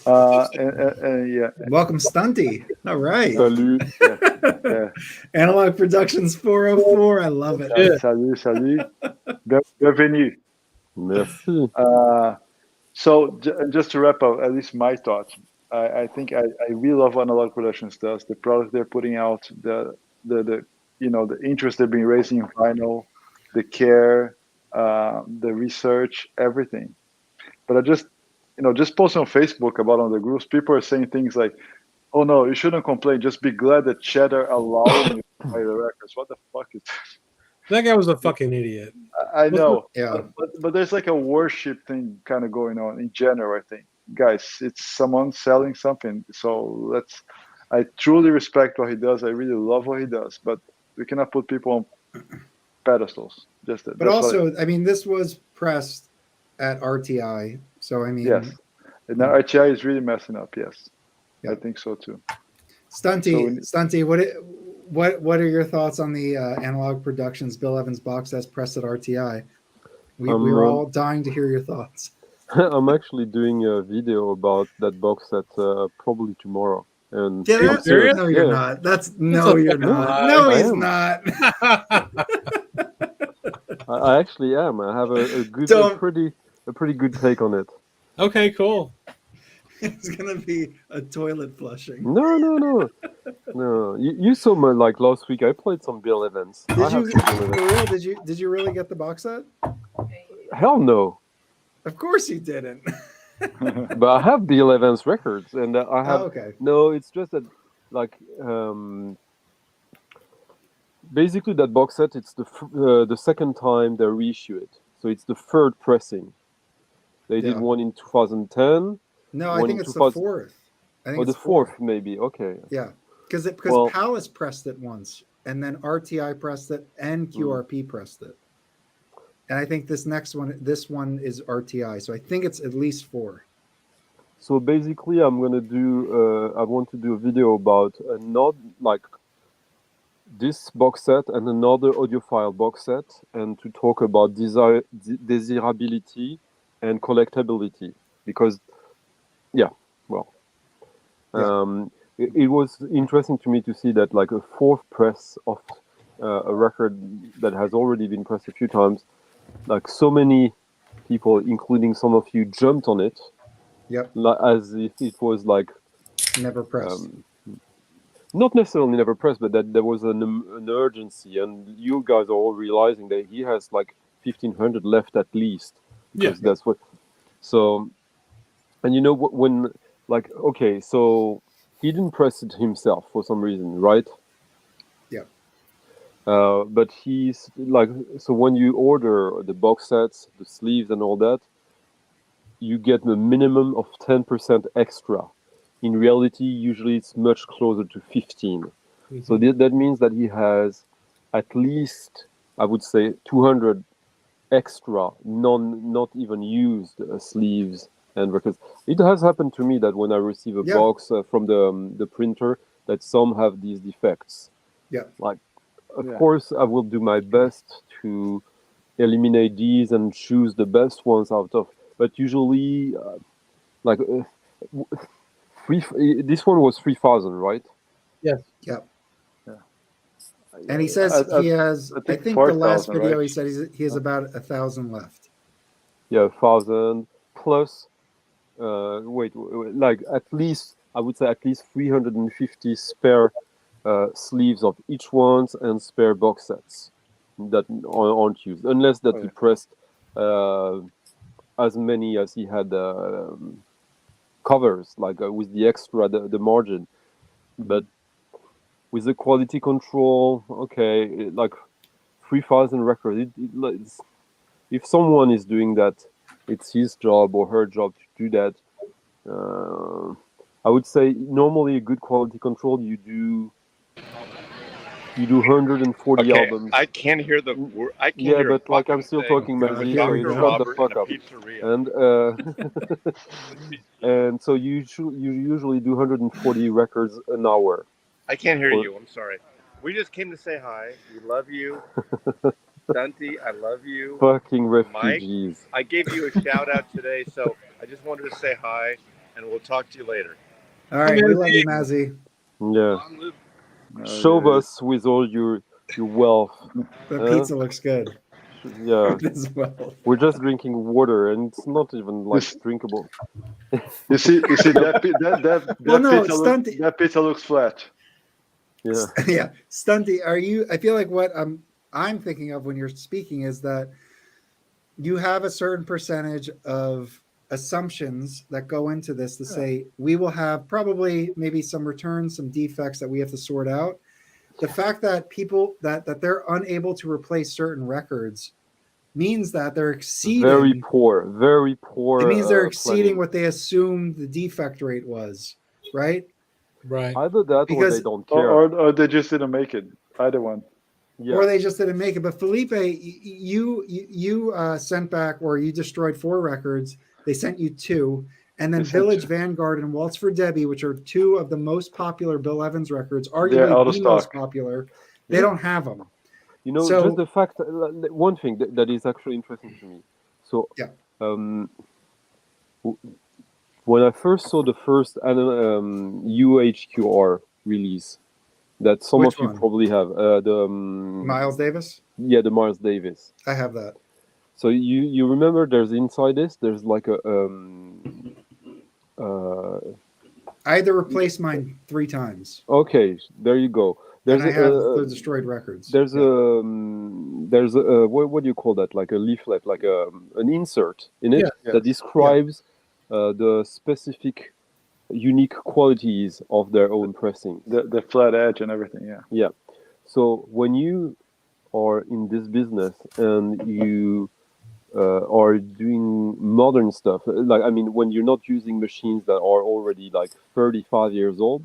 Yeah. Welcome, Stunty. All right. Salut. Yeah. Analog Productions 404. I love it. Yeah. Salut. Bienvenue. Merci. So just to wrap up, at least my thoughts. I think I really love what Analog Productions does. The product they're putting out, the the interest they've been raising in vinyl, the care, the research, everything. But I just posting on Facebook about on the groups, people are saying things like, "Oh no, you shouldn't complain. Just be glad that Cheddar allowed you to play the records." What the fuck is That guy was a fucking idiot. I know, Yeah. but there's like a worship thing kind of going on in general. I think, guys, it's someone selling something. So I truly respect what he does. I really love what he does, but we cannot put people on pedestals. But also, I mean, this was pressed at RTI, so I mean, yes, and now RTI is really messing up. Yes, Yeah. I think so too. Stunty, what are your thoughts on the Analog Productions Bill Evans box that's pressed at RTI? We were all dying to hear your thoughts. I'm actually doing a video about that box set probably tomorrow. And Yeah, I'm serious. no, you're Yeah. not. You're fucking not. lie. No, I he's am. not. I actually am. I have a pretty good take on it. Okay, cool. It's gonna be a toilet flushing. No. You saw my last week. I played some Bill Evans. Did you really get the box set? Hell no. Of course you didn't. But I have Bill Evans records, and I have. Oh, okay. No, it's just that basically that box set. It's the second time they reissue it, so it's the third pressing. They did one in 2010. No, I think it's the fourth. I think it's the fourth, maybe. Okay. Yeah, because Palace pressed it once, and then RTI pressed it, and QRP pressed it. And I think this one is RTI, so I think it's at least 4. So basically, I want to do a video about not like this box set and another audiophile box set, and to talk about desirability and collectability, because it was interesting to me to see that like a fourth press of a record that has already been pressed a few times, like so many people, including some of you, jumped on it. Yep. As if it was like never pressed. Not necessarily never pressed, but that there was an urgency, and you guys are all realizing that he has like 1,500 left at least. Because that's what. So, and when like, okay, so he didn't press it himself for some reason, right? Yeah. But he's like, so when you order the box sets, the sleeves, and all that, you get a minimum of 10% extra. In reality, usually it's much closer to 15. Mm-hmm. So that means that he has at least, I would say, 200 extra, not even used sleeves and records. It has happened to me that when I receive a box from the printer, that some have these defects. Yeah. Like, of course, I will do my best to eliminate these and choose the best ones out of. But usually, this one was 3,000, right? Yes. Yep. Yeah. And he says he has. I think the last video he said he has about 1,000 left. Yeah, 1,000 plus. Like at least I would say at least 350 spare sleeves of each ones and spare box sets that aren't used, unless that he pressed as many as he had covers, like with the extra the margin. But with the quality control, like 3,000 records. If someone is doing that, it's his job or her job to do that. I would say normally a good quality control, you do You do 140 Okay, albums. I can't hear the word. I can't Yeah, hear but a like I'm fucking still thing. talking, God, Mazzy, here so we you go. shut the Robert fuck in a up. pizzeria. And so you usually do 140 records an hour. I can't hear Or- you. I'm sorry. We just came to say hi. We love you, Dante. I love you, Fucking Mike. refugees. I gave you a shout out today, so I just wanted to say hi, and we'll talk to you later. All right, we love you, Mazzy. Yeah. Long live- Show us with all your wealth. The Huh? pizza looks good Yeah. as well. We're just drinking water, and it's not even like drinkable. You see that Well, no, pizza Stunty. that pizza looks flat. Yeah. Yeah, Stunty, are you? I feel like what I'm thinking of when you're speaking is that you have a certain percentage of assumptions that go into this to say we will have probably maybe some returns, some defects that we have to sort out. The fact that people that they're unable to replace certain records means that they're exceeding. Very poor. It means they're exceeding planning. what they assumed the defect rate was, right? Right. Either that or Because- they don't care. Or they just didn't make it. Either one. Yeah. Or they just didn't make it. But Felipe, you sent back, or you destroyed 4 records. They sent you 2, and then They sent Village 2. Vanguard and Waltz for Debbie, which are 2 of the most popular Bill Evans records, They're out arguably of the most stock. popular. They Yeah. don't have them. You know, So- just the fact, one thing that is actually interesting to me. So, Yeah. When I first saw the first UHQR release, that some Which of you one? probably have, Miles Davis, yeah, the Miles Davis. I have that. So you remember there's inside this, there's like a I had to replace mine 3 times, okay, there you go. and There's I have the destroyed records. there's Yeah. there's a what do you call that? Like a leaflet, like an insert in it Yeah. that describes the specific unique qualities of their own pressing. The flat edge and everything. Yeah. Yeah. So when you are in this business and you are doing modern stuff, like I mean, when you're not using machines that are already like 35 years old,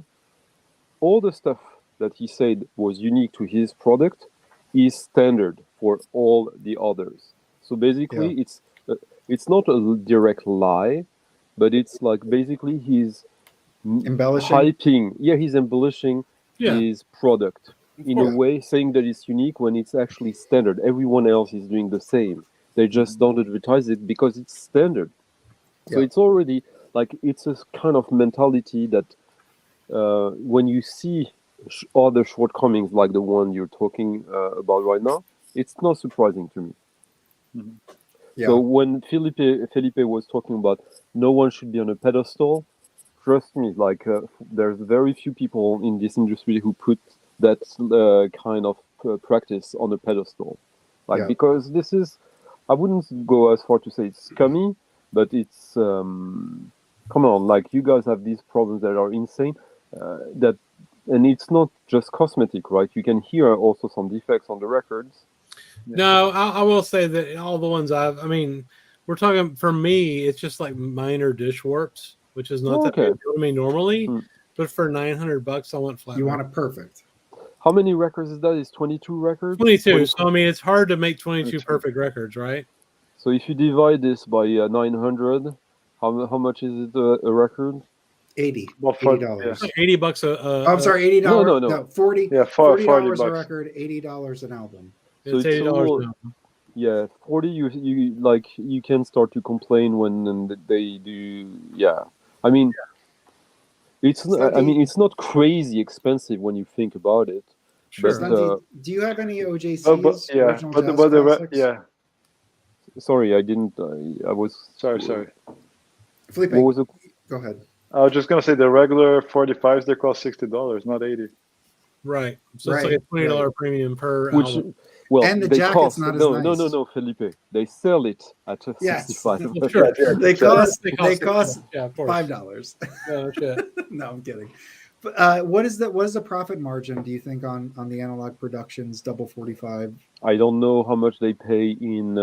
all the stuff that he said was unique to his product is standard for all the others. So basically, it's not a direct lie, but it's like basically he's Embellishing? hyping. Yeah, he's embellishing Yeah. his product in a course. way, saying that it's unique when it's actually standard. Everyone else is doing the same. They just don't advertise it because it's standard. So Yeah. it's already like it's a kind of mentality that when you see other shortcomings like the one you're talking about right now, it's not surprising to me. Yeah. So when Felipe was talking about no one should be on a pedestal, trust me, like there's very few people in this industry who put that kind of practice on a pedestal, like Yeah. because this is, I wouldn't go as far to say it's scummy, but it's come on, like you guys have these problems that are insane, and it's not just cosmetic, right? You can hear also some defects on the records. No, I will say that all the ones I mean, we're talking, for me, it's just like minor dish warps, which is not that Okay. big a deal to me normally. Hmm. But for $900, I want flat. You want it perfect. How many records is that? Is 22 records? 22. So I mean, it's hard to make 22 22. perfect records, right? So if you divide this by 900, how much is it a record? $80. Well, for- $80. Like $80 Oh, I'm sorry, $80. No. 40. Yeah, $40 $40 a bucks. record, $80 an album. It's So it's a $80 little- now. Yeah, 40. You like you can start to complain when they do. Yeah, I mean, it's it's not crazy expensive when you think about it. Sure. But, Stunty, do you have any OJCs? Yeah, original but jazz the classics? yeah. Sorry, I didn't. I was Sorry. Felipe, What was it? go ahead. I was just gonna say the regular 45s they cost $60, not 80. Right. So it's Right, like a $20 premium per Which album. well, And the they jacket's cost not as no, nice. no, Felipe. They sell it at Yes. 65. Well, sure. They cost They cost $5. yeah, of course. No shit. No, I'm kidding. But what is the profit margin, do you think, on the Analog Productions double 45? I don't know how much they pay in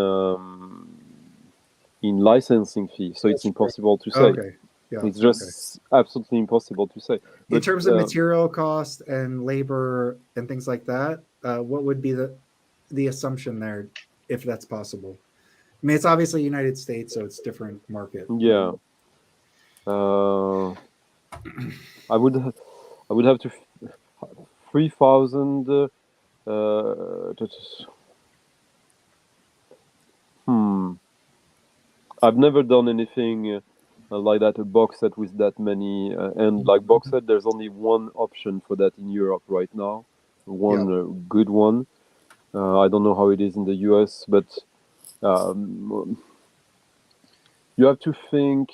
licensing fee, so it's impossible to say. Okay. It's just absolutely impossible to say. In But, terms of material cost and labor and things like that, what would be the assumption there, if that's possible? I mean, it's obviously United States, so it's different market. yeah, I would have to 3,000. I've never done anything like that, a box set with that many, and like box set, there's only one option for that in Europe right now, one good one. I don't know how it is in the US, but you have to think.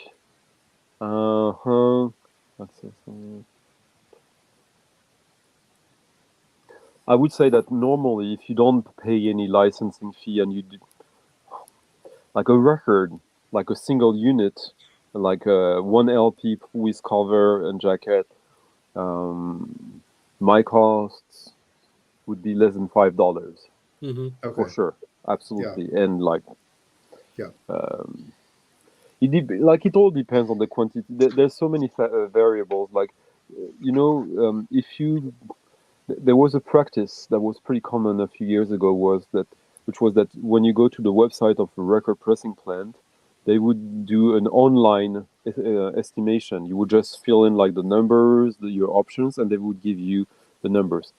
I would say that normally, if you don't pay any licensing fee and you do like a record, like a single unit, like one LP with cover and jacket, my costs would be less than $5 for sure, absolutely, and like, it all depends on the quantity. There's so many variables. Like, there was a practice that was pretty common a few years ago, which was that when you go to the website of a record pressing plant, they would do an online estimation. You would just fill in like the numbers, your options, and they would give you the numbers.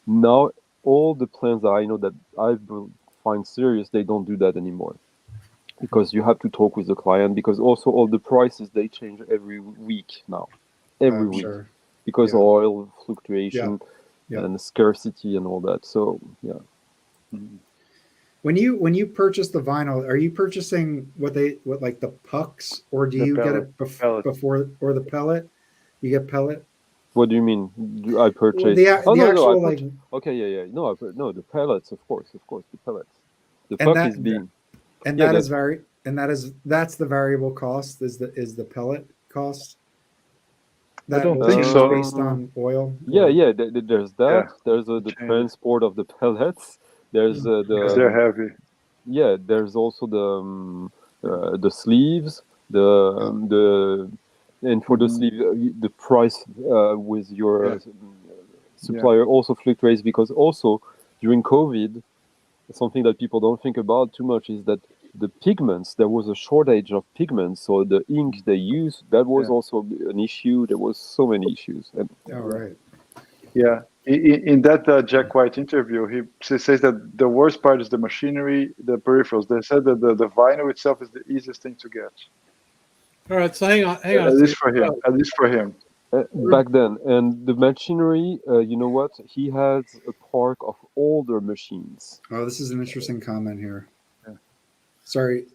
Now, all the plants that I know that I find serious, they don't do that anymore, because you have to talk with the client, because also all the prices, they change every week now, every week, because of oil fluctuation and scarcity and all that. So when you purchase the vinyl, are you purchasing what like the pucks, or do you get it before, or the pellet? You get pellet. What do you mean? I purchased the actual like. Okay, no, the pellets, of course, the pellets. The puck is being, and that is that's the variable cost. Is the pellet cost? I don't think so. Based on oil. Yeah. There's that. Yeah. There's the transport of the pellets. There's because they're heavy. Yeah. There's also the sleeves. And for the sleeve, the price with your supplier also fluctuates, because also during COVID, something that people don't think about too much is that the pigments, there was a shortage of pigments, so the ink they used, that was also an issue. There was so many issues. Yeah, in that Jack White interview, he says that the worst part is the machinery, the peripherals. They said that the vinyl itself is the easiest thing to get. All right, so hang on. At least for him. Back then, and the machinery, you know what? He has a park of older machines. Oh, this is an interesting comment here. Sorry.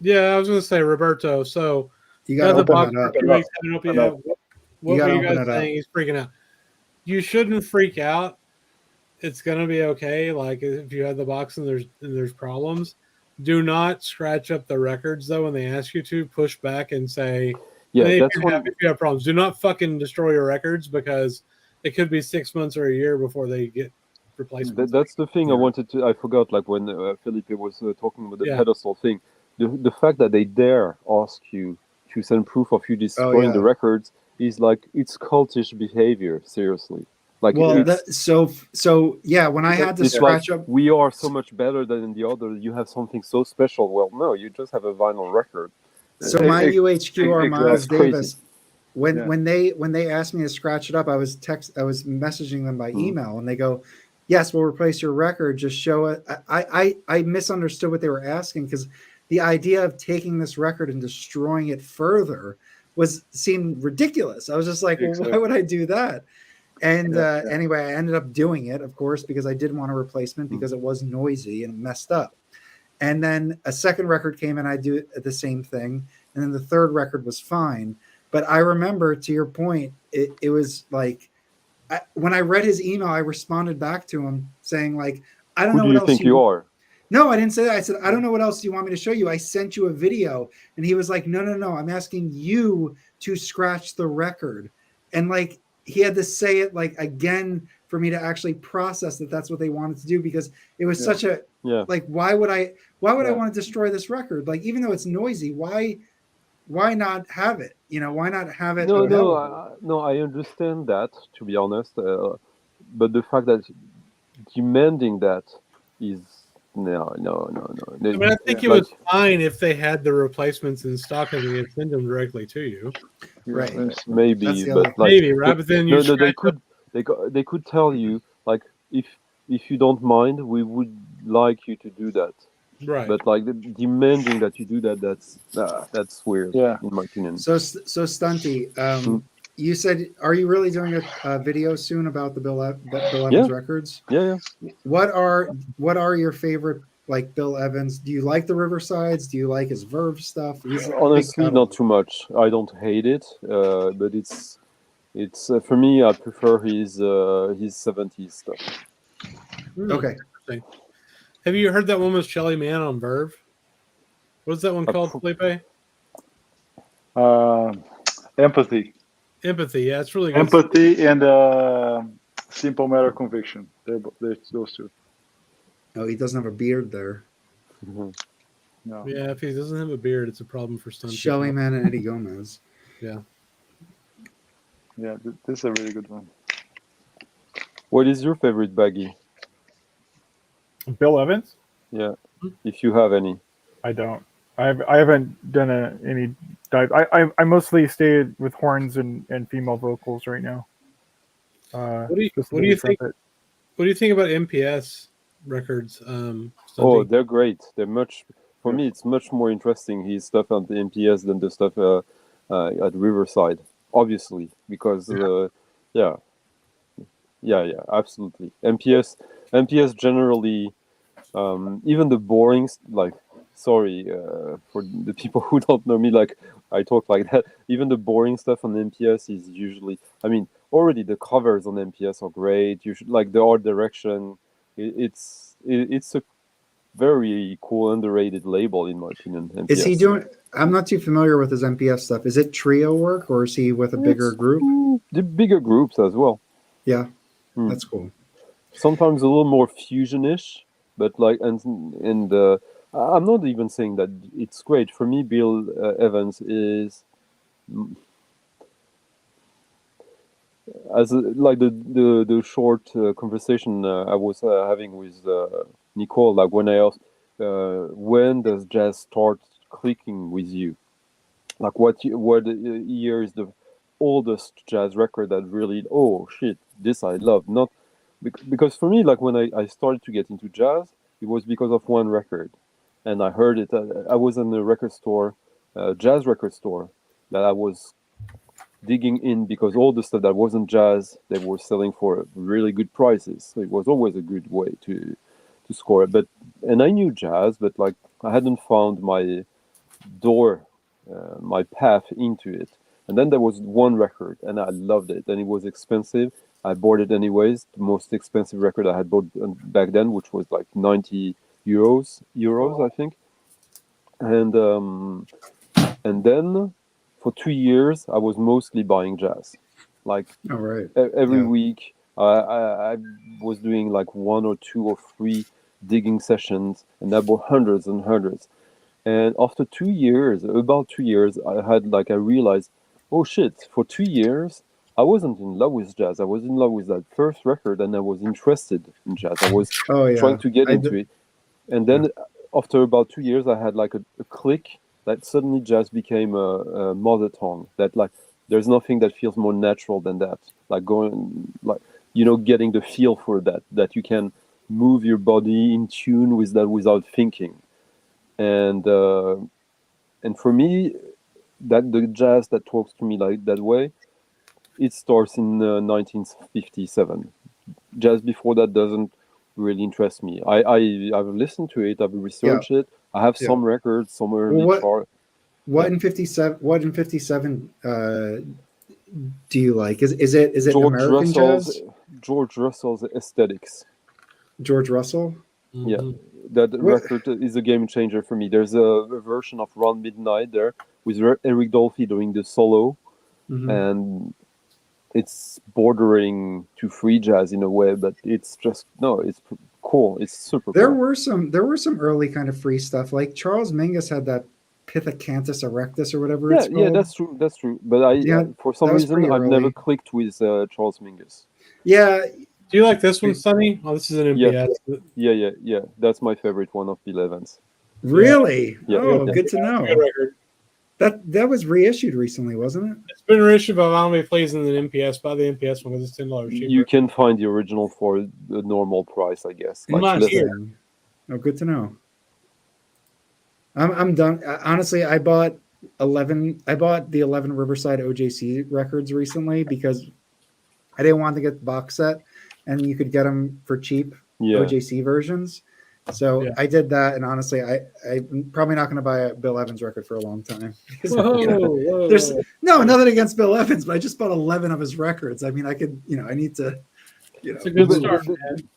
Yeah, I was going to say, Roberto. So you got to open it up. What were you guys saying? He's freaking out. You shouldn't freak out. It's going to be okay. Like if you have the box and there's problems, do not scratch up the records though when they ask you to. Push back and say, if you have problems, do not fucking destroy your records, because it could be 6 months or a year before they get replacements. That's the thing I forgot, like when Felipe was talking about the pedestal thing. The fact that they dare ask you to send proof of you destroying the records is like, it's cultish behavior, seriously. Like, when I had to scratch up, we are so much better than the other. You have something so special. Well, no, you just have a vinyl record. So my UHQR Miles Davis, when they asked me to scratch it up, I was messaging them by email, and they go, "Yes, we'll replace your record. Just show it." I misunderstood what they were asking, because the idea of taking this record and destroying it further seemed ridiculous. I was just like, well, why would I do that? And anyway, I ended up doing it, of course, because I did want a replacement, because it was noisy and messed up. And then a second record came, and I do the same thing. And then the third record was fine. But I remember, to your point, it was like, when I read his email, I responded back to him saying, like, I don't know what else you think you are. No, I didn't say that. I said, I don't know what else you want me to show you. I sent you a video. And he was like, no. I'm asking you to scratch the record. And like, he had to say it like again for me to actually process that that's what they wanted to do, because it was such a like, why would I want to destroy this record? Like, even though it's noisy, why why not have it? Why not have it No, available? no, I understand that, to be honest. But the fact that demanding that is no. I mean, I think it Like, was fine if they had the replacements in stock and they could send them directly to you. Right. That's maybe, the but other- like Maybe, right? But then you no, they scratch up. could they could tell you like if you don't mind, we would like you to do that. Right. But like demanding that you do that, that's weird, Yeah. in my opinion. So Stunty, Hmm. you said, are you really doing a video soon about the Bill Evans Yeah. records? Yeah. What are your favorite like Bill Evans? Do you like the Riversides? Do you like his Verve stuff? He's a big Honestly, not catalog. too much. I don't hate it, but it's for me. I prefer his 70s stuff. Okay. Interesting. Have you heard that one with Shelly Manne on Verve? What's that one called, Felipe? Empathy. Empathy. Yeah, it's really good. Empathy and Simple Matter Conviction. They're those two. Oh, he doesn't have a beard there. Mhm. No. Yeah, if he doesn't have a beard, it's a problem for Stunty. Shelly Man and Eddie Gomez. Yeah. Yeah, this is a really good one. What is your favorite baggy? Bill Evans? Yeah, if you have any. I don't. I haven't done any dive. I mostly stayed with horns and female vocals right now. What do you just what do you the think? trumpet. What do you think about MPS records? Oh, Stunty? they're great. They're much. For me, it's much more interesting his stuff on the MPS than the stuff at Riverside. Obviously, because yeah, absolutely. MPS generally, even the boring like. Sorry for the people who don't know me. Like I talk like that. Even the boring stuff on MPS is usually. I mean, already the covers on MPS are great. You should like the art direction. It's a very cool underrated label in my opinion. MPS. Is he doing? I'm not too familiar with his MPS stuff. Is it trio work or is he with a bigger group? The bigger groups as well. Yeah, that's cool. Sometimes a little more fusionish, but like and I'm not even saying that it's great. For me, Bill Evans is as like the short conversation I was having with Nicole. Like when I asked, when does jazz start clicking with you? Like what year is the oldest jazz record that really? Oh shit, this I love. Not because for me, like when I started to get into jazz, it was because of one record. And I heard it. I was in a record store, jazz record store, that I was digging in because all the stuff that wasn't jazz, they were selling for really good prices. So it was always a good way to score it. And I knew jazz, but like I hadn't found my door, my path into it. And then there was one record, and I loved it, and it was expensive. I bought it anyways. The most expensive record I had bought back then, which was like 90 euros, I think. And then for 2 years, I was mostly buying jazz. Like every week, I was doing like 1 or 2 or 3 digging sessions, and I bought hundreds and hundreds. And after 2 years, about 2 years, I realized, oh shit, for 2 years, I wasn't in love with jazz. I was in love with that first record, and I was interested in jazz. I was trying to get into it. And then after about 2 years, I had like a click that suddenly jazz became a mother tongue. That like, there's nothing that feels more natural than that. Like going, like, getting the feel for that you can move your body in tune with that without thinking. And for me, that the jazz that talks to me like that way, it starts in 1957. Jazz before that doesn't really interest me. I've listened to it, I've researched it. I have some records, some early chart. What in 57? What in 57 do you like? Is it American jazz? George Russell's Aesthetics. George Russell. Yeah, that record is a game changer for me. There's a version of Round Midnight there with Eric Dolphy doing the solo, and it's bordering to free jazz in a way, but it's just it's cool. It's super. There cool. were some early kind of free stuff. Like Charles Mingus had that Pithecanthus erectus or whatever Yeah, it's called. yeah, that's true. That's true. But Yeah, for some that was reason, pretty I've never early. clicked with Charles Mingus. Yeah, Do you like this one, Sonny? Oh, this is an Yeah. MPS. Yeah. That's my favorite one of Bill Evans. really? Yeah. Oh, Yeah. good to know. Good record. That was reissued recently, wasn't it? It's been reissued by Valmy plays in the MPS. Buy the MPS one because it's $10 cheaper. You can find the original for the normal price, I guess. Not less- here. Oh, good to know. I'm done. Honestly, I bought the 11 Riverside OJC records recently because I didn't want to get the box set, and you could get them for cheap Yeah. OJC versions. So Yeah. I did that, and honestly, I'm probably not going to buy a Bill Evans record for a long time. Because, Whoa. there's nothing against Bill Evans, but I just bought 11 of his records. I mean, I could, I need to, It's a good But- start, but- man.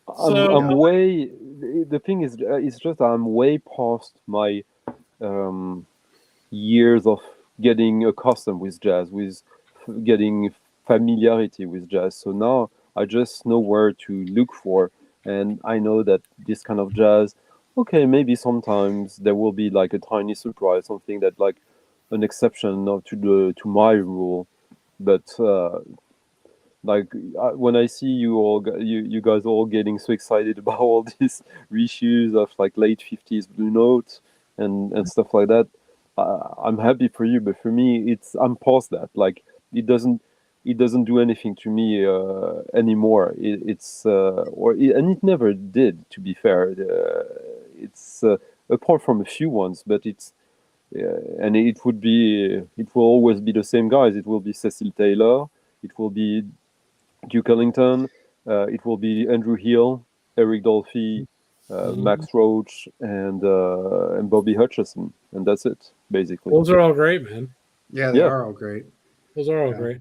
I'm So- way. The thing is, it's just I'm way past my years of getting accustomed with jazz, with getting familiarity with jazz. So now I just know where to look for, and I know that this kind of jazz, okay, maybe sometimes there will be like a tiny surprise, something that like an exception to my rule, but. When I see you guys all getting so excited about all these reissues of like late 50s Blue Note and stuff like that, I'm happy for you. But for me, I'm past that. Like it doesn't do anything to me anymore. And it never did. To be fair, it's apart from a few ones, but and it will always be the same guys. It will be Cecil Taylor. It will be Duke Ellington, it will be Andrew Hill, Eric Dolphy, Max Roach, and Bobby Hutcherson, and that's it basically. Those are all great, man. Yeah, they Yeah. are all great. Those are all Yeah. great.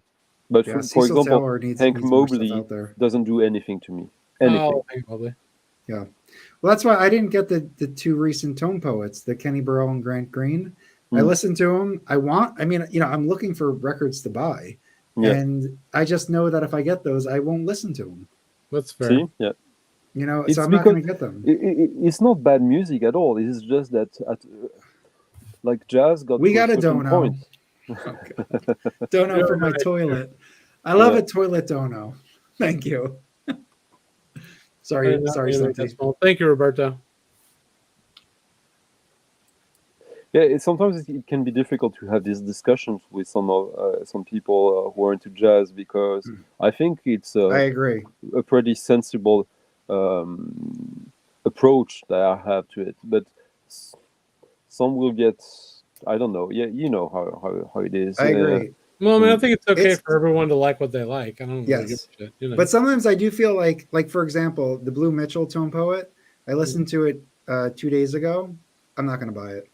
But Yeah, for Cecil example, Taylor needs Hank more stuff Mobley out there. doesn't do anything to me. Anything. Oh, thank you, Bobby. Yeah. Well, that's why I didn't get the two recent tone poets, the Kenny Burrell and Grant Green. I Mm. listened to them. I'm looking for records to buy. Yeah. And I just know that if I get those, I won't listen to them. That's fair. See, yeah. It's So I'm not because- going to get them. It's not bad music at all. It's just that like jazz got We to a got a certain dono. point. Dono for my toilet. I love a toilet dono. Thank you. Sorry, Santi. Thank you, Roberto. Yeah, sometimes it can be difficult to have these discussions with some people who are into jazz because I think it's I agree. a pretty sensible approach that I have to it. But some will get, I don't know. Yeah, you know how it is. I agree. Well, I mean, I think it's okay It's- for everyone to like what they like. I don't really give a shit. You know? But sometimes I do feel like for example, the Blue Mitchell tone poet, I listened to it 2 days ago. I'm not going to buy it.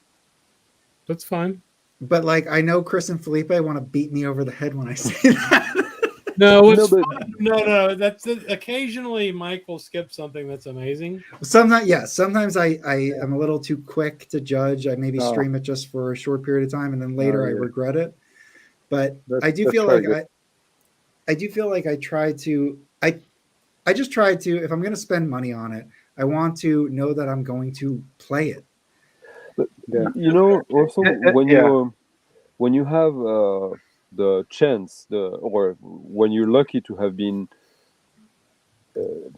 That's fine. But like, I know Chris and Felipe want to beat me over the head when I say that. No, it's No, fine. No. That's occasionally Mike will skip something that's amazing. Sometimes I am a little too quick to judge. I maybe Oh. stream it just for a short period of time, and then later I yeah. regret it. But That's- I do that's feel very like I do feel like I try to. I just try to. If I'm going to spend money on it, I want to know that I'm going to play it. But Yeah. you know, also Yeah. when you have the chance, or when you're lucky to have been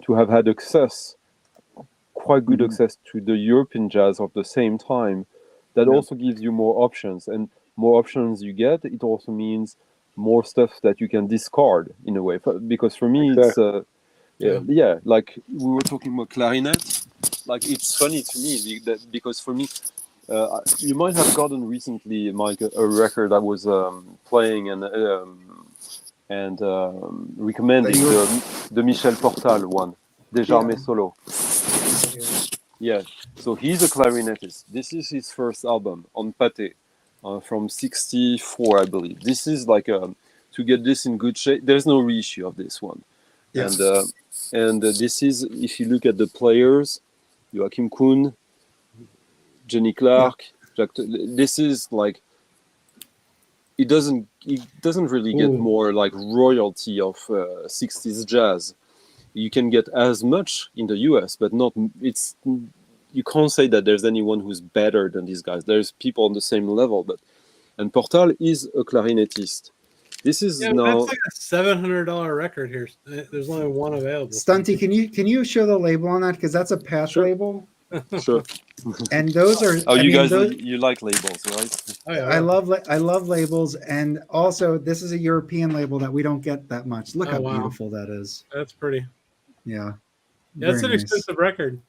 to have had quite good access to the European jazz of the same time, that also gives you more options, and more options you get, it also means more stuff that you can discard in a way. Because for me, it's like we were talking about clarinet. Like it's funny to me because for me. You might have gotten recently, Mike, a record I was playing and recommending the Michel Portal one, Desjardins Solo. Yeah, so he's a clarinetist. This is his first album on Pate from '64, I believe. This is like to get this in good shape. There's no reissue of this one, and this is, if you look at the players, Joachim Kuhn, Jenny Clark, this is like it doesn't really get more like royalty of 60s jazz. You can get as much in the US, but not. It's you can't say that there's anyone who's better than these guys. There's people on the same level, and Portal is a clarinetist. This is Yeah, now that's like a $700 record here. There's only one available. Stunty, can you show the label on that, because that's a patch label, sure. and those are. Oh, I you mean, guys, those, you like labels, right? Oh, yeah, I love labels, and also this is a European label that we don't get that much. Look how beautiful that is. That's pretty. Yeah, That's an very nice. expensive record.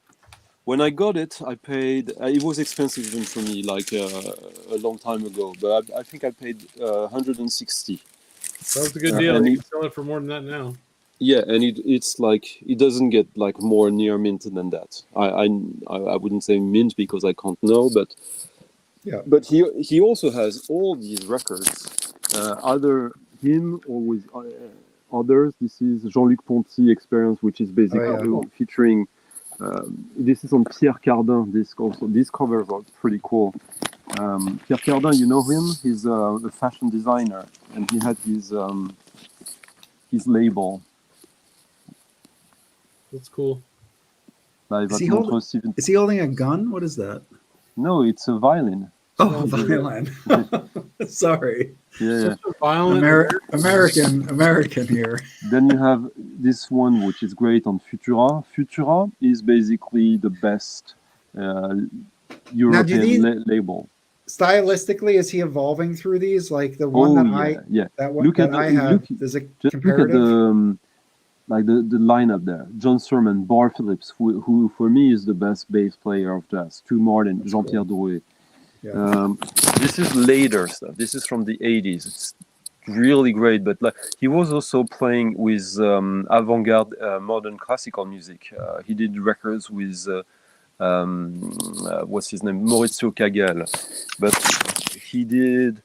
When I got it, I paid. It was expensive even for me, like a long time ago. But I think I paid 160. That was a good deal. and You it- can sell it for more than that now. Yeah, and it's like it doesn't get like more near mint than that. I wouldn't say mint because I can't know, but Yeah. But he also has all these records, either him or with others. This is Jean-Luc Ponty Experience, which is basically featuring. This is on Pierre Cardin disc also. These covers are pretty cool. Pierre Cardin, you know him? He's a fashion designer, and he had his label. That's cool. Là, il va Is te he montrer holding- aussi- Is he holding a gun? What is that? No, it's a violin. Oh, violin. Sorry, Yeah. Such a violent American here. Then you have this one, which is great on Futura. Futura is basically the best European label. Stylistically, is he evolving through these? Like the one that Look that at I have. There's a comparative. Look at the lineup there. John Surman, Bar Phillips, who for me is the best bass player of jazz. Stu Martin, Jean-Pierre Drouet. Yeah. This is later stuff. This is from the 80s. It's really great, but like he was also playing with avant-garde modern classical music. He did records with what's his name, Maurizio Kagel, but he did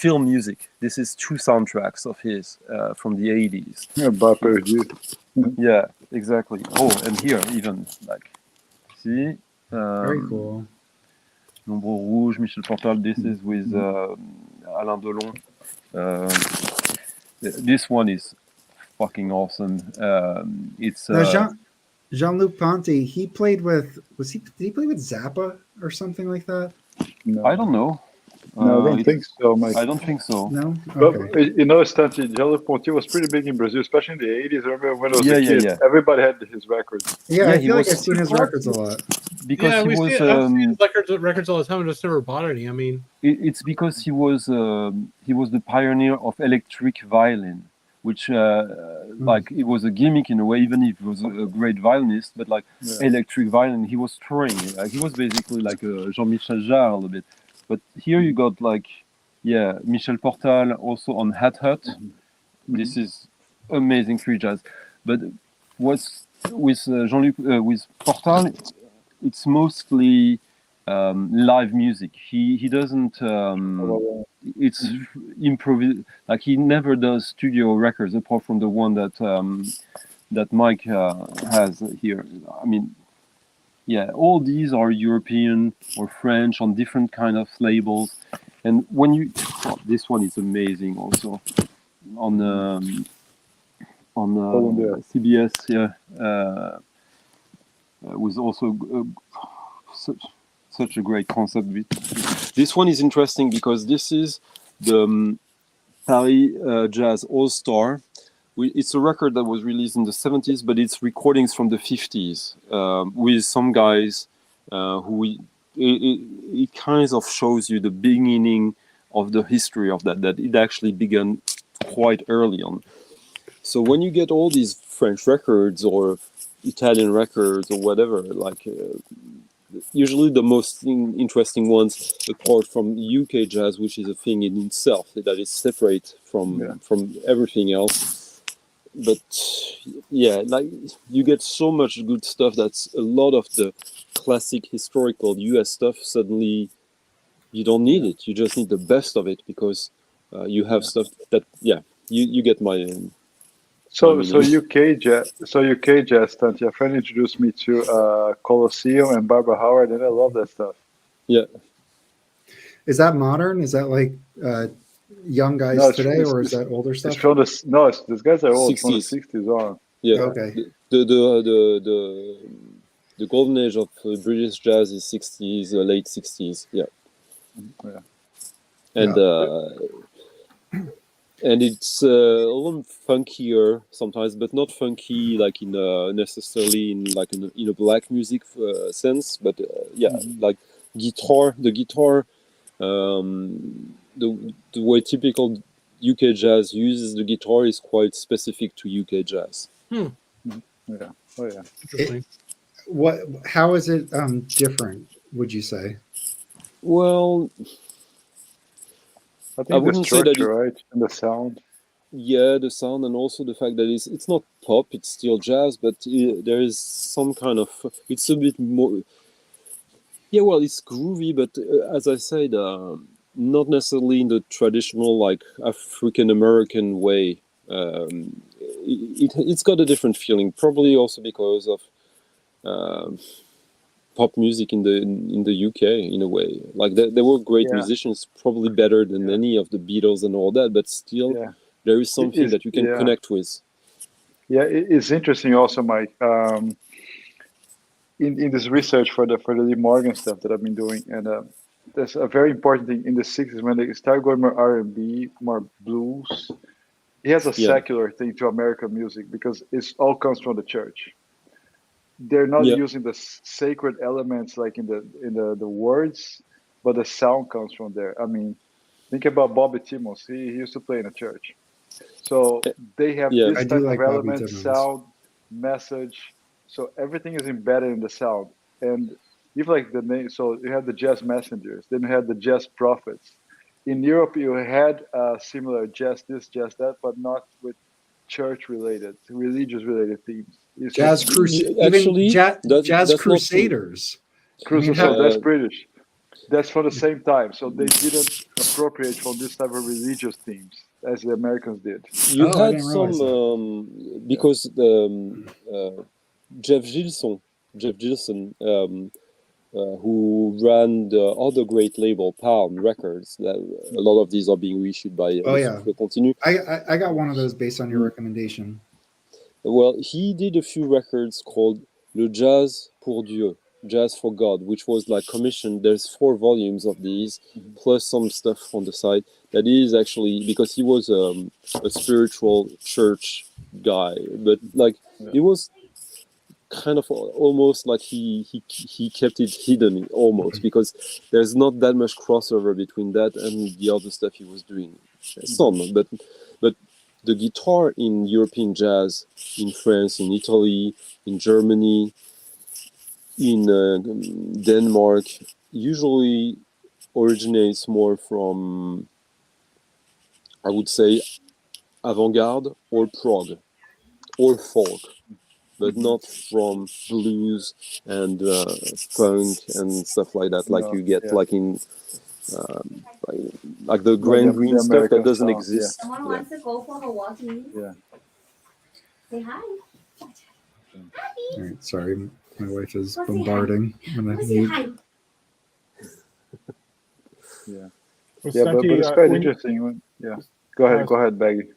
film music. This is 2 soundtracks of his from the 80s. Yeah, exactly. Oh, and here even like see. Very cool. Nombre Rouge, Michel Portal. This is with Alain Delon. This one is fucking awesome. It's Jean-Luc Ponty. He played with. Did he play with Zappa or something like that? No. I don't know. No, I don't think so, Mike. I don't think so. No. But Okay. you know, Stanley, Jean-Luc Ponty was pretty big in Brazil, especially in the 80s. I remember when I was a kid, everybody had his records. Yeah, I he feel like was- I've seen his records a lot. Because Yeah, he we was. see I've seen records all the time. I just never bought any. I mean, It's because he was the pioneer of electric violin, which like it was a gimmick in a way, even if he was a great violinist. But like electric violin, he was touring. Like, he was basically like a Jean-Michel Jarre a little bit. But here you got like Michel Portal also on Hat Hut. This is amazing free jazz. But what's with Jean-Luc with Portal, it's mostly live music. He doesn't. It's improv. Like he never does studio records apart from the one that Mike has here. I mean, all these are European or French on different kind of labels. And when you, this one is amazing also on CBS. Was also such a great concept. This one is interesting because this is the Paris Jazz All Star. It's a record that was released in the 70s, but it's recordings from the 50s with some guys who it kind of shows you the beginning of the history of that it actually began quite early on. So when you get all these French records or Italian records or whatever, like usually the most interesting ones, apart from UK jazz, which is a thing in itself that is separate from everything else. But like you get so much good stuff that's a lot of the classic historical US stuff. Suddenly, you don't need it. You just need the best of it because you have stuff that you get my. So UK jazz, Tanti. A friend introduced me to Colosseum and Barbara Howard, and I love that stuff. Yeah. Is that modern? Is that like young guys today, or is that older stuff? It's from these guys are old, 60s. from the 60s on. Yeah. Okay. The the golden age of British jazz is 60s, late 60s. Yeah. Yeah. And and it's a little funkier sometimes, but not funky like in necessarily in like in a black music sense. But like the guitar, the way typical UK jazz uses the guitar is quite specific to UK jazz. Yeah. Oh yeah. Interesting. How is it different, would you say? Well, I think I wouldn't say that structure, right, and the sound. yeah, the sound and also the fact that it's not pop, it's still jazz, but there is some kind of it's a bit more. Yeah, well, it's groovy, but as I said, not necessarily in the traditional like African American way. It's got a different feeling, probably also because of pop music in the UK in a way. Like there were great Yeah. musicians, probably better than any of the Beatles and all that, but still Yeah. there is something is- that you can yeah. connect with. Yeah, it's interesting also, Mike. In this research for the Lee Morgan stuff that I've been doing, and there's a very important thing in the '60s when they start going more R&B, more blues. He has a Yeah. secular thing to American music because it's all comes from the church. They're not Yeah. using the sacred elements like in the words, but the sound comes from there. I mean, think about Bobby Timmons. He used to play in a church. So they have Yeah. this I type do like of Bobby elements, Timmons. sound, message. So everything is embedded in the sound. And even like the name, so you have the jazz messengers, then you had the jazz prophets. In Europe, you had similar jazz this, jazz that, but not with church-related, religious-related themes. It's Jazz just Actually, jazz that's not true. crusaders. Crusoe. I mean, So that's Uh, British. That's from the same time. So they didn't appropriate from this type of religious themes as the Americans did. You Oh, I had didn't some realize that. because Jeff Gilson, who ran the other great label Palm Records. That a lot of these are being reissued by Oh, Le yeah. Souffle Continu. I got one of those based on your recommendation. Well, he did a few records called Le Jazz pour Dieu, Jazz for God, which was like commissioned. There's 4 volumes of these, plus some stuff on the side. That is actually because he was a spiritual church guy, but like it was kind of almost like he kept it hidden almost because there's not that much crossover between that and the other stuff he was doing. Some, but the guitar in European jazz, in France, in Italy, in Germany, in Denmark, usually originates more from, I would say, avant-garde or prog or folk, but not from blues and funk and stuff like that, like No, you get yeah. like in like the grand green the stuff that American doesn't sound, exist. Someone Yeah. wants to go for a walk. Yeah. Say hi. All right, sorry, my wife is Go say bombarding. I'm Go gonna say mute. hi. Yeah. Well, Yeah, but Santi, it's quite when, interesting. Yeah. Go ahead, Baggy.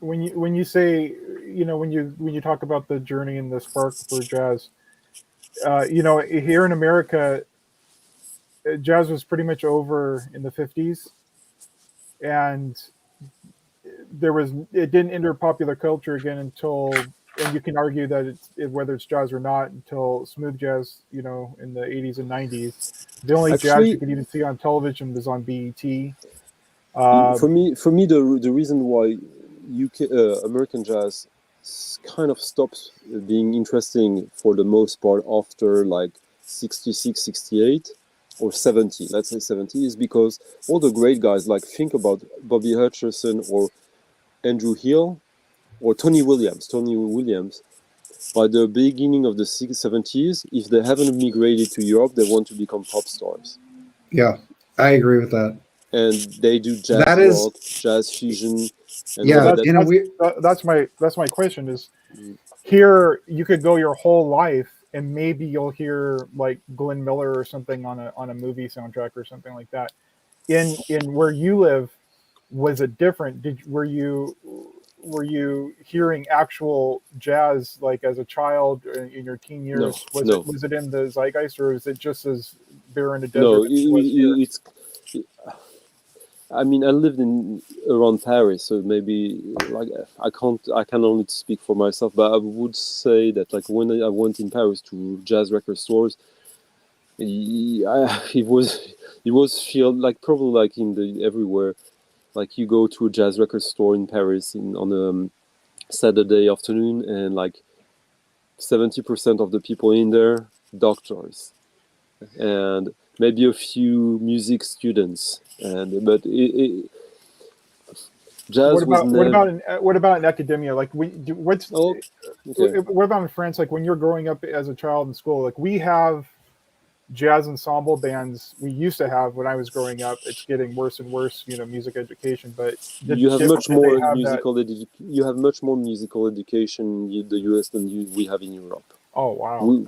when you say, when you talk about the journey and the spark for jazz, here in America, jazz was pretty much over in the 50s, and it didn't enter popular culture again until, and you can argue that whether it's jazz or not, until smooth jazz, in the 80s and 90s. The only jazz Actually, you could even see on television was on BET. for me, the reason why UK American jazz kind of stopped being interesting for the most part after like 66, 68 or 70, let's say 70, is because all the great guys, like think about Bobby Hutcherson or Andrew Hill or Tony Williams, by the beginning of the 70s, if they haven't migrated to Europe, they want to become pop stars. Yeah, I agree with that. And they do jazz That is- rock, jazz fusion, and Yeah, all that. in a weird. That's my question is, here you could go your whole life and maybe you'll hear like Glenn Miller or something on a movie soundtrack or something like that. In where you live, was it different? were you hearing actual jazz like as a child in your teen years? Was it in the zeitgeist, or is it just as barren a desert No, as it was here? it's. I mean, I lived around Paris, so maybe like I can only speak for myself, but I would say that like when I went in Paris to jazz record stores, it was feel like probably like in the everywhere, like you go to a jazz record store in Paris on a Saturday afternoon, and like 70% of the people in there doctors, and maybe a few music students, but jazz was never. What about in academia? Like, what about in France? Like, when you're growing up as a child in school, like we have jazz ensemble bands. We used to have when I was growing up. It's getting worse and worse, music education. But you have much more musical. You have much more musical education in the US than we have in Europe. Oh wow!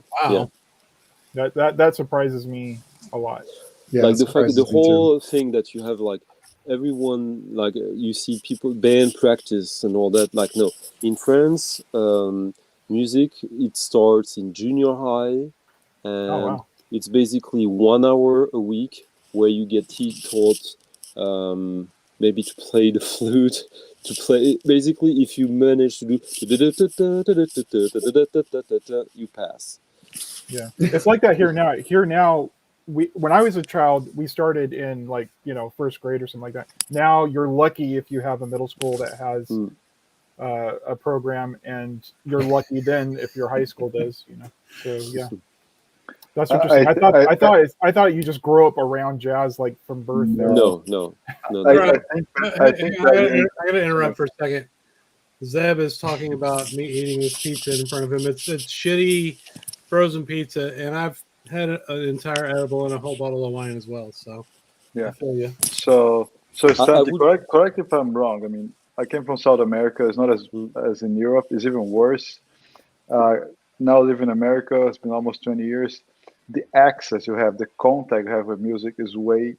Yeah. That surprises me a lot. Yeah, like the whole thing that you have like everyone, like you see people band practice and all that. Like no, in France, music it starts in junior high, and it's basically 1 hour a week where you get taught maybe to play the flute, to play. Basically, if you manage to do, you pass. Yeah, it's like that here now. Here now, when I was a child, we started in like first grade or something like that. Now you're lucky if you have a middle school that has a program, and you're lucky then if your high school does. So yeah. That's interesting. I thought you just grew up around jazz like from birth. No. I gotta interrupt for a second. Zeb is talking about me eating this pizza in front of him. It's shitty frozen pizza, and I've had an entire edible and a whole bottle of wine as well. So yeah, I feel you. So Santi, correct if I'm wrong. I mean, I came from South America. It's not as in Europe. It's even worse. Now I live in America. It's been almost 20 years. The access you have, the contact you have with music is way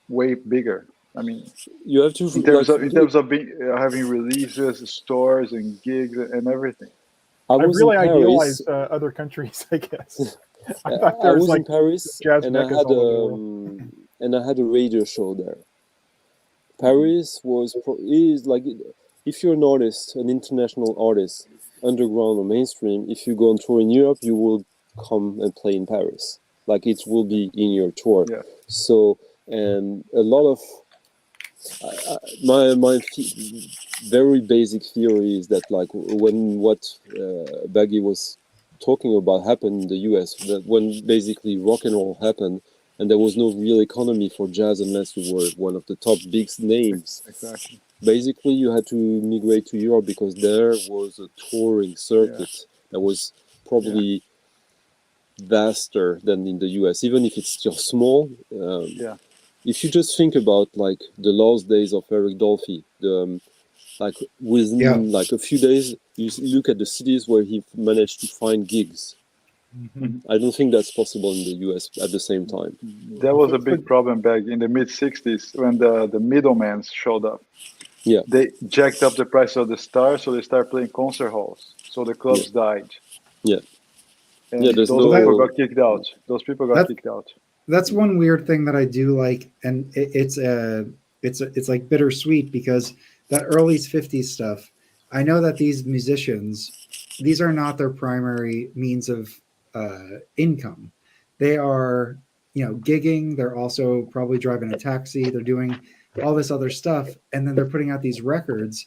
bigger. I mean, you have to in terms of having releases, stores, and gigs and everything. I really idealized other countries, I guess. I was in Paris, and I had a radio show there. Paris is like, if you're an artist, an international artist, underground or mainstream, if you go on tour in Europe, you will come and play in Paris. Like it will be in your tour. Yeah. So, and a lot of my very basic theory is that like when what Baggy was talking about happened in the US, that when basically rock and roll happened and there was no real economy for jazz unless you were one of the top big names. Exactly. Basically, you had to migrate to Europe because there was a touring circuit that was probably vaster than in the US, even if it's still small. If you just think about like the last days of Eric Dolphy, like within like a few days, you look at the cities where he managed to find gigs. Mm-hmm. I don't think that's possible in the US at the same time. That was a big problem back in the mid-60s when the middlemen showed up. Yeah, they jacked up the price of the stars, so they started playing concert halls. So the clubs died. Yeah. And those people got kicked out. Those people got kicked out. That's one weird thing that I do like, and it's like bittersweet because that early 50s stuff, I know that these musicians, these are not their primary means of income. They are, gigging. They're also probably driving a taxi. They're doing all this other stuff, and then they're putting out these records.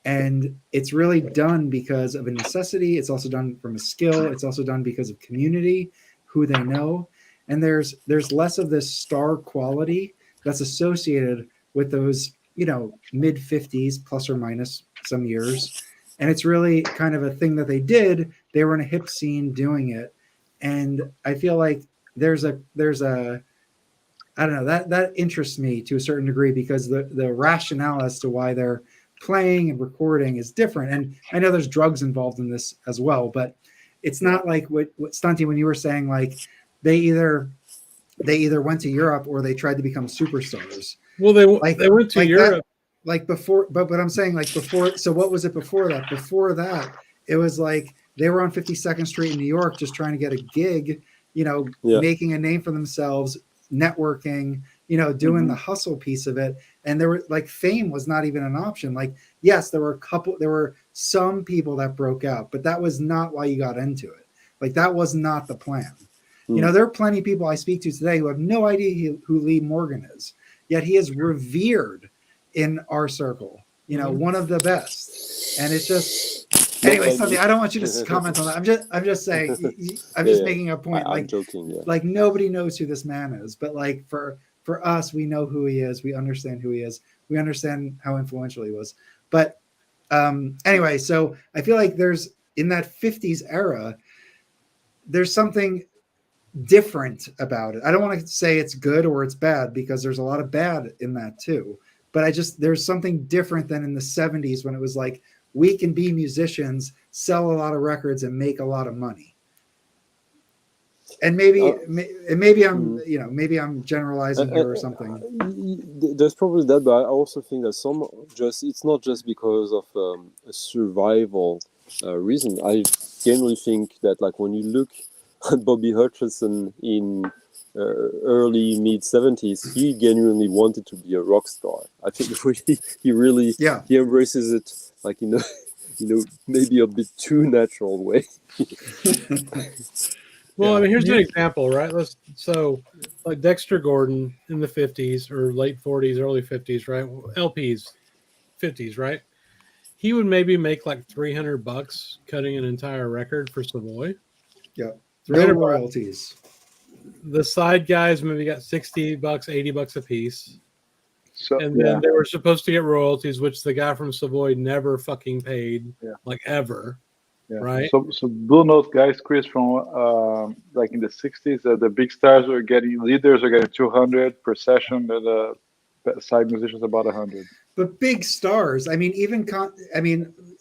And it's really done because of a necessity. It's also done from a skill. It's also done because of community, who they know. And there's less of this star quality that's associated with those, mid 50s plus or minus some years. And it's really kind of a thing that they did. They were in a hip scene doing it. And I feel like there's a I don't know, that interests me to a certain degree because the rationale as to why they're playing and recording is different. And I know there's drugs involved in this as well, but it's not like what Stunty, when you were saying, like they either went to Europe or they tried to become superstars. Well, they went to Europe like before, but I'm saying like before. So what was it before that? Before that, it was like they were on 52nd Street in New York, just trying to get a gig, Yeah. making a name for themselves, networking, doing the hustle piece of it. And there were like fame was not even an option. Like, yes, there were some people that broke out, but that was not why you got into it. Like that was not the plan. There are plenty of people I speak to today who have no idea who Lee Morgan is, yet he is revered in our circle, one of the best. And it's just, anyway, something I don't want you to comment on that. I'm just saying, I'm just making a point. I'm joking. Yeah. Like nobody knows who this man is, but like for us, we know who he is. We understand who he is. We understand how influential he was. But anyway, so I feel like there's in that 50s era, there's something different about it. I don't want to say it's good or it's bad because there's a lot of bad in that too. But there's something different than in the 70s when it was like, we can be musicians, sell a lot of records and make a lot of money. And maybe I'm, maybe I'm generalizing here or something. There's probably that, but I also think that it's not just because of a survival reason. I generally think that like when you look at Bobby Hutcherson in early mid 70s, he genuinely wanted to be a rock star. I think he really he embraces it like maybe a bit too natural way. Well, I mean, here's an example, right? So like Dexter Gordon in the 50s or late 40s, early 50s, right? LPs, 50s, right? He would maybe make like $300 cutting an entire record for Savoy. Yeah. No royalties. The side guys maybe got $60, $80 a piece. So, and then they were supposed to get royalties, which the guy from Savoy never fucking paid, like ever. Yeah. Right. So Blue Note guys, Chris, from like in the 60s, the big stars were getting, leaders are getting 200 per session, and the side musicians about 100. But big stars, I mean,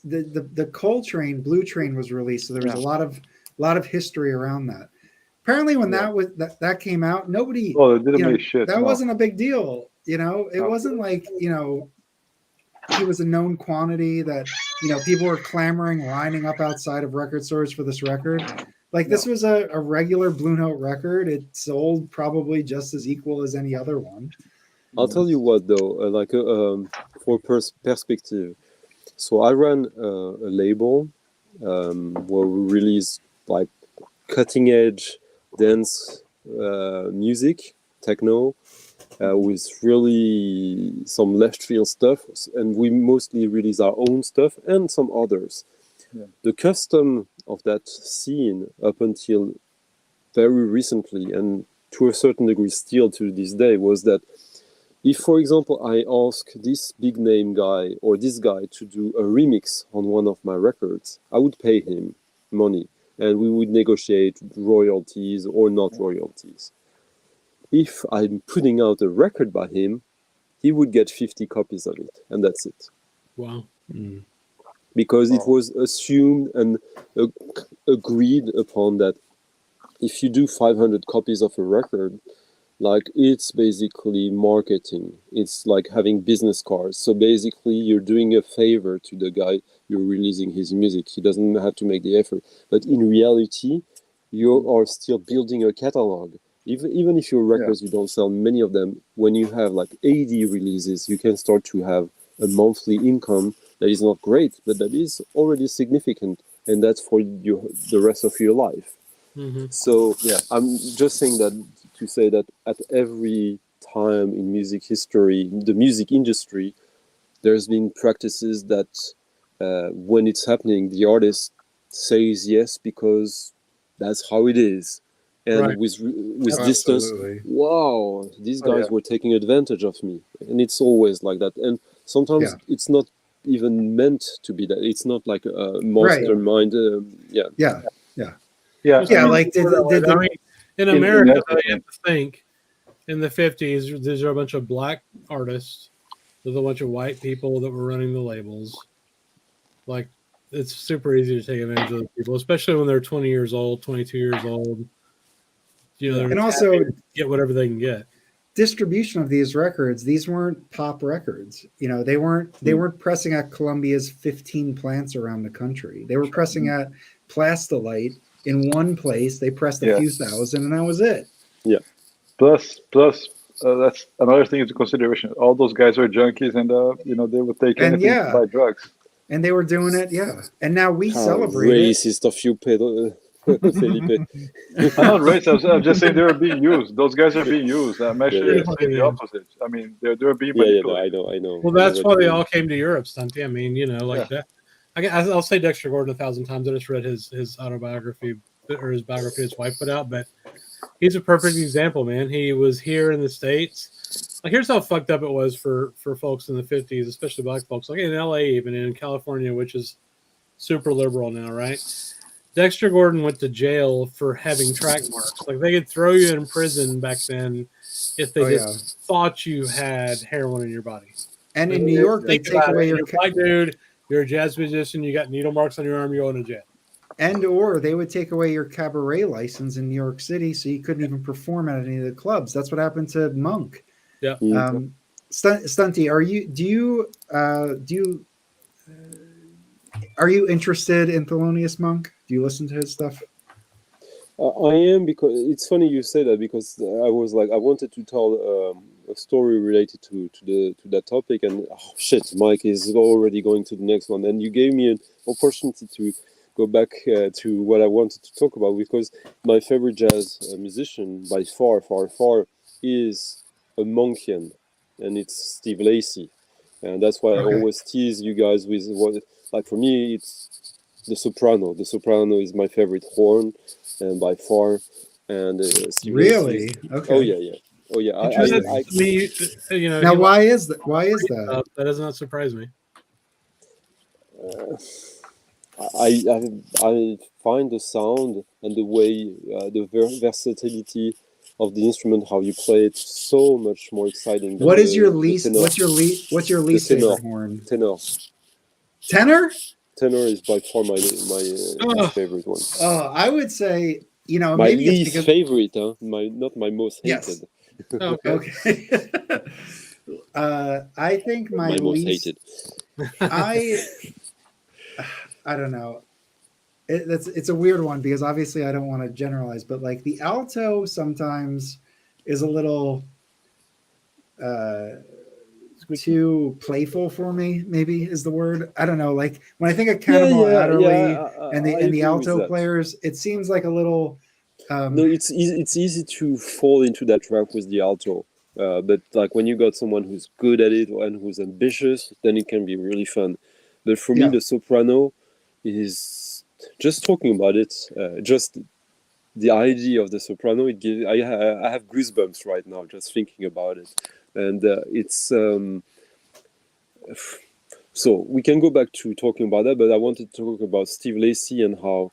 the Coltrane Blue Train was released, so there was a lot of history around that. Apparently, when that came out, nobody. Oh, they didn't make shit. That wasn't a big deal. It wasn't like he was a known quantity that people were clamoring, lining up outside of record stores for this record. Like this was a regular Blue Note record. It sold probably just as equal as any other one. I'll tell you what though, for perspective. So I ran a label where we release like cutting edge dance music, techno, with really some left field stuff, and we mostly release our own stuff and some others. Yeah. The custom of that scene up until very recently, and to a certain degree still to this day, was that if, for example, I ask this big name guy or this guy to do a remix on one of my records, I would pay him money and we would negotiate royalties or not royalties. If I'm putting out a record by him, he would get 50 copies of it, and that's it. Wow. Mm. Because it was assumed and agreed upon that if you do 500 copies of a record, like it's basically marketing. It's like having business cards. So basically you're doing a favor to the guy you're releasing his music. He doesn't have to make the effort. But in reality, you are still building a catalog. Even if your records, you don't sell many of them, when you have like 80 releases, you can start to have a monthly income that is not great, but that is already significant. And that's for the rest of your life. Mm-hmm. So I'm just saying that to say that at every time in music history, the music industry, there's been practices that when it's happening, the artist says yes because that's how it is. And with distance, wow, these guys were taking advantage of me. And it's always like that. And sometimes it's not even meant to be that. It's not like a mastermind. Like in America, you have to think in the 50s, these are a bunch of black artists. There's a bunch of white people that were running the labels. Like, it's super easy to take advantage of those people, especially when they're 20 years old, 22 years old. And also get whatever they can get. distribution of these records, these weren't pop records. You know, they weren't pressing at Columbia's 15 plants around the country. They were pressing at Plastilite in one place. They pressed a few thousand, and that was it. Yeah. Plus, that's another thing into consideration. All those guys are junkies, and they would take And anything to buy drugs. And they were doing it, And now we celebrate it. Racist of you, Pedro. Felipe. I'm not racist. I'm just saying they were being used. Those guys are being used. I'm actually saying the opposite. I mean, they're being manipulated. I know. Well, that's why they all came to Europe, Stunty. I mean, that. I'll say Dexter Gordon 1,000 times. I just read his autobiography or his biography his wife put out, but he's a perfect example, man. He was here in the States. Like, here's how fucked up it was for folks in the 50s, especially black folks, like in LA, even in California, which is super liberal now, right? Dexter Gordon went to jail for having track marks. Like, they could throw you in prison back then if they thought you had heroin in your body. And in New York, they take away your black dude. You're a jazz musician. You got needle marks on your arm. You're going to jail. And or they would take away your cabaret license in New York City, so you couldn't even perform at any of the clubs. That's what happened to Monk. Yeah. Stunty, are you interested in Thelonious Monk? Do you listen to his stuff? I am, because it's funny you say that, because I was like, I wanted to tell a story related to that topic, and Mike is already going to the next one, and you gave me an opportunity to go back to what I wanted to talk about, because my favorite jazz musician by far is a Monkian, and it's Steve Lacy, and that's why I always tease you guys with what, like, for me it's the soprano. The soprano is my favorite horn, and by far, and Steve really Lacy. okay. Oh yeah. Now, why is that? Why is that? That does not surprise me. I find the sound and the way, the versatility of the instrument, how you play it, so much more exciting. What is your least? What's your least favorite horn? Tenor. Tenor. Tenor is by far my favorite one. I would say, my maybe least favorite, not my most hated. Yes. Okay. I think my most least hated. I don't know. It's a weird one, because obviously I don't want to generalize, but like the alto sometimes is a little too playful for me, maybe is the word. I don't know. Like, when I think of Cannonball Adderley and the alto players, it seems like a little. No, it's easy to fall into that trap with the alto. But like, when you got someone who's good at it and who's ambitious, then it can be really fun. But for me, the soprano is, just talking about it, just the idea of the soprano. It gives, I have goosebumps right now just thinking about it, and it's. So we can go back to talking about that, but I wanted to talk about Steve Lacy and how,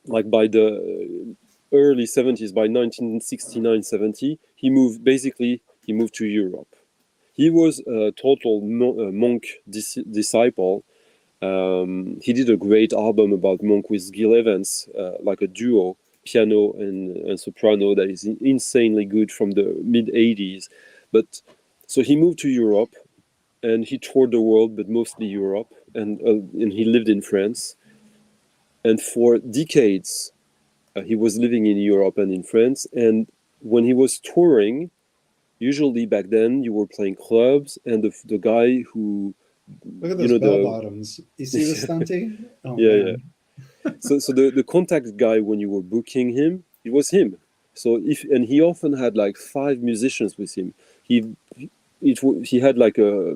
like, by the early 70s, by 1969-70, he moved to Europe. He was a total Monk disciple. He did a great album about Monk with Gil Evans, like a duo, piano and soprano, that is insanely good, from the mid-80s. But so he moved to Europe, and he toured the world, but mostly Europe, and he lived in France. And for decades, he was living in Europe and in France. And when he was touring, usually back then, you were playing clubs, and the guy who... Look at those bell bottoms. You see the Stunty? Oh, yeah. So the contact guy, when you were booking him, it was him. So and he often had like 5 musicians with him. He had like a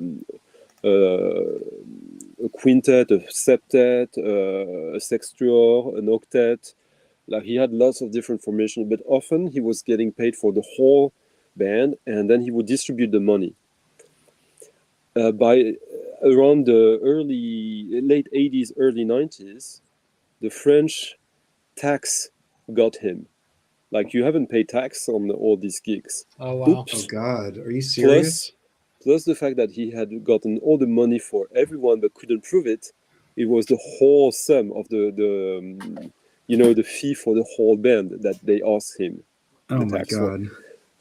quintet, a septet, a sextuor, an octet. Like, he had lots of different formations, but often he was getting paid for the whole band, and then he would distribute the money. By around the late 80s, early 90s, the French tax got him. Like, you haven't paid tax on all these gigs. Oh, wow. Oops. Oh, God. Are you serious? Plus the fact that he had gotten all the money for everyone but couldn't prove it. It was the whole sum of the fee for the whole band that they asked him. Oh, my God.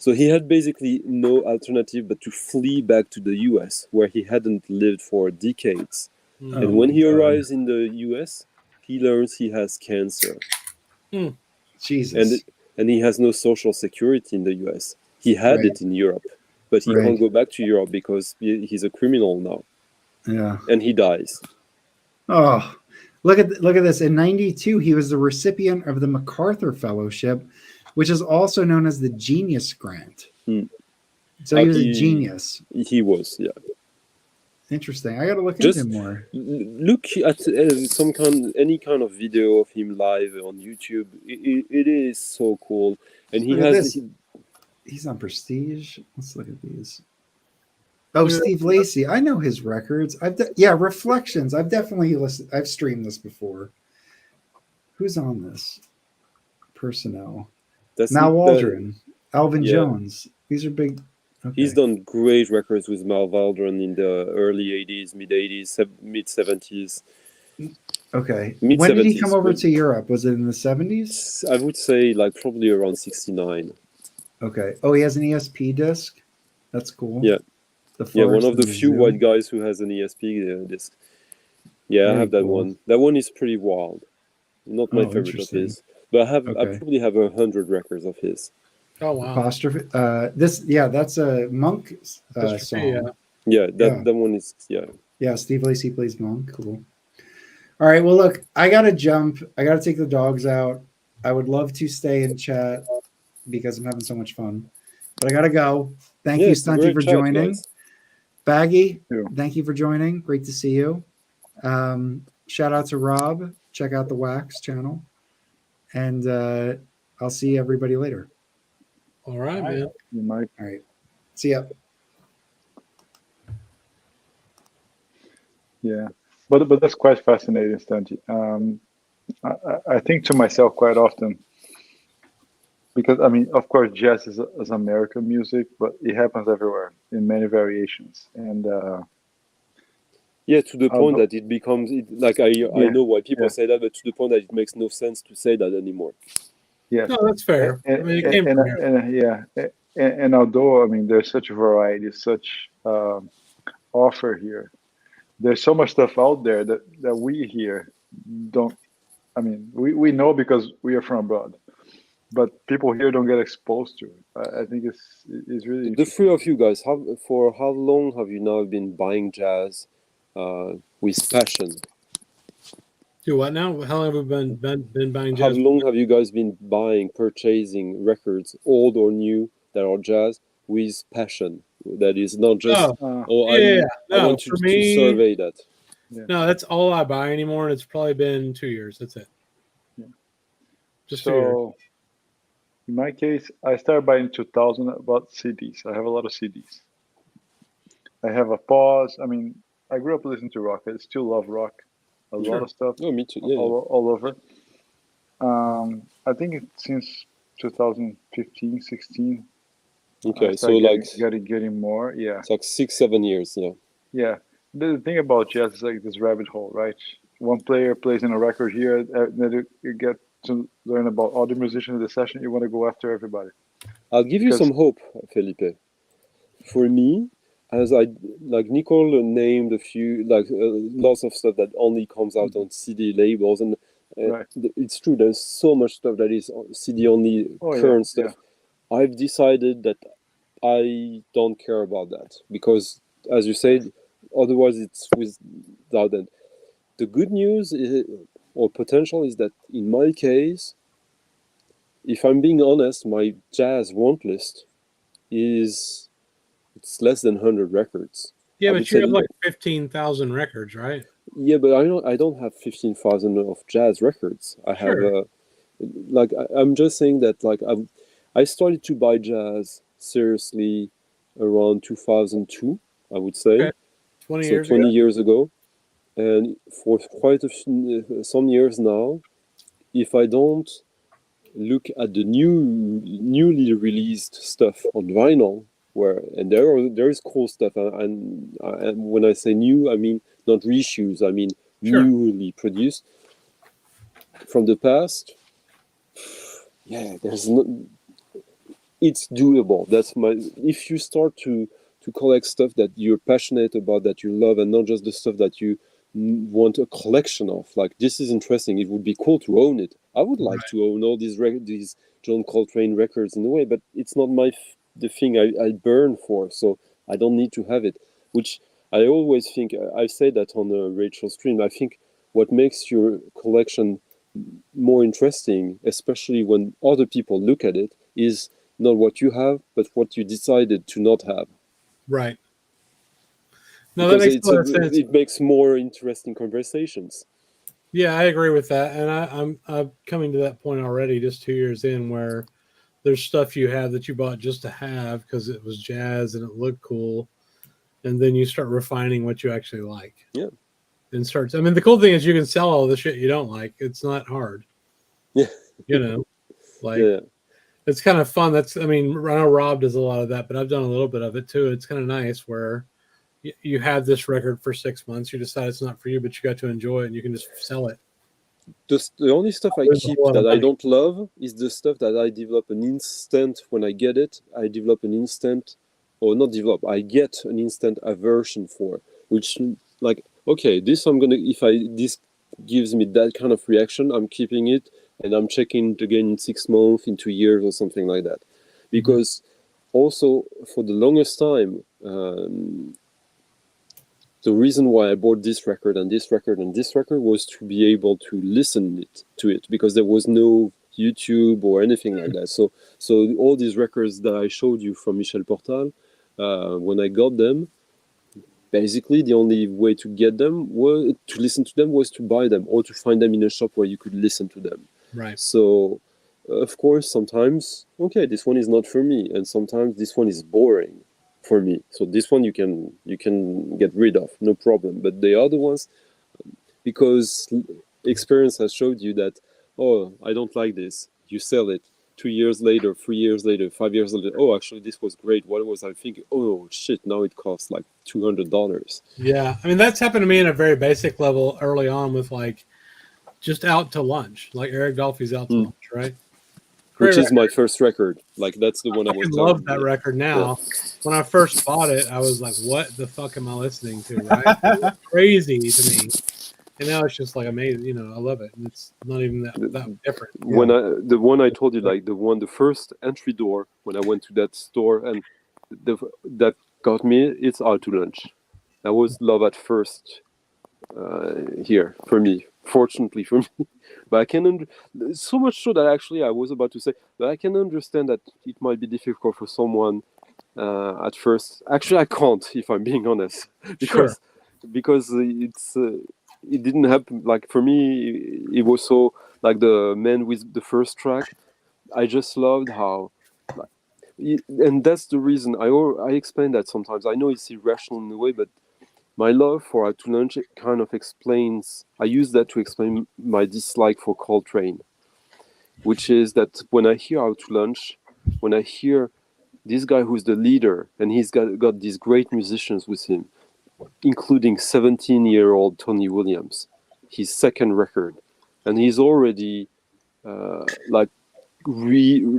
So he had basically no alternative but to flee back to the US, where he hadn't lived for decades. Mm. And when he arrives in the US, he learns he has cancer. Jesus. And he has no social security in the US. He had Right. it in Europe, but he Right. can't go back to Europe because he's a criminal now. Yeah. And he dies. Oh, look at this. In '92, he was the recipient of the MacArthur Fellowship, which is also known as the Genius Grant. So he was a genius. He was, yeah. Interesting. I got to look Just into him more. look at any kind of video of him live on YouTube. It is so cool, and he Look at has. this. He's on Prestige. Let's look at these. Oh, Steve Lacy. I know his records. Reflections. I've definitely listened. I've streamed this before. Who's on this? Personnel. Mal Waldron, Alvin Jones. These are big. Okay. He's done great records with Mal Waldron in the early 80s, mid 80s, mid 70s. Okay. Mid-70s, when did he come over to Europe? Was it in the 70s? I would say like probably around 69. Okay. Oh, he has an ESP disc. That's cool. Yeah. One of the few Zoom. white guys who has an ESP disc. Yeah, Very I have that cool. one. That one is pretty wild. Not my favorite of his, but I probably have 100 records of his. Oh wow! Apostrophe. That's a Monk song. Yeah, that one is Yeah, Steve Lacy plays Monk. Cool. All right. Well, look, I gotta jump. I gotta take the dogs out. I would love to stay and chat because I'm having so much fun, but I gotta go. Thank you, Stunty, for joining. Guys. Baggy, thank you for joining. Great to see you. Shout out to Rob. Check out the Wax channel. And I'll see everybody later. All right, man. You might. All right. See ya. Yeah. But that's quite fascinating, Stunty. I think to myself quite often, because I mean, of course, jazz is American music, but it happens everywhere in many variations. And to the point that it becomes I know why people say that, but to the point that it makes no sense to say that anymore. Yeah, no, that's fair. I mean, it came from here. And although I mean, there's such a variety, such offer here. There's so much stuff out there that we here don't. I mean, we know because we are from abroad, but people here don't get exposed to it. I think it's really the three of you guys. For how long have you now been buying jazz with passion? Do what now? How long have we been buying How jazz? long have you guys been purchasing records, old or new, that are jazz with passion? That is not just. I want to survey that. Yeah. No, that's all I buy anymore, and it's probably been 2 years. That's it. Yeah. Just 2 years. In my case, I started buying in 2000 about CDs. I have a lot of CDs. I have a pause. I mean, I grew up listening to rock. I still love rock. A lot of stuff. Oh, me too. All over. I think it's since 2015, 16. Okay, so getting more. Yeah. It's like 6-7 years. Yeah. Yeah. The thing about jazz is like this rabbit hole, right? One player plays in a record here, then you get to learn about other musicians in the session. You want to go after everybody. I'll give you some hope, Felipe. For me, as Nicole named a few, lots of stuff that only comes out on CD labels, and Right. It's true. There's so much stuff that is CD only current stuff. Yeah. I've decided that I don't care about that because, as you said, otherwise it's without that. The good news or potential is that in my case, if I'm being honest, my jazz want list it's less than 100 records. Yeah, but you have like 15,000 records, right? Yeah, but I don't have 15,000 of jazz records. I have I'm just saying that I started to buy jazz seriously around 2002, I would say. Okay. 20 years ago. And for quite some years now, if I don't look at the newly released stuff on vinyl, there is cool stuff, and when I say new, I mean not reissues, I mean newly produced from the past. Yeah, it's doable. That's my. If you start to collect stuff that you're passionate about, that you love, and not just the stuff that you want a collection of, like this is interesting. It would be cool to own it. I would like to own all these John Coltrane records in a way, but it's not the thing I burn for. So I don't need to have it. Which I always think. I say that on a Rachel stream. I think what makes your collection more interesting, especially when other people look at it, is not what you have, but what you decided to not have. Right. No, Because that makes a lot of sense. it makes more interesting conversations. Yeah, I agree with that, and I'm coming to that point already, just 2 years in, where there's stuff you have that you bought just to have because it was jazz and it looked cool, and then you start refining what you actually like. Yeah. And starts. I mean, the cool thing is you can sell all the shit you don't like. It's not hard. Yeah. You know, like Yeah. it's kind of fun. I know Rob does a lot of that, but I've done a little bit of it too. It's kind of nice where you have this record for 6 months. You decide it's not for you, but you got to enjoy it, and you can just sell it. The only stuff I keep that I don't love is the stuff that I develop an instant when I get it. I develop an instant, or not develop. I get an instant aversion for, which like. Okay, this this gives me that kind of reaction, I'm keeping it and I'm checking it again in 6 months, in 2 years or something like that. Because also for the longest time, the reason why I bought this record and this record and this record was to be able to listen to it because there was no YouTube or anything like that. So all these records that I showed you from Michel Portal, when I got them, basically, the only way to get them to listen to them was to buy them or to find them in a shop where you could listen to them. Right. So, of course, sometimes, okay, this one is not for me, and sometimes this one is boring for me. So this one you can get rid of, no problem. But the other ones, because experience has showed you that, oh, I don't like this, you sell it. 2 years later, 3 years later, 5 years later, oh, actually, this was great. What was I thinking? Oh, shit, now it costs like $200. Yeah. I mean, that's happened to me in a very basic level early on with like just out to lunch, like Eric Dolphy's Out to Lunch, right? Which is my first record. Like, that's the one I was love that record now. Yeah. When I first bought it, I was like, what the fuck am I listening to, right? It was crazy to me. And now it's just like amazing, you know. I love it, and it's not even that different. When the one I told you, like the first entry door when I went to that store, and that got me, it's Out to Lunch. That was love at first here for me. Fortunately for me, but I can so much so that actually I was about to say that I can understand that it might be difficult for someone at first. Actually, I can't, if I'm being honest, because it's. It didn't happen. Like for me, it was so like the man with the first track. I just loved how, and that's the reason I explain that sometimes. I know it's irrational in a way, but my love for Out to Lunch kind of explains. I use that to explain my dislike for Coltrane, which is that when I hear Out to Lunch, when I hear this guy who's the leader and he's got these great musicians with him, including 17-year-old Tony Williams, his second record, and he's already like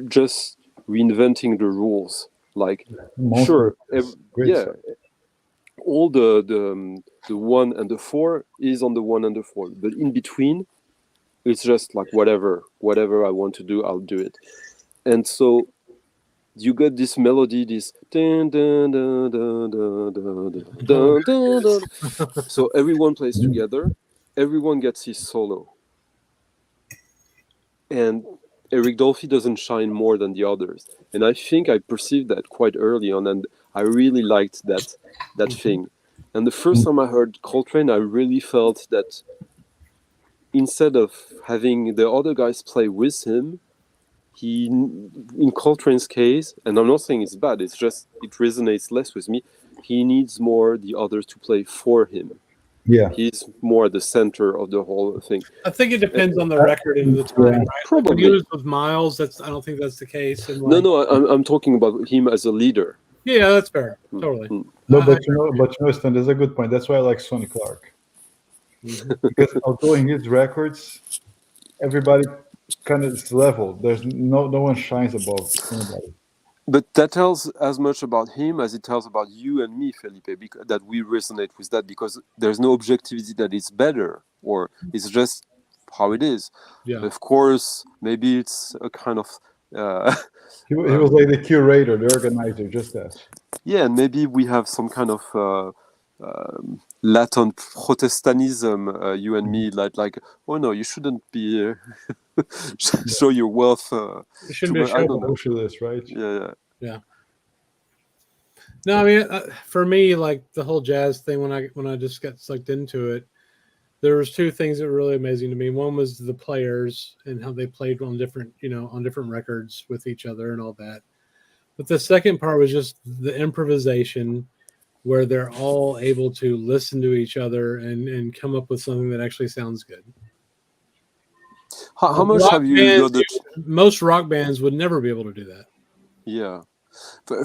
just reinventing the rules. Like, sure, all the 1 and the 4 is on the 1 and the 4, but in between, it's just like whatever I want to do, I'll do it. And so you got this melody, this dun, dun, dun, dun, dun, dun, dun, dun, dun. So everyone plays together, everyone gets his solo, and Eric Dolphy doesn't shine more than the others. And I think I perceived that quite early on, and I really liked that thing. And the first time I heard Coltrane, I really felt that instead of having the other guys play with him, he, in Coltrane's case, and I'm not saying it's bad, it's just it resonates less with me, he needs more the others to play for him. Yeah, he's more at the center of the whole thing. I think it depends on the record and the time, right? Probably. When you use with Miles, I don't think that's the case. And No, I'm talking about him as a leader. Yeah, that's fair. Totally. No, but you know, Stan, that's a good point. That's why I like Sonny Clark. Because although in his records, everybody kind of is level. There's no one shines above anybody. But that tells as much about him as it tells about you and me, Felipe, because that we resonate with that, because there's no objectivity that it's better, or it's just how it is. Yeah. Of course, maybe it's a kind of He was like the curator, the organizer, just that. yeah, and maybe we have some kind of latent Protestantism, you and me, like, oh no, you shouldn't be show your wealth. It shouldn't be a I show. don't know. Socialist, right? Yeah. No, I mean, for me, like the whole jazz thing, when I just got sucked into it, there was two things that were really amazing to me. One was the players and how they played on different records with each other and all that. But the second part was just the improvisation, where they're all able to listen to each other and come up with something that actually sounds good. How much have you got the... Most rock bands would never be able to do that. Yeah.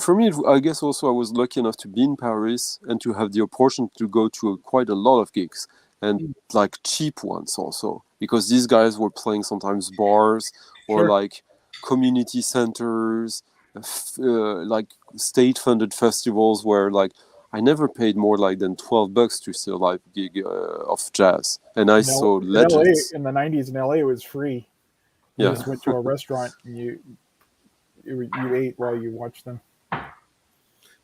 For me, I guess also I was lucky enough to be in Paris and to have the opportunity to go to quite a lot of gigs, and like cheap ones also, because these guys were playing sometimes bars or like community centers, like state-funded festivals where like I never paid more like than $12 to see a live gig of jazz, and I saw legends. In the 90s in LA, it was free. You Yeah. just went to a restaurant and you ate while you watched them.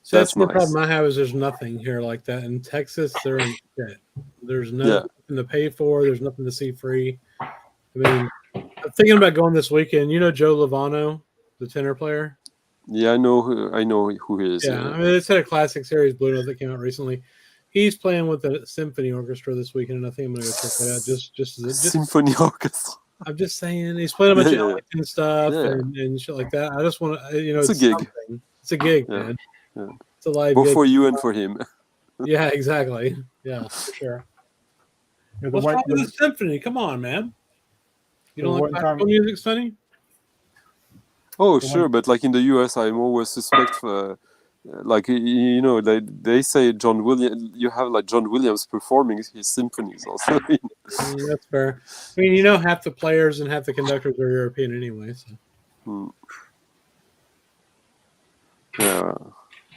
So that's the nice. problem I have, is there's nothing here like that. In Texas, they're in shit. There's nothing to pay for. There's nothing to see free. I mean, I'm thinking about going this weekend. You know Joe Lovano, the tenor player? Yeah, I know who he is. Yeah, I mean, it's had a classic series Blue Note that came out recently. He's playing with the symphony orchestra this weekend, and I think I'm going to go check that out. Just symphony orchestra. I'm just saying, he's playing a bunch of Ellington stuff and shit like that. I just want to, it's a gig. Something. It's a gig, man. Yeah. It's a live both gig. for you and for him. Yeah, exactly. Yeah, for sure. What's wrong with the symphony? Come on, man. You don't like classical music, Sonny? Oh, sure, but like in the US, I'm always suspect for, like, they say John Williams, you have like John Williams performing his symphonies also. That's fair. I mean, half the players and half the conductors are European anyway. So. Yeah.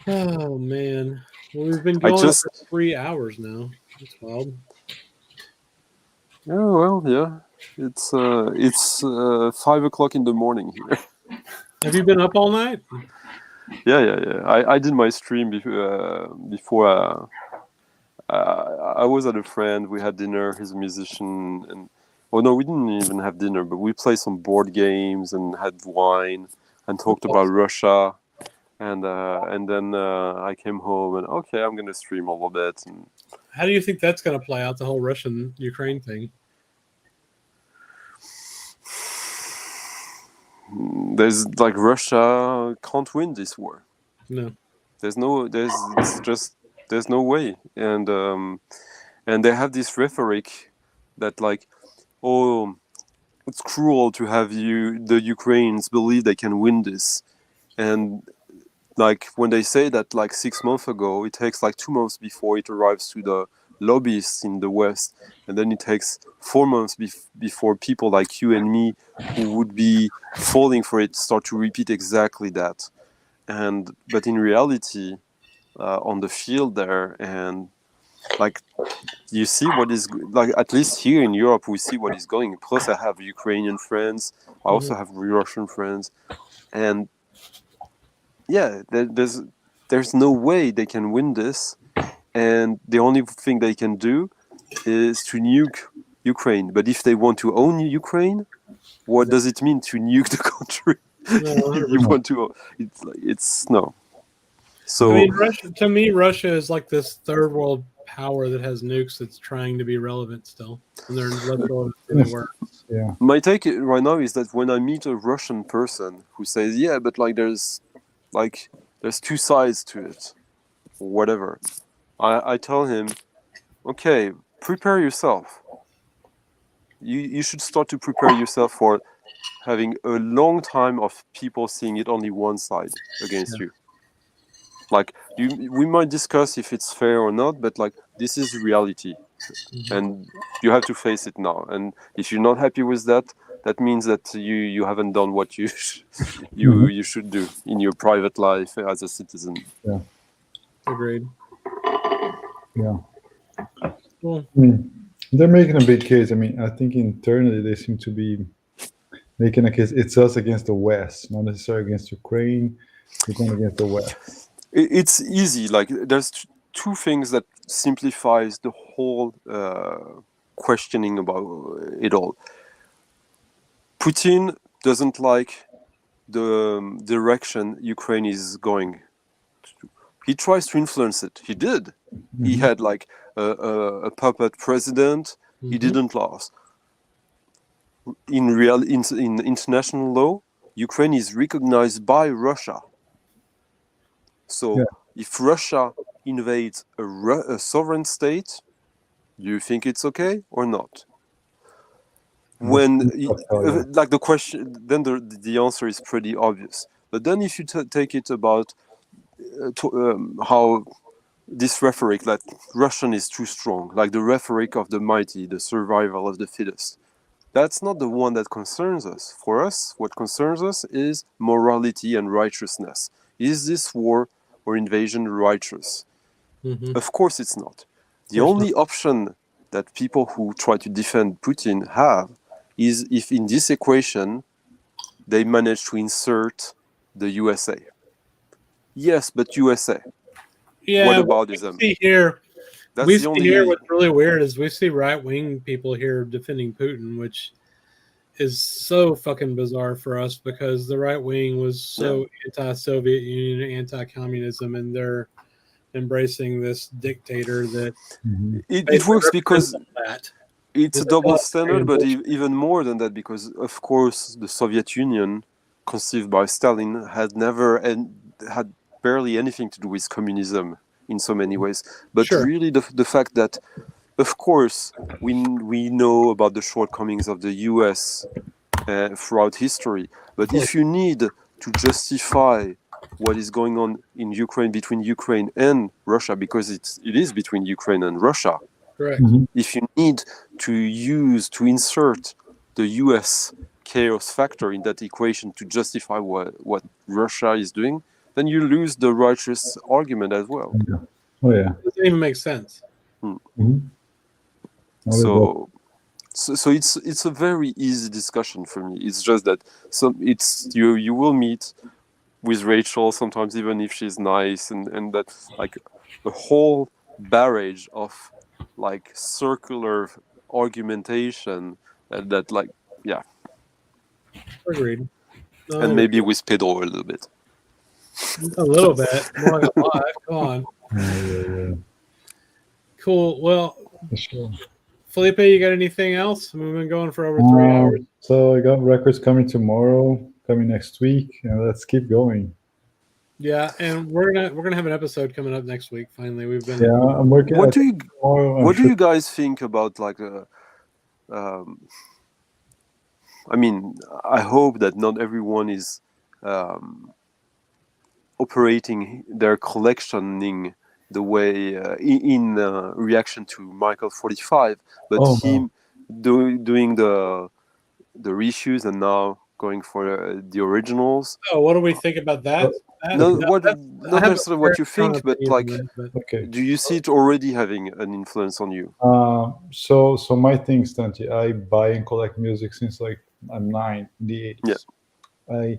Oh, man. Well, we've been going for 3 hours now. That's wild. Oh, well, yeah. It's 5 o'clock in the morning here. Have you been up all night? Yeah. I did my stream before. I was at a friend. We had dinner. He's a musician, and we didn't even have dinner, but we played some board games and had wine and talked about Russia. And then I came home and I'm gonna stream a little bit. And how do you think that's gonna play out, the whole Russian-Ukraine thing? There's like Russia can't win this war. No. There's no way. And they have this rhetoric that like, oh, it's cruel to have the Ukrainians believe they can win this. And like when they say that like 6 months ago, it takes like 2 months before it arrives to the lobbyists in the West, and then it takes 4 months before people like you and me who would be falling for it start to repeat exactly that. But in reality, on the field there, and like you see what is like, at least here in Europe we see what is going. Plus I have Ukrainian friends, I also have Russian friends, and yeah, there's no way they can win this, and the only thing they can do is to nuke Ukraine. But if they want to own Ukraine, what does it mean to nuke the country? You want to? It's no. So I mean, Russia is like this third world power that has nukes that's trying to be relevant still, and they're less relevant than they were. Yeah. My take right now is that when I meet a Russian person who says, "Yeah, but like there's two sides to it," or whatever, I tell him, "Okay, prepare yourself. You should start to prepare yourself for having a long time of people seeing it only one side against you. Like we might discuss if it's fair or not, but like this is reality, and you have to face it now. And if you're not happy with that, that means that you haven't done what you you should do in your private life as a citizen. Yeah. Agreed. Yeah. Well, I mean, they're making a big case. I mean, I think internally they seem to be making a case. It's us against the West, not necessarily against Ukraine. Ukraine against the West. It's easy. Like there's two things that simplifies the whole questioning about it all. Putin doesn't like the direction Ukraine is going. He tries to influence it. He did. He had like a puppet president. He didn't last. In international law, Ukraine is recognized by Russia. So if Russia invades a sovereign state, do you think it's okay or not? When like the question, then the answer is pretty obvious. But then if you take it about how this rhetoric, like Russian is too strong, like the rhetoric of the mighty, the survival of the fittest, that's not the one that concerns us. For us, what concerns us is morality and righteousness. Is this war or invasion righteous? Of course it's not. The only option that people who try to defend Putin have is if in this equation they manage to insert the USA. Yes, but USA. Yeah, what about them? We see here what's really weird is we see right-wing people here defending Putin, which is so fucking bizarre for us because the right wing was so anti-Soviet Union, anti-communism, and they're embracing this dictator that it works because it's a double standard, but even more than that, because of course the Soviet Union, conceived by Stalin, had never and had barely anything to do with communism in so many ways. But really the fact that, of course, we know about the shortcomings of the US throughout history. But if you need to justify what is going on in Ukraine, between Ukraine and Russia, because it is between Ukraine and Russia, correct. If you need to insert the US chaos factor in that equation to justify what Russia is doing, then you lose the righteous argument as well. Oh yeah, it doesn't even make sense. So it's a very easy discussion for me. It's just that you will meet with Rachel sometimes, even if she's nice, and that like a whole barrage of like circular argumentation that like Agreed. And maybe with pedal a little bit. A little bit, more like a lot. Come on. Cool. Well, Felipe, you got anything else? We've been going for over 3 hours. So I got records coming tomorrow, coming next week, and let's keep going. Yeah, and we're gonna have an episode coming up next week. Finally, we've been. Yeah, I'm working. What do you guys think about like I mean, I hope that not everyone is operating their collectioning the way in reaction to Michael 45, but him doing the reissues and now going for the originals. Oh, what do we think about that? Not necessarily what you think, but like, do you see it already having an influence on you? So my thing, Stanty, I buy and collect music since like I'm 9 in the 80s. Yeah.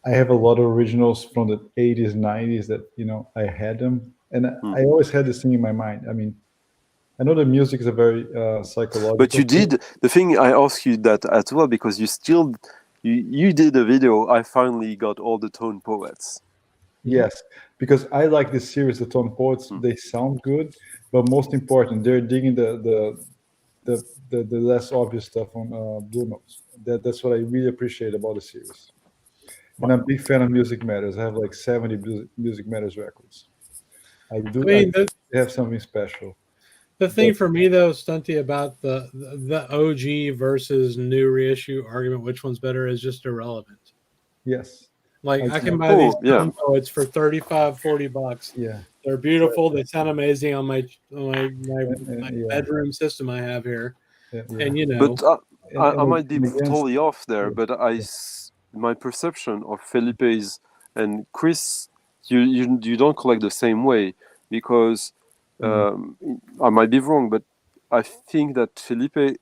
I have a lot of originals from the 80s, 90s that I had them, and I always had this thing in my mind. I mean, I know the music is a very psychological. But you did the thing. I asked you that as well because you did a video. I finally got all the Tone Poets. Yes, because I like this series, the Tone Poets. They sound good, but most important, they're digging the less obvious stuff on Blue Notes. That's what I really appreciate about the series. And I'm a big fan of Music Matters. I have like 70 Music Matters records. I have something special. The thing for me though, Stunty, about the OG versus new reissue argument, which one's better, is just irrelevant. Yes. Like I can buy these poets for $35-$40. Yeah. They're beautiful. They sound amazing on my bedroom system I have here. Yeah. And But I might be against, totally off there, yeah. but my perception of Felipe's and Chris, you don't collect the same way, because I might be wrong, but I think that Felipe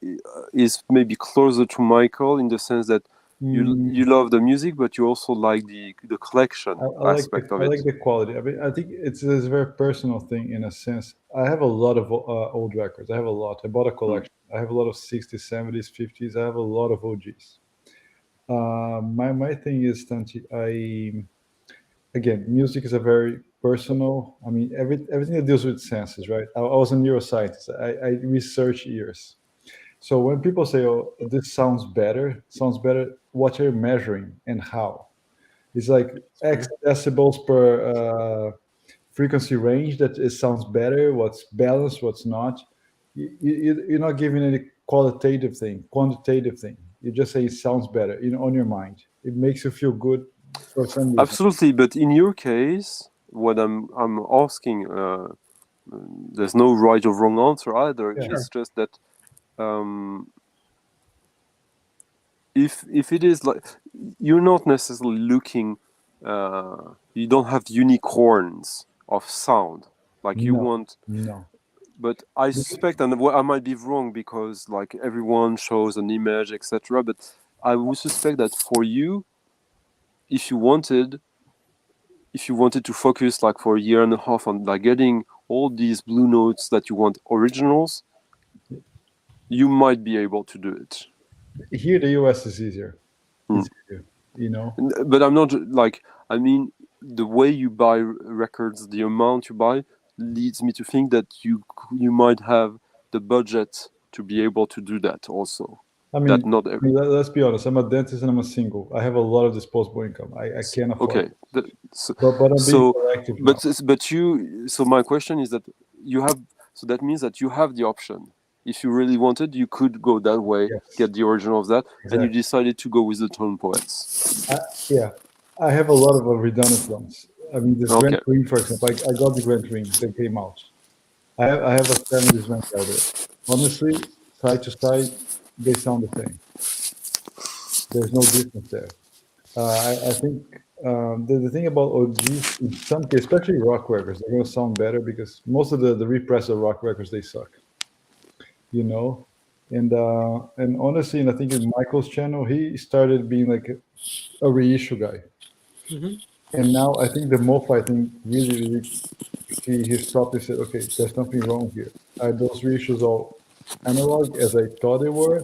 is maybe closer to Michael in the sense that you love the music, but you also like the collection aspect of I it. like the quality. I mean, I think it's a very personal thing in a sense. I have a lot of old records. I have a lot. I bought a collection. I have a lot of 60s, 70s, 50s. I have a lot of OGs. My thing is, Tanti, again, music is a very personal. I mean, everything that deals with senses, right? I was a neuroscientist. I research ears. So when people say, "Oh, this sounds better," what are you measuring and how? It's like X decibels per frequency range that it sounds better. What's balanced, what's not. You're not giving any quantitative thing. You just say it sounds better, on your mind. It makes you feel good for some reason. Absolutely, but in your case, what I'm asking, there's no right or wrong answer either. Yeah. It's just that if it is like you're not necessarily looking, you don't have unicorns of sound like you want. No. But I suspect, and I might be wrong because like everyone shows an image, etc. But I would suspect that for you, if you wanted to focus like for a year and a half on like getting all these blue notes that you want originals, you might be able to do it. Here, the US is easier. It's easier, But I'm not like, I mean, the way you buy records, the amount you buy, leads me to think that you might have the budget to be able to do that also. I mean, let's be honest. I'm a dentist and I'm a single. I have a lot of disposable income. I can't afford. Okay, but I'm being proactive now. So my question is that you have. So that means that you have the option. If you really wanted, you could go that way, get the original of that, and you decided to go with the Tone Poets. Yeah, I have a lot of redundant ones. I mean, this Grand Ring, for example, I got the Grand Ring that came out. I have a 70s Grand Rider. Honestly, side to side, they sound the same. There's no difference there. I think the thing about OGs, in some cases, especially rock records, they're going to sound better because most of the repressed rock records, they suck. And honestly, and I think in Michael's channel, he started being like a reissue guy. And now I think the MoFi thing really he stopped and said, okay, there's something wrong here. Are those reissues all analog as I thought they were?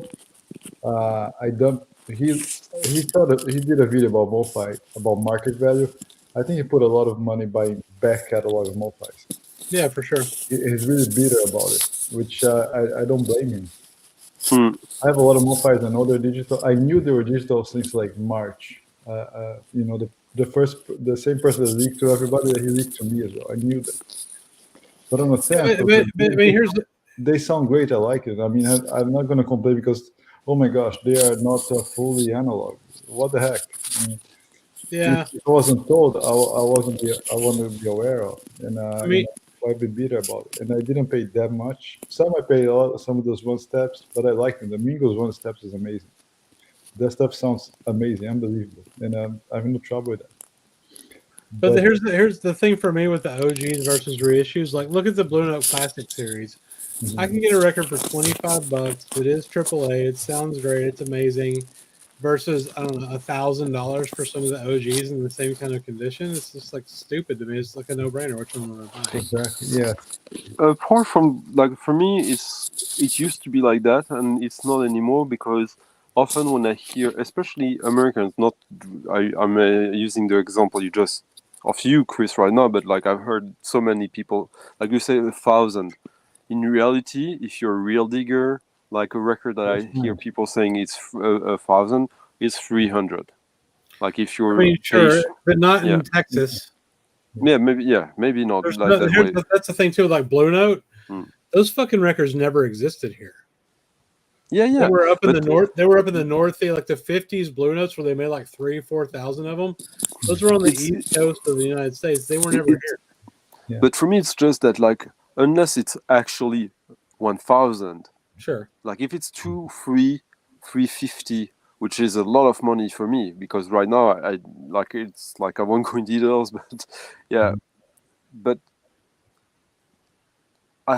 He did a video about MoFi, about market value. I think he put a lot of money buying back catalog of MoFis. Yeah, for sure. He's really bitter about it, which I don't blame him. I have a lot of MoFis. I know they're digital. I knew they were digital since like March. The same person that leaked to everybody, he leaked to me as well. I knew that. But on the 10th, they sound great. I like it. I mean, I'm not going to complain because, oh my gosh, they are not fully analog. What the heck? I mean, if I wasn't told, I wanted to be aware of. And I'd be bitter about it. And I didn't pay that much. Some I paid some of those one steps, but I like them. The Mingos one steps is amazing. That stuff sounds amazing, unbelievable, and I have no trouble with that. But here's the thing for me with the OGs versus reissues. Like, look at the Blue Note Classic series. I can get a record for $25. It is AAA. It sounds great. It's amazing. Versus, I don't know, $1,000 for some of the OGs in the same kind of condition. It's just like stupid to me. It's like a no-brainer. Which one am I buying? Exactly. Yeah. Apart from like for me, it used to be like that, and it's not anymore because often when I hear, especially Americans, I'm using the example of you, Chris, right now, but like I've heard so many people, like you say, 1,000. In reality, if you're a real digger, like a record that I hear people saying it's 1,000, it's 300. Like if you're, sure, but not in Texas. Yeah, maybe not. That's the thing too. Like Blue Note, those fucking records never existed here. Yeah. They were up in the north. They were up in the north, like the 50s Blue Notes, where they made like 3,000-4,000 of them. Those were on the east coast of the United States. They were never here. Yeah. But for me, it's just that, like, unless it's actually 1,000, sure. Like if it's 2, 3, 350, which is a lot of money for me, because right now I like, it's like, I won't go in details, but yeah, but I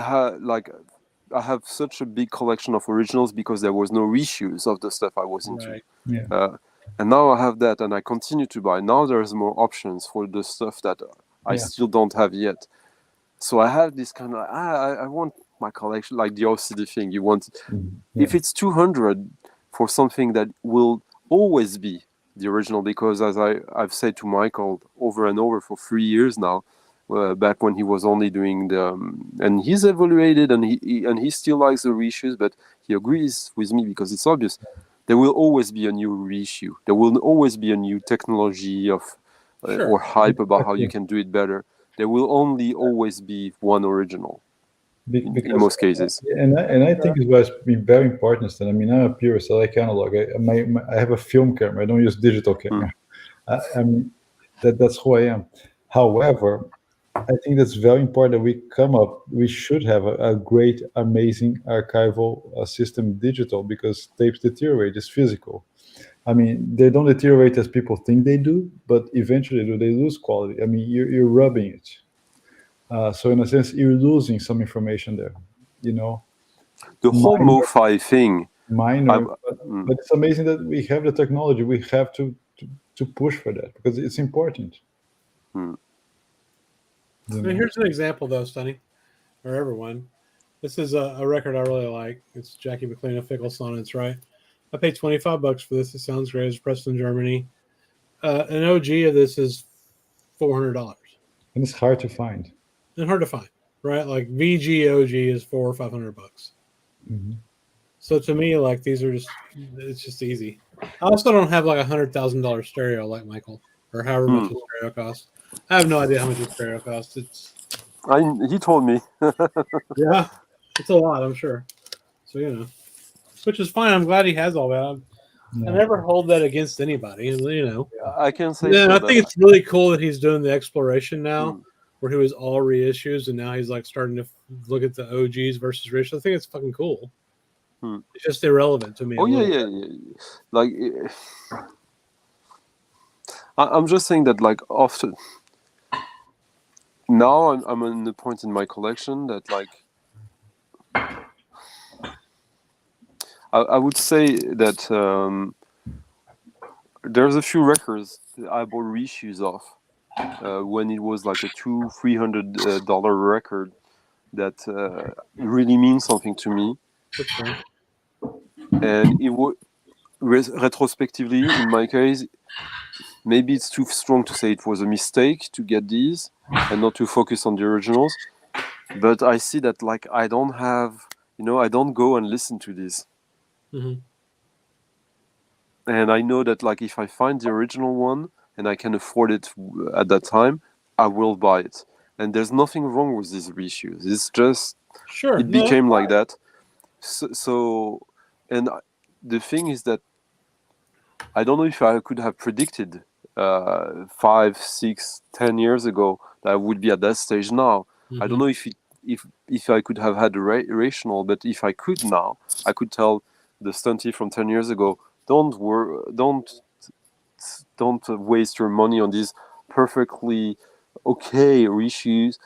have such a big collection of originals because there was no reissues of the stuff I was into. Right. Yeah. And now I have that, and I continue to buy. Now there's more options for the stuff that I still don't have yet. So I have this kind of, I want my collection, like the OCD thing. You want, if it's 200 for something that will always be the original, because as I've said to Michael over and over for 3 years now, back when he was only doing the, and he's evaluated, and he still likes the reissues, but he agrees with me because it's obvious. There will always be a new reissue. There will always be a new technology of or hype about how you can do it better. There will only always be one original in most cases. And I think it was been very important that, I mean, I'm a purist. I like analog. I have a film camera. I don't use digital camera. I mean, that's who I am. However, I think that's very important that we should have a great, amazing archival system digital, because tapes deteriorate. It's physical. I mean, they don't deteriorate as people think they do, but eventually they lose quality. I mean, you're rubbing it. So in a sense, you're losing some information there, you know. The whole MoFi thing. Minor, but it's amazing that we have the technology. We have to push for that because it's important. So here's an example, though, Sonny, or everyone. This is a record I really like. It's Jackie McLean of Fickle Sonnets, right? I paid $25 for this. It sounds great. It's pressed in Germany. An OG of this is $400. And it's hard to find. And hard to find, right? Like VG OG is $400 or $500. So to me, like, these are it's just easy. I also don't have like $100,000 stereo like Michael, or however much a stereo costs. I have no idea how much a stereo costs. He told me. Yeah, it's a lot, I'm sure. So, you know, which is fine. I'm glad he has all that. I never hold that against anybody, you know. I can say. I think it's really cool that he's doing the exploration now, where he was all reissues, and now he's like starting to look at the OGs versus reissues. I think it's fucking cool. It's just irrelevant to me. Oh yeah. Like, I'm just saying that, like, often now I'm in the point in my collection that, like, I would say that there's a few records that I bought reissues of when it was like a $200-$300 record that really means something to me. And it would retrospectively, in my case, maybe it's too strong to say it was a mistake to get these and not to focus on the originals. But I see that, like, I don't have, I don't go and listen to this. And I know that, like, if I find the original one and I can afford it at that time, I will buy it. And there's nothing wrong with these reissues. It's just, it became like that. So, and the thing is that I don't know if I could have predicted 5, 6, 10 years ago that I would be at that stage now. I don't know if I could have had a rational, but if I could now, I could tell the stunty from 10 years ago, don't waste your money on these perfectly okay reissues,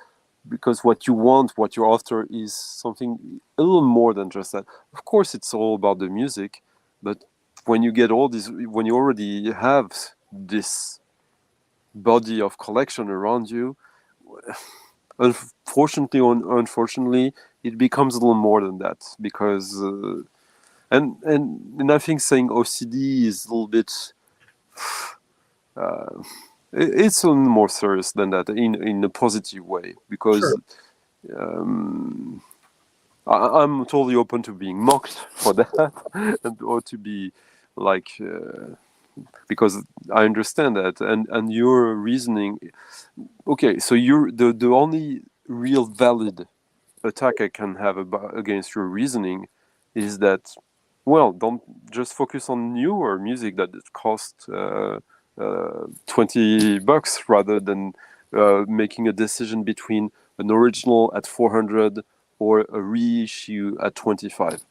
because what you want, what you're after, is something a little more than just that. Of course, it's all about the music, but when you get all this, when you already have this body of collection around you, unfortunately or unfortunately, it becomes a little more than that, because and I think saying OCD is a little bit it's a little more serious than that in a positive way, because I'm totally open to being mocked for that or to be like because I understand that, and your reasoning. Okay, so you're the only real valid attack I can have against your reasoning is that, well, don't just focus on newer music that costs $20 rather than making a decision between an original at $400 or a reissue at $25.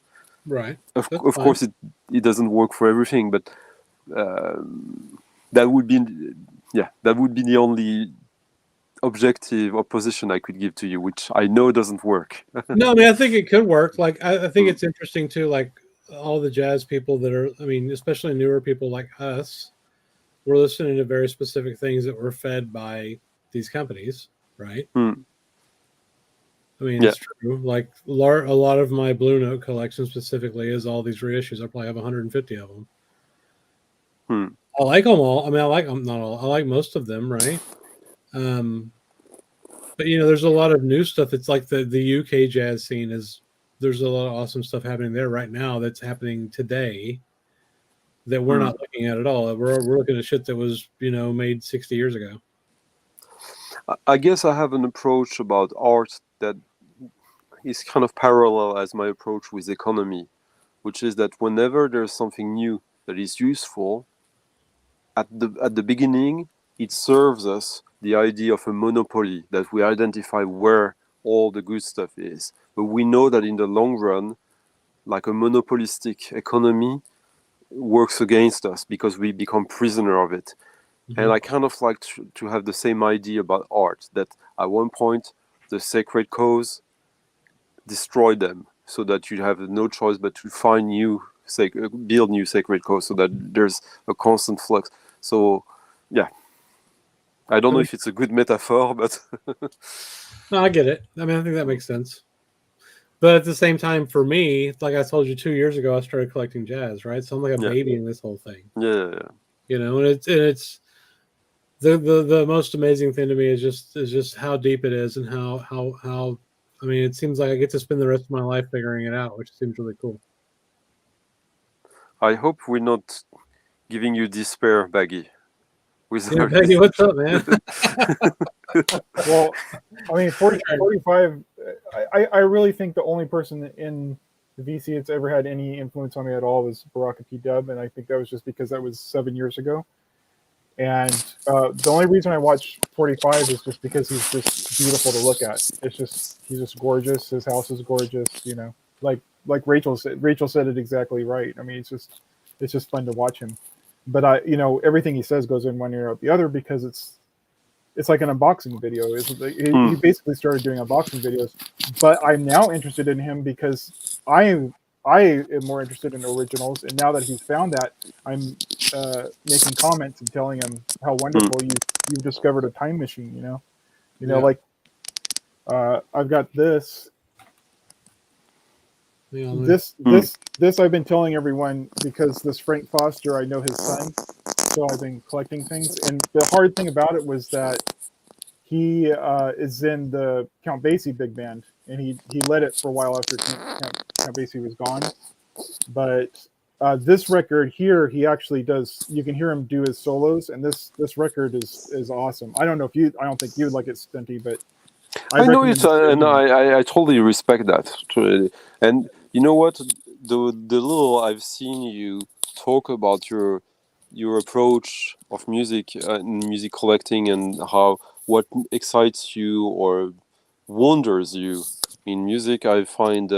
Right. Of That's fine. course, it doesn't work for everything, but that would be the only objective opposition I could give to you, which I know doesn't work. No, I mean, I think it could work. Like, I think it's interesting too. Like, all the jazz people that are, I mean, especially newer people like us, we're listening to very specific things that were fed by these companies, right? Hmm. I mean, Yeah. it's true. Like, a lot of my Blue Note collection specifically is all these reissues. I probably have 150 of them. Hmm. I like them all. I mean, I like them, not all. I like most of them, right? But there's a lot of new stuff. It's like the UK jazz scene is. There's a lot of awesome stuff happening there right now. That's happening today that we're not looking at all. We're looking at shit that was made 60 years ago. I guess I have an approach about art that is kind of parallel as my approach with economy, which is that whenever there's something new that is useful, at the beginning, it serves us the idea of a monopoly, that we identify where all the good stuff is. But we know that in the long run, like a monopolistic economy works against us because we become prisoner of it. Mm-hmm. And I kind of like to have the same idea about art, that at one point the sacred cause destroyed them, so that you have no choice but to find build new sacred cause, so that there's a constant flux. So yeah, I don't know if it's a good metaphor, but No, I get it. I mean, I think that makes sense. But at the same time, for me, like I told you 2 years ago, I started collecting jazz, right? So I'm like a baby in this whole thing. Yeah. And it's the most amazing thing to me is just how deep it is, and how I mean, it seems like I get to spend the rest of my life figuring it out, which seems really cool. I hope we're not giving you despair, Baggy. Baggy, what's up, man? Well, I mean, 45. I really think the only person in the VC that's ever had any influence on me at all was Baraka P. Dub, and I think that was just because that was 7 years ago. And the only reason I watch 45 is just because he's just beautiful to look at. He's just gorgeous. His house is gorgeous. Like Rachel said. Rachel said it exactly right. I mean, it's just fun to watch him. But everything he says goes in one ear out the other, because it's like an unboxing video. He basically started doing unboxing videos. But I'm now interested in him because I am more interested in originals. And now that he's found that, I'm making comments and telling him how wonderful you've discovered a time machine. Like I've got this. This I've been telling everyone because this Frank Foster, I know his son, so I've been collecting things. And the hard thing about it was that he is in the Count Basie big band, and he led it for a while after Count Basie was gone. But this record here, he actually does. You can hear him do his solos, and this record is awesome. I don't think you would like it, Stunty, but I know it, and I totally respect that. And you know what? The little I've seen you talk about your approach of music and music collecting, and what excites you or wonders you in music, I find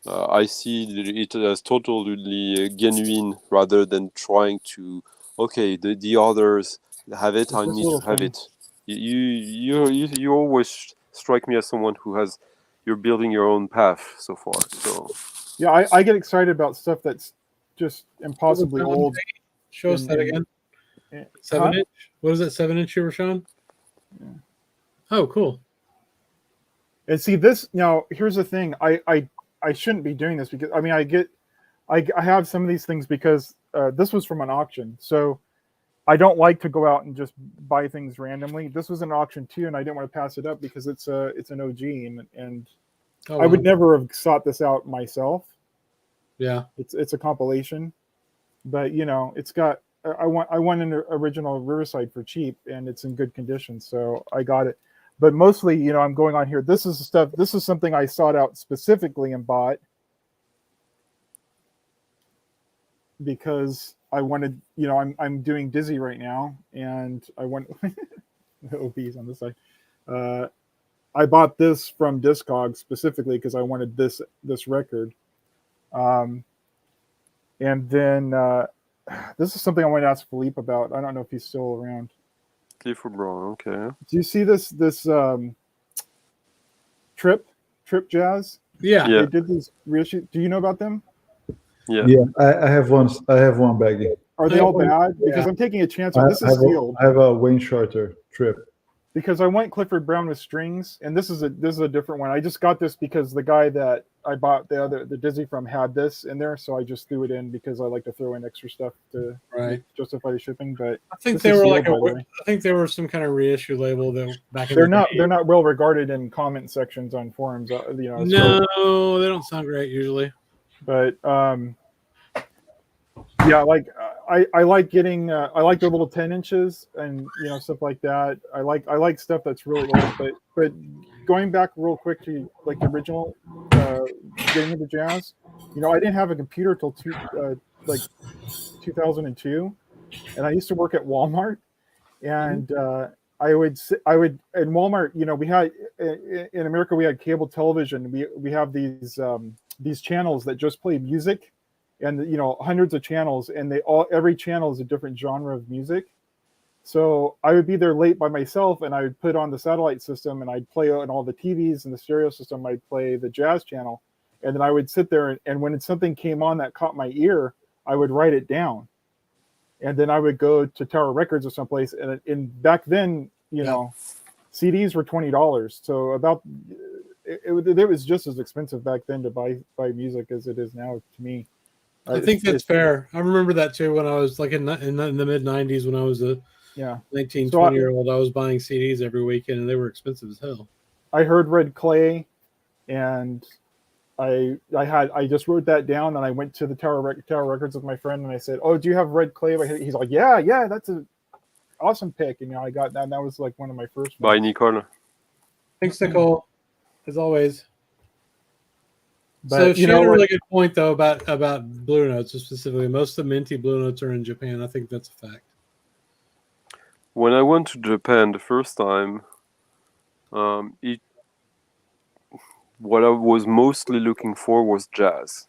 I see it as totally genuine, rather than trying to the others have it, I need to have it. You always strike me as someone you're building your own path so far. So yeah, I get excited about stuff that's just impossibly old. Show us that again. 7-inch. What is that 7-inch you were showing? Yeah. Oh, cool. And see this now. Here's the thing. I shouldn't be doing this, because I mean I have some of these things because this was from an auction. So I don't like to go out and just buy things randomly. This was an auction too, and I didn't want to pass it up because it's an OG, and I would never have sought this out myself. Yeah, it's a compilation, but it's got I want an original Riverside for cheap, and it's in good condition, so I got it. But mostly, I'm going on here. This is something I sought out specifically and bought because I wanted, I'm doing Dizzy right now, and I want the OBs on this side. I bought this from Discogs specifically because I wanted this record. And then this is something I want to ask Felipe about. I don't know if he's still around. Clifford Brown, okay. Do you see this Trip Jazz? Yeah. Yeah. They did these reissues. Do you know about them? Yeah. Yeah, I have one. I have one baggie. Are they all bad? Because I'm taking a chance on this is sealed. I have a Wayne Shorter Trip. Because I want Clifford Brown with strings, and this is a different one. I just got this because the guy that I bought the Dizzy from had this in there, so I just threw it in because I like to throw in extra stuff to justify the shipping. But I think they were like I think they were some kind of reissue label that back in they're not well regarded in comment sections on forums. No, they don't sound great usually. But yeah, like I like getting I like the little 10 inches and stuff like that. I like stuff that's really old. But going back real quick to like the original getting into jazz, I didn't have a computer till 2002, and I used to work at Walmart, and I would in Walmart. We had in America we had cable television. We have these channels that just play music. And hundreds of channels, and every channel is a different genre of music. So I would be there late by myself, and I would put on the satellite system, and I'd play on all the TVs and the stereo system. I'd play the jazz channel, and then I would sit there, and when something came on that caught my ear, I would write it down, and then I would go to Tower Records or someplace. And back then, CDs were $20, so it was just as expensive back then to buy music as it is now to me. I think that's fair. I remember that too when I was like in the mid 90s when I was a 19, 20-year-old. I was buying CDs every weekend and they were expensive as hell. I heard Red Clay, and I just wrote that down, and I went to the Tower Records with my friend, and I said, "Oh, do you have Red Clay?" He's like, "Yeah, that's an awesome pick." And I got that. And that was like one of my first. By Nicole. Thanks, Nicole, as always. But, so she had a really good point though about Blue Notes specifically. Most of the minty Blue Notes are in Japan. I think that's a fact. When I went to Japan the first time, what I was mostly looking for was jazz,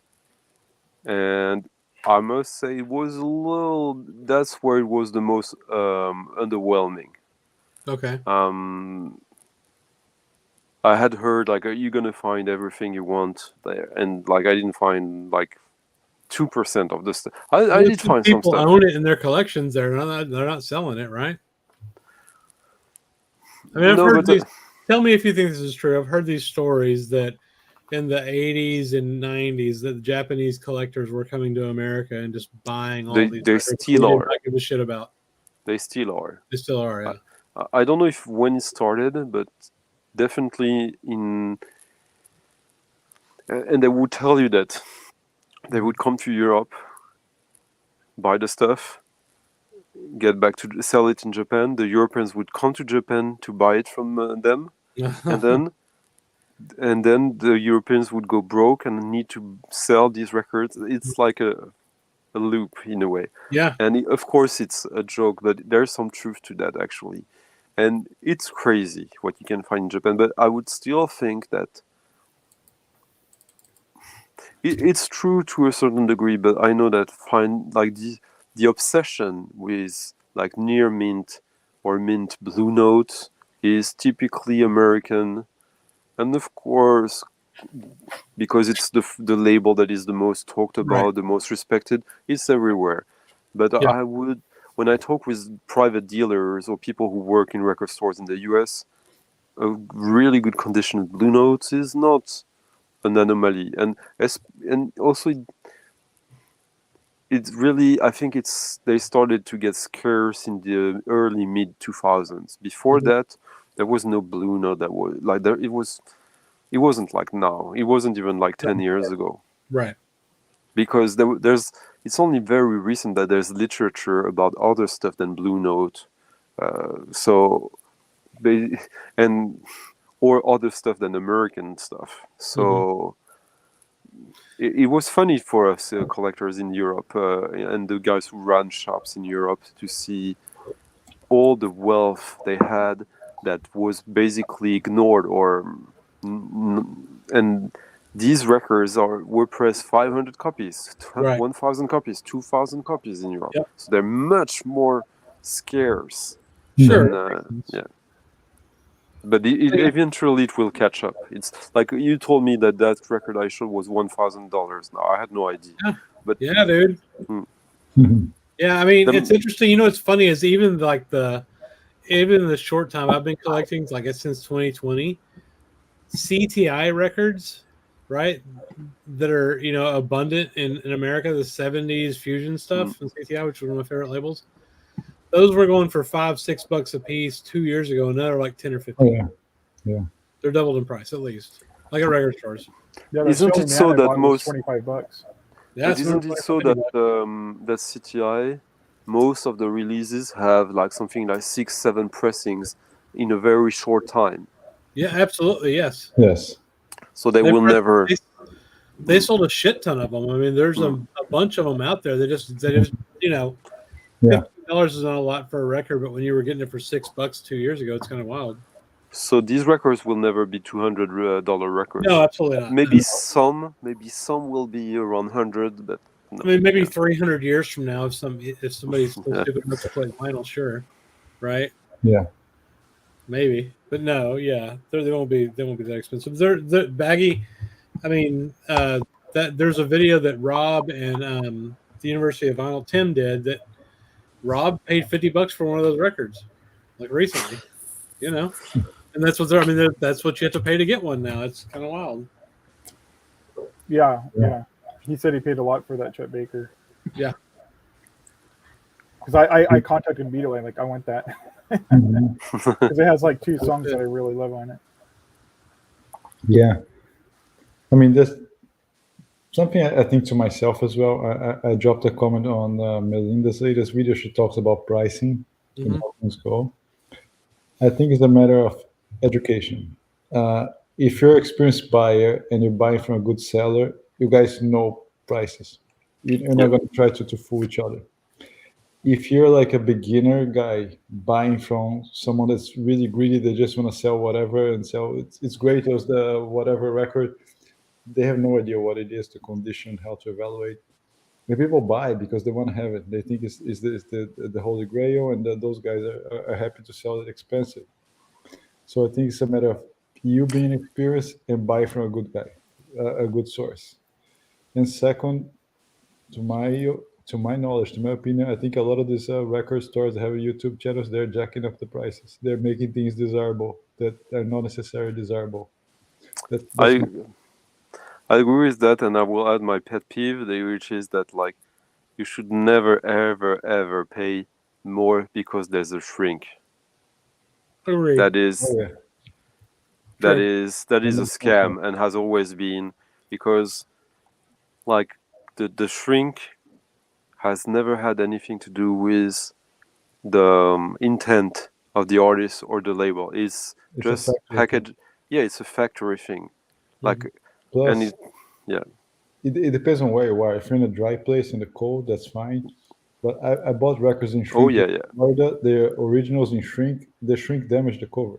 and I must say it was a little. That's where it was the most underwhelming. Okay. I had heard like, are you gonna find everything you want there? And like, I didn't find like 2% of the stuff. I did find some stuff. People own it in their collections. They're not selling it, right? I mean, I've heard these. Tell me if you think this is true. I've heard these stories that in the 80s and 90s that the Japanese collectors were coming to America and just buying all these. They still are. I give a shit about. They still are. They still are. Yeah. I don't know if when it started, but definitely and they would tell you that they would come to Europe, buy the stuff, get back to sell it in Japan. The Europeans would come to Japan to buy it from them, and then the Europeans would go broke and need to sell these records. It's like a loop in a way. Yeah. And of course it's a joke, but there's some truth to that actually. And it's crazy what you can find in Japan, but I would still think that it's true to a certain degree. But I know that the obsession with like near mint or mint Blue Notes is typically American, and of course, because it's the label that is the most talked about, the most respected, it's everywhere. But I would. When I talk with private dealers or people who work in record stores in the US, a really good condition of Blue Notes is not an anomaly. And also, it's really, I think they started to get scarce in the early mid 2000s. Before that, there was no Blue Note that was like there. It wasn't like now. It wasn't even like 10 years ago. Right. Because it's only very recent that there's literature about other stuff than Blue Note, or other stuff than American stuff. So it was funny for us collectors in Europe and the guys who ran shops in Europe to see all the wealth they had that was basically ignored and these records were pressed 500 copies, Right. 1,000 copies, 2,000 copies in Europe. Yep. So they're much more scarce. Sure. Yeah. But eventually it will catch up. It's like you told me that record I showed was $1,000. Now I had no idea. Yeah. But Yeah, dude. Yeah, I mean, it's interesting. You know, what's funny is even in the short time I've been collecting, like since 2020, CTI records, right, that are abundant in America, the 70s fusion stuff, and CTI, which was one of my favorite labels. Those were going for $5-6 a piece 2 years ago, and now they're like 10 or 15. Oh, yeah. They're doubled in price at least, like at regular stores. Yeah, isn't it so that most $25? Yeah, but isn't it so that that CTI, most of the releases have like something like 6-7 pressings in a very short time? Yeah, absolutely, yes. Yes. So they will never. They sold a shit ton of them. I mean, there's a bunch of them out there. They just $50 is not a lot for a record, but when you were getting it for $6 2 years ago, it's kind of wild. So these records will never be $200 records. No, absolutely not. Maybe some will be around 100, but no. I mean, maybe 300 years from now, if somebody's still stupid enough to play vinyl, sure, right? Yeah. Maybe, but no, yeah, they won't be that expensive. They're baggy. I mean, there's a video that Rob and the University of Vinyl Tim did that Rob paid $50 for one of those records, like recently, and that's what that's what you have to pay to get one now. It's kind of wild. Yeah. He said he paid a lot for that Chet Baker. Yeah. Because I contacted Beatle and like I want that because it has like 2 songs that I really love on it. Yeah. I mean, there's something I think to myself as well. I dropped a comment on Melinda's latest video. She talks about pricing and how things go. I think it's a matter of education. If you're an experienced buyer and you're buying from a good seller, you guys know prices. You're not going to try to fool each other. If you're like a beginner guy buying from someone that's really greedy, they just want to sell whatever and sell. It's great as the whatever record. They have no idea what it is, the condition, how to evaluate. The people buy because they want to have it. They think it's the holy grail, and those guys are happy to sell it expensive. So I think it's a matter of you being experienced and buy from a good guy, a good source. And second, to my knowledge, to my opinion, I think a lot of these record stores that have YouTube channels, they're jacking up the prices. They're making things desirable that are not necessarily desirable. I agree with that, and I will add my pet peeve, which is that like you should never, ever, ever pay more because there's a shrink. Agreed. That is a scam and has always been, because like the shrink has never had anything to do with the intent of the artist or the label. It's just package. Yeah, it's a factory thing. Like. Plus, and it depends on where you are. If you're in a dry place in the cold, that's fine. But I bought records in shrink. Oh yeah. Florida, the originals in shrink. The shrink damaged the cover.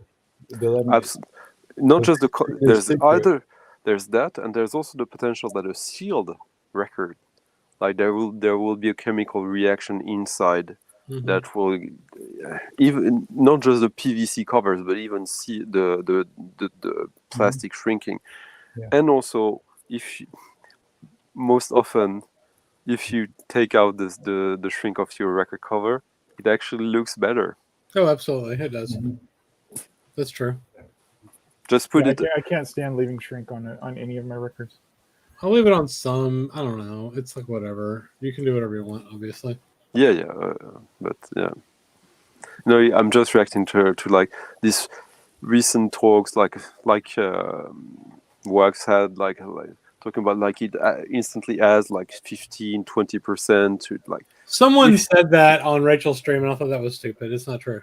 Not just the there's that, and there's also the potential that a sealed record, like there will be a chemical reaction inside that will even not just the PVC covers, but even see the plastic shrinking. Yeah. And also, most often, if you take out the shrink of your record cover, it actually looks better. Oh, absolutely, it does. That's true. Just put it. I can't stand leaving shrink on any of my records. I'll leave it on some. I don't know. It's like whatever. You can do whatever you want, obviously. Yeah, but yeah. No, I'm just reacting to like this recent talks, like. Wax had like talking about like it instantly adds like 15-20% to like. Someone said that on Rachel's stream, and I thought that was stupid. It's not true.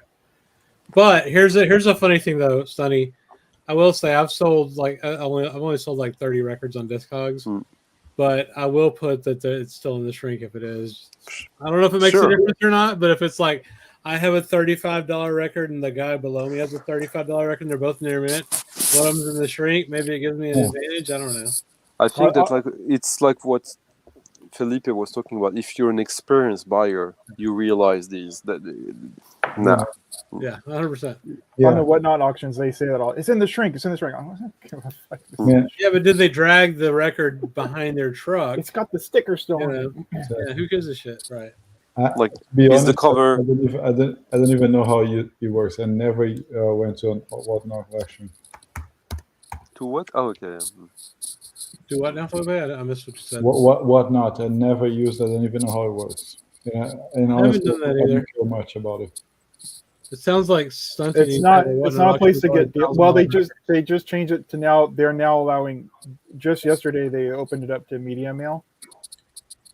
But here's a funny thing though, Sonny. I will say I've sold like I've only sold like 30 records on discogs, but I will put that it's still in the shrink if it is. I don't know if it makes a difference or not, but if it's like I have a $35 record and the guy below me has a $35 record and they're both near mint, one of them's in the shrink, maybe it gives me an advantage. I don't know. I think that like it's like what Felipe was talking about. If you're an experienced buyer, you realize these that nah. Yeah, 100%. Yeah. On the whatnot auctions, they say that all. It's in the shrink. It's in the shrink. Man, Yeah, but did they drag the record behind their truck? It's got the sticker still You on know? it. Yeah, who gives a shit, right? Like, to be is honest, the cover- I don't even know how it works. I never went to a whatnot auction. To what? Oh, okay. Do what now, Felipe? I missed what you said. Whatnot. I never used. I don't even know how it works. Yeah, and I haven't honestly, done that I either. don't care much about it. It sounds like stunted. It's not a place to get deal. Well, they just changed it to now. They're now allowing. Just yesterday, they opened it up to media mail,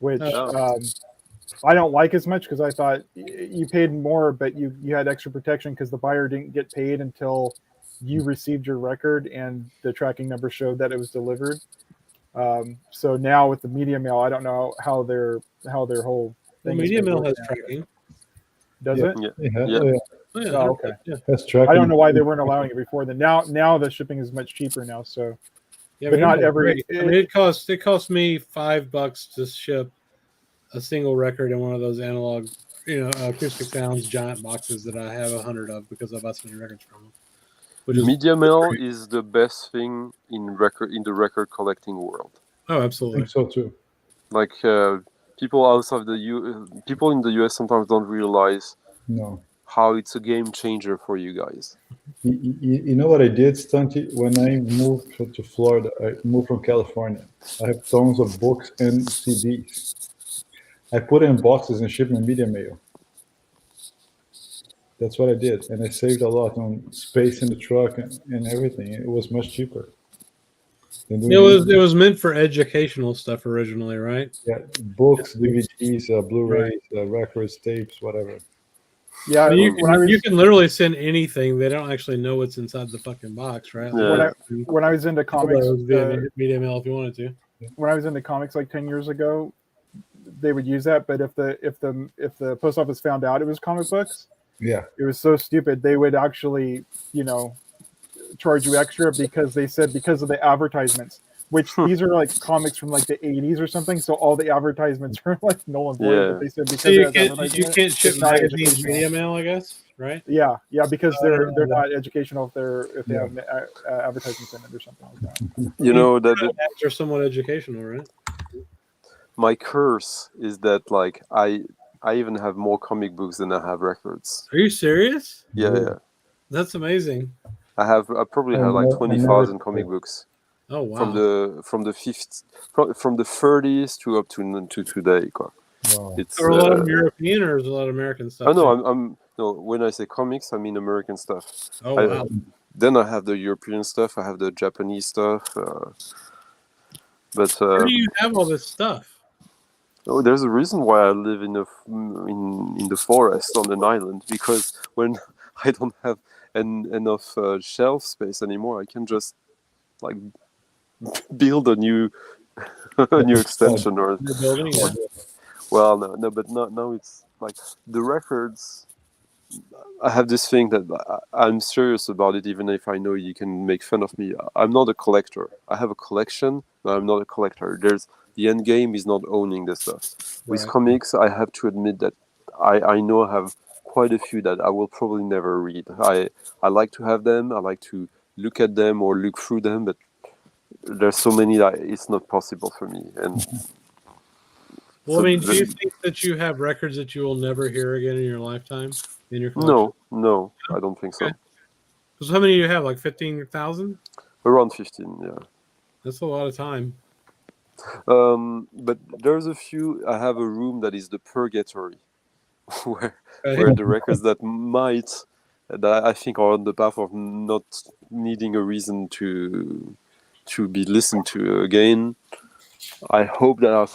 which I don't like as much because I thought you paid more, but you had extra protection because the buyer didn't get paid until you received your record and the tracking number showed that it was delivered. So now with the media mail, I don't know how their whole thing. Well, media mail has now. tracking. Does it? Yeah. Oh, yeah, Oh, okay. Yeah. That's tracking. I don't know why they weren't allowing it before. Then now the shipping is much cheaper now. So, Yeah, but not it's every. great. I mean, it cost me $5 to ship a single record in one of those analog, acoustic sounds giant boxes that I have 100 of because I bought so many records from them. Which is Media mail is the best thing in the record collecting world. Oh, I absolutely. think so too. Like people outside people in the US sometimes don't realize No. how it's a game changer for you guys. You know what I did, Stunty? When I moved to Florida, I moved from California. I have tons of books and CDs. I put in boxes and shipped in media mail. That's what I did, and I saved a lot on space in the truck and everything. It was much cheaper. It was meant for educational stuff originally, right? Yeah, books, DVDs, Blu-rays, records, tapes, whatever. Yeah, I mean, you can literally send anything. They don't actually know what's inside the fucking box, right? Yeah. When I was into comics, via media mail if you wanted to. When I was into comics like 10 years ago, they would use that. But if the post office found out it was comic books, yeah, it was so stupid. They would actually, charge you extra because they said because of the advertisements, which these are like comics from like the 80s or something. So all the advertisements are like null and void. Yeah. But they said because So you of can't ship it's not magazines educational. media mail, I guess, right? Yeah, because they're not educational if they have advertisements in it or something like that. You know that Ads are somewhat educational, right? my curse is that like I even have more comic books than I have records. Are you serious? Yeah. That's amazing. I probably have like 20,000 comic books. Oh wow! From the 30s to up to today. Wow. It's Are a lot of them European or is a lot of American stuff? Oh no, I'm no. When I say comics, I mean American stuff. Oh wow! Then I have the European stuff. I have the Japanese stuff. But where do you have all this stuff? Oh, there's a reason why I live in the forest on an island, because when I don't have enough shelf space anymore, I can just like build a new extension or building. Yeah. Well, no, but now it's like the records. I have this thing that I'm serious about it, even if I know you can make fun of me. I'm not a collector. I have a collection, but I'm not a collector. The end game is not owning this stuff. With comics, I have to admit that I know I have quite a few that I will probably never read. I like to have them. I like to look at them or look through them, but there's so many that it's not possible for me. And well, I mean, do you think that you have records that you will never hear again in your lifetime? In your collection? No, I don't think so. So how many do you have? Like 15,000? Around 15, yeah. That's a lot of time. But there's a few. I have a room that is the purgatory, where the records that I think are on the path of not needing a reason to be listened to again. I hope that I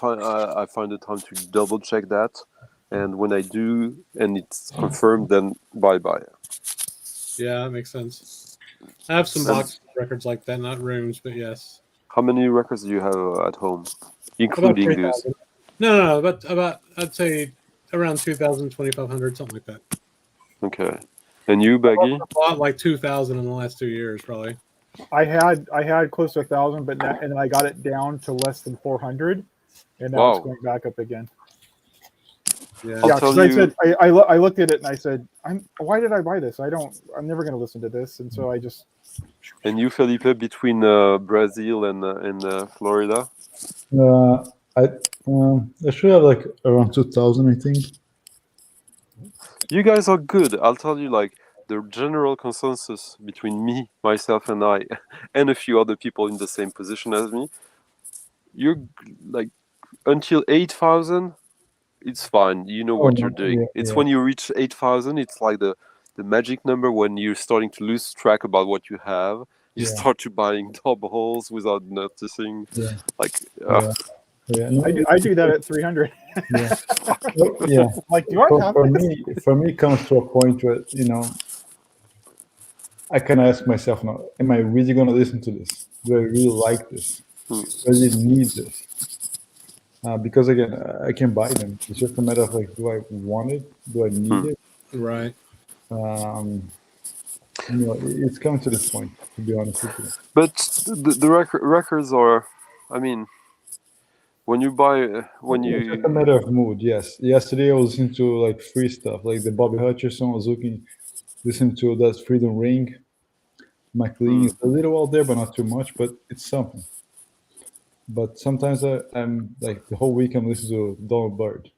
find the time to double check that, and when I do and it's confirmed, then bye. Yeah, that makes sense. I have some box records like that, not rooms, but yes. How many records do you have at home, including these? No, about I'd say around 2,000, 2,500, something like that. Okay, and you, Baggy? I bought like 2,000 in the last 2 years, probably. I had close to 1,000, but and then I got it down to less than 400, and now it's Wow. going back up again. Yeah. I'll Yeah, tell because I you. said I looked at it and I said, why did I buy this? I'm never going to listen to this, and so I just. And you, Felipe, between Brazil and Florida. I should have like around 2,000, I think. You guys are good. I'll tell you, like, the general consensus between me, myself, and I, and a few other people in the same position as me, you're like, until 8,000, it's fine. You know Oh, what no, you're doing. yeah, It's yeah. when you reach 8,000, it's like the magic number when you're starting to lose track about what you have. You Yeah. start to buying doubles without noticing. Yeah. Like, Yeah. No, I do that at 300. yeah. Oh, yeah. Like, do I have For this? me, it comes to a point where, I can ask myself now, am I really going to listen to this? Do I really like this? Do I really need this? Because again, I can buy them. It's just a matter of like, do I want it? Do I need it? Right. It's come to this point, to be honest with you. but the records are, I mean, when you buy, It's just a matter of mood, yes. Yesterday I was listening to like free stuff, like the Bobby Hutcherson. I was listening to that Freedom Ring. McLean is a little out there, but not too much, but it's something. But sometimes I'm like the whole week I'm listening to Donald Byrd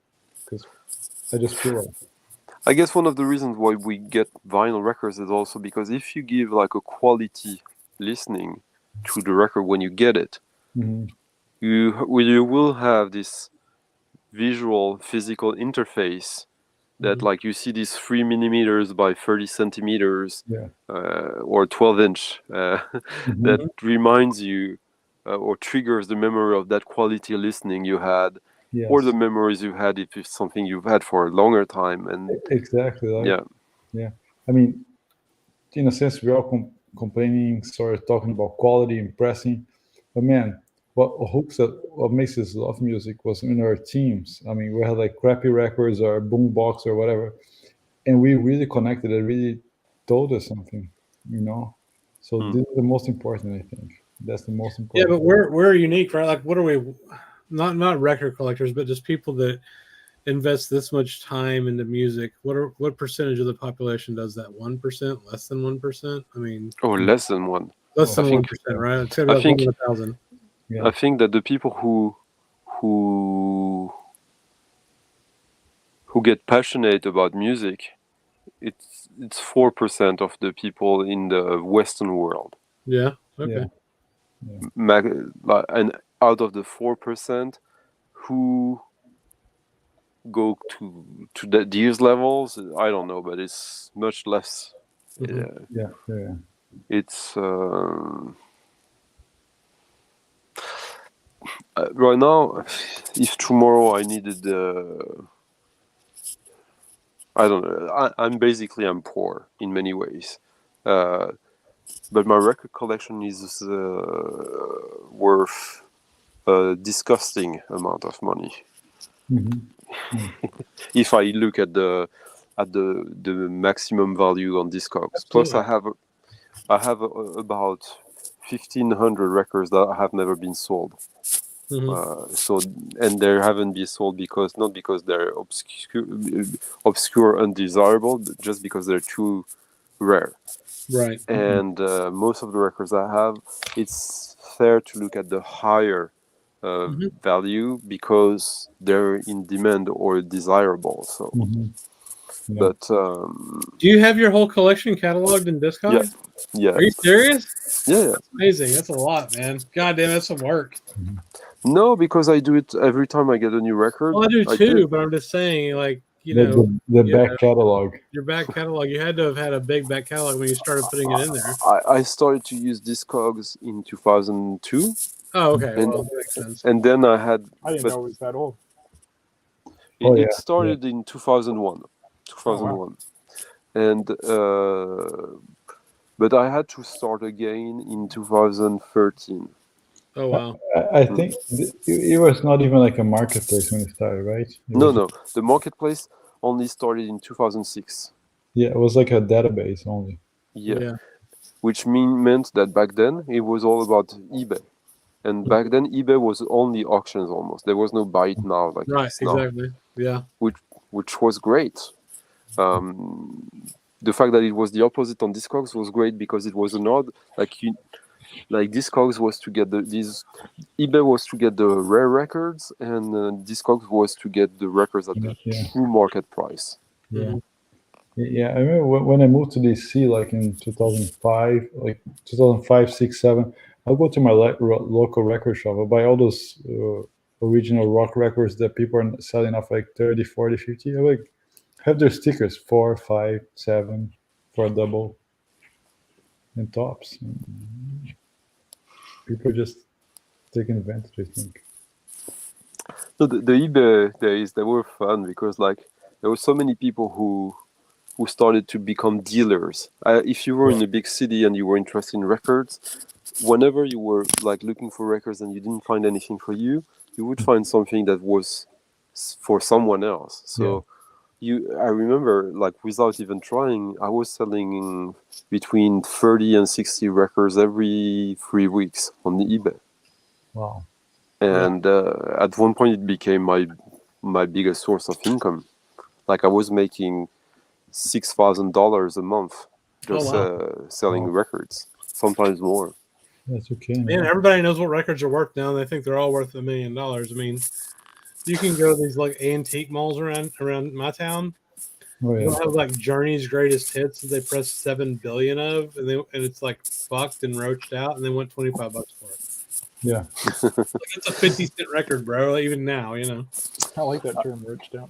because I just feel like. I guess one of the reasons why we get vinyl records is also because if you give like a quality listening to the record when you get it, you will have this visual physical interface that like you see these 3 millimeters by 30 centimeters or 12 inch that reminds you or triggers the memory of that quality listening you had. Yes. Or the memories you've had if it's something you've had for a longer time. And exactly. Yeah. I mean, in a sense, we're all complaining, sort of talking about quality and pressing, but man, what makes us love music was in our teams. I mean, we had like crappy records or boombox or whatever, and we really connected. It really told us something, So this is the most important, I think. That's the most important. Yeah, but we're unique, right? Like, what are we? Not record collectors, but just people that invest this much time into music. What percentage of the population does that? 1%? Less than 1%? I mean, less than 1. Less than 1%, right? It's gonna be like 1 in 1,000. I think that the people who get passionate about music, it's 4% of the people in the Western world. Yeah. Okay. And out of the 4% who go to these levels, I don't know, but it's much less. It's right now, if tomorrow I needed I don't know, I'm poor in many ways, but my record collection is worth a disgusting amount of money. If I look at the maximum value on discogs. Absolutely. Plus I have about 1,500 records that have never been sold. And they haven't been sold not because they're obscure, undesirable, but just because they're too rare. Right. And most of the records I have, it's fair to look at the higher value because they're in demand or desirable. So, but do you have your whole collection cataloged in Discogs? Yeah. Are you serious? Yeah. That's amazing. That's a lot, man. God damn, that's some work. No, because I do it every time I get a new record. Well, I do too, but I'm just saying, like, the back catalog. Your back catalog. You had to have had a big back catalog when you started putting it in there. I started to use Discogs in 2002. Oh, okay. Well, that makes sense. And then I didn't know it was that old. It started in 2001. And but I had to start again in 2013. Oh wow! I think it was not even like a marketplace when it started, right? No. The marketplace only started in 2006. Yeah, it was like a database only. Yeah. which meant that back then it was all about eBay. And back then, eBay was only auctions almost. There was no buy it now like Right, it's now, exactly. Yeah. which was great. The fact that it was the opposite on Discogs was great because it was an odd like Discogs was to get eBay was to get the rare records, and Discogs was to get the records at the true market price. Yeah. Yeah, I remember when I moved to DC, like in 2005, like 2005, 6, 7, I'll go to my local record shop. I'll buy all those original rock records that people are selling off like 30, 40, 50. I like have their stickers 4, 5, 7 for a double and tops. People are just taking advantage, I think. So the eBay days, they were fun because like there were so many people who started to become dealers. If you were in a big city and you were interested in records, whenever you were like looking for records and you didn't find anything for you, you would find something that was for someone else. So I remember, like, without even trying, I was selling between 30 and 60 records every 3 weeks on the eBay. Wow. And at one point it became my biggest source of income. Like I was making $6,000 a month just selling records, sometimes more. That's okay. Man, everybody knows what records are worth now. They think they're all worth $1 million. I mean, you can go to these like antique malls around my town. They'll have like Journey's greatest hits that they press 7 billion of, and it's like fucked and roached out, and they want $25 for it. Yeah, like it's a 50-cent record, bro. Like, even now, you know. I like that term, roached out.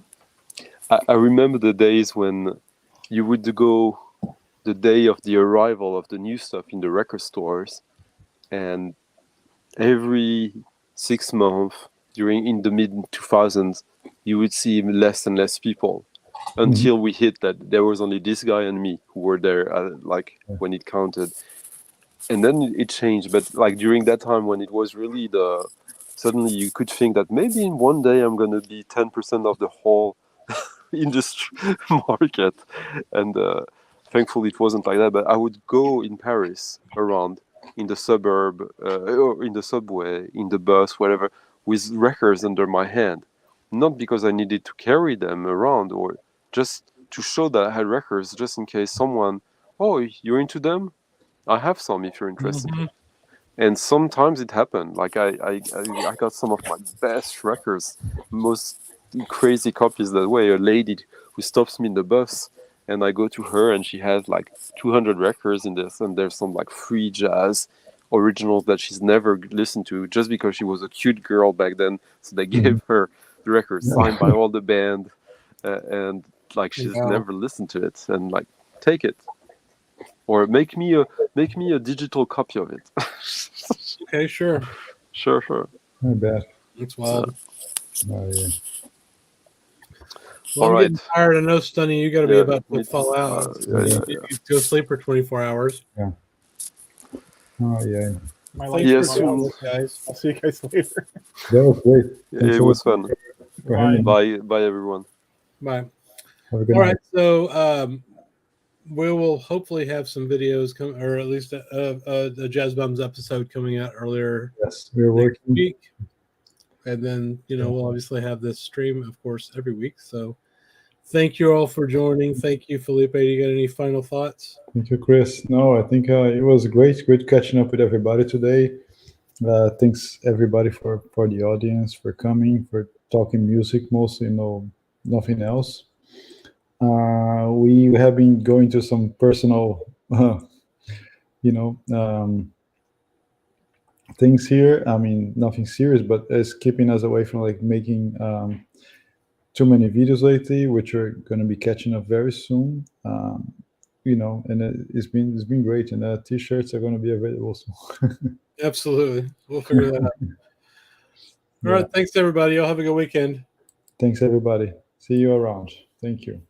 I remember the days when you would go the day of the arrival of the new stuff in the record stores, and every 6 months in the mid 2000s, you would see less and less people until we hit that there was only this guy and me who were there, when it counted. And then it changed, but like during that time when it was really suddenly you could think that maybe in one day I'm going to be 10% of the whole industry market. And thankfully it wasn't like that, but I would go in Paris around in the suburb, or in the subway, in the bus, whatever, with records under my hand. Not because I needed to carry them around or just to show that I had records, just in case someone, oh, you're into them? I have some if you're interested. Mm-hmm. And sometimes it happened. Like I got some of my best records, most crazy copies that way. A lady who stops me in the bus, and I go to her, and she has like 200 records in this, and there's some like free jazz originals that she's never listened to, just because she was a cute girl back then. So they gave her the records signed by all the band, and like she's never listened to it, and like take it. Or make me a digital copy of it. Okay, sure. Sure. Not bad. That's wild. Oh yeah. Well, I'm getting tired. I know, Stunny, you got to be about to fall out. You go sleep for 24 hours. Yeah. Oh yeah. My life guys. I'll see you guys later. That was great. It was fun. Bye, everyone. Bye. Have a good night. Right. So we will hopefully have some videos come, or at least a Jazz Bums episode coming out earlier. Yes, we're working. Week. And then, we'll obviously have this stream, of course, every week. So thank you all for joining. Thank you, Felipe. Do you got any final thoughts? Thank you, Chris. No, I think it was great catching up with everybody today. Thanks, everybody, for the audience, for coming, for talking music mostly, nothing else. We have been going to some personal, things here. I mean, nothing serious, but it's keeping us away from like making too many videos lately, which are going to be catching up very soon. And it's been great, and t-shirts are going to be available soon. Absolutely, we'll figure that out. All right, thanks everybody. Y'all have a good weekend. Thanks everybody. See you around. Thank you.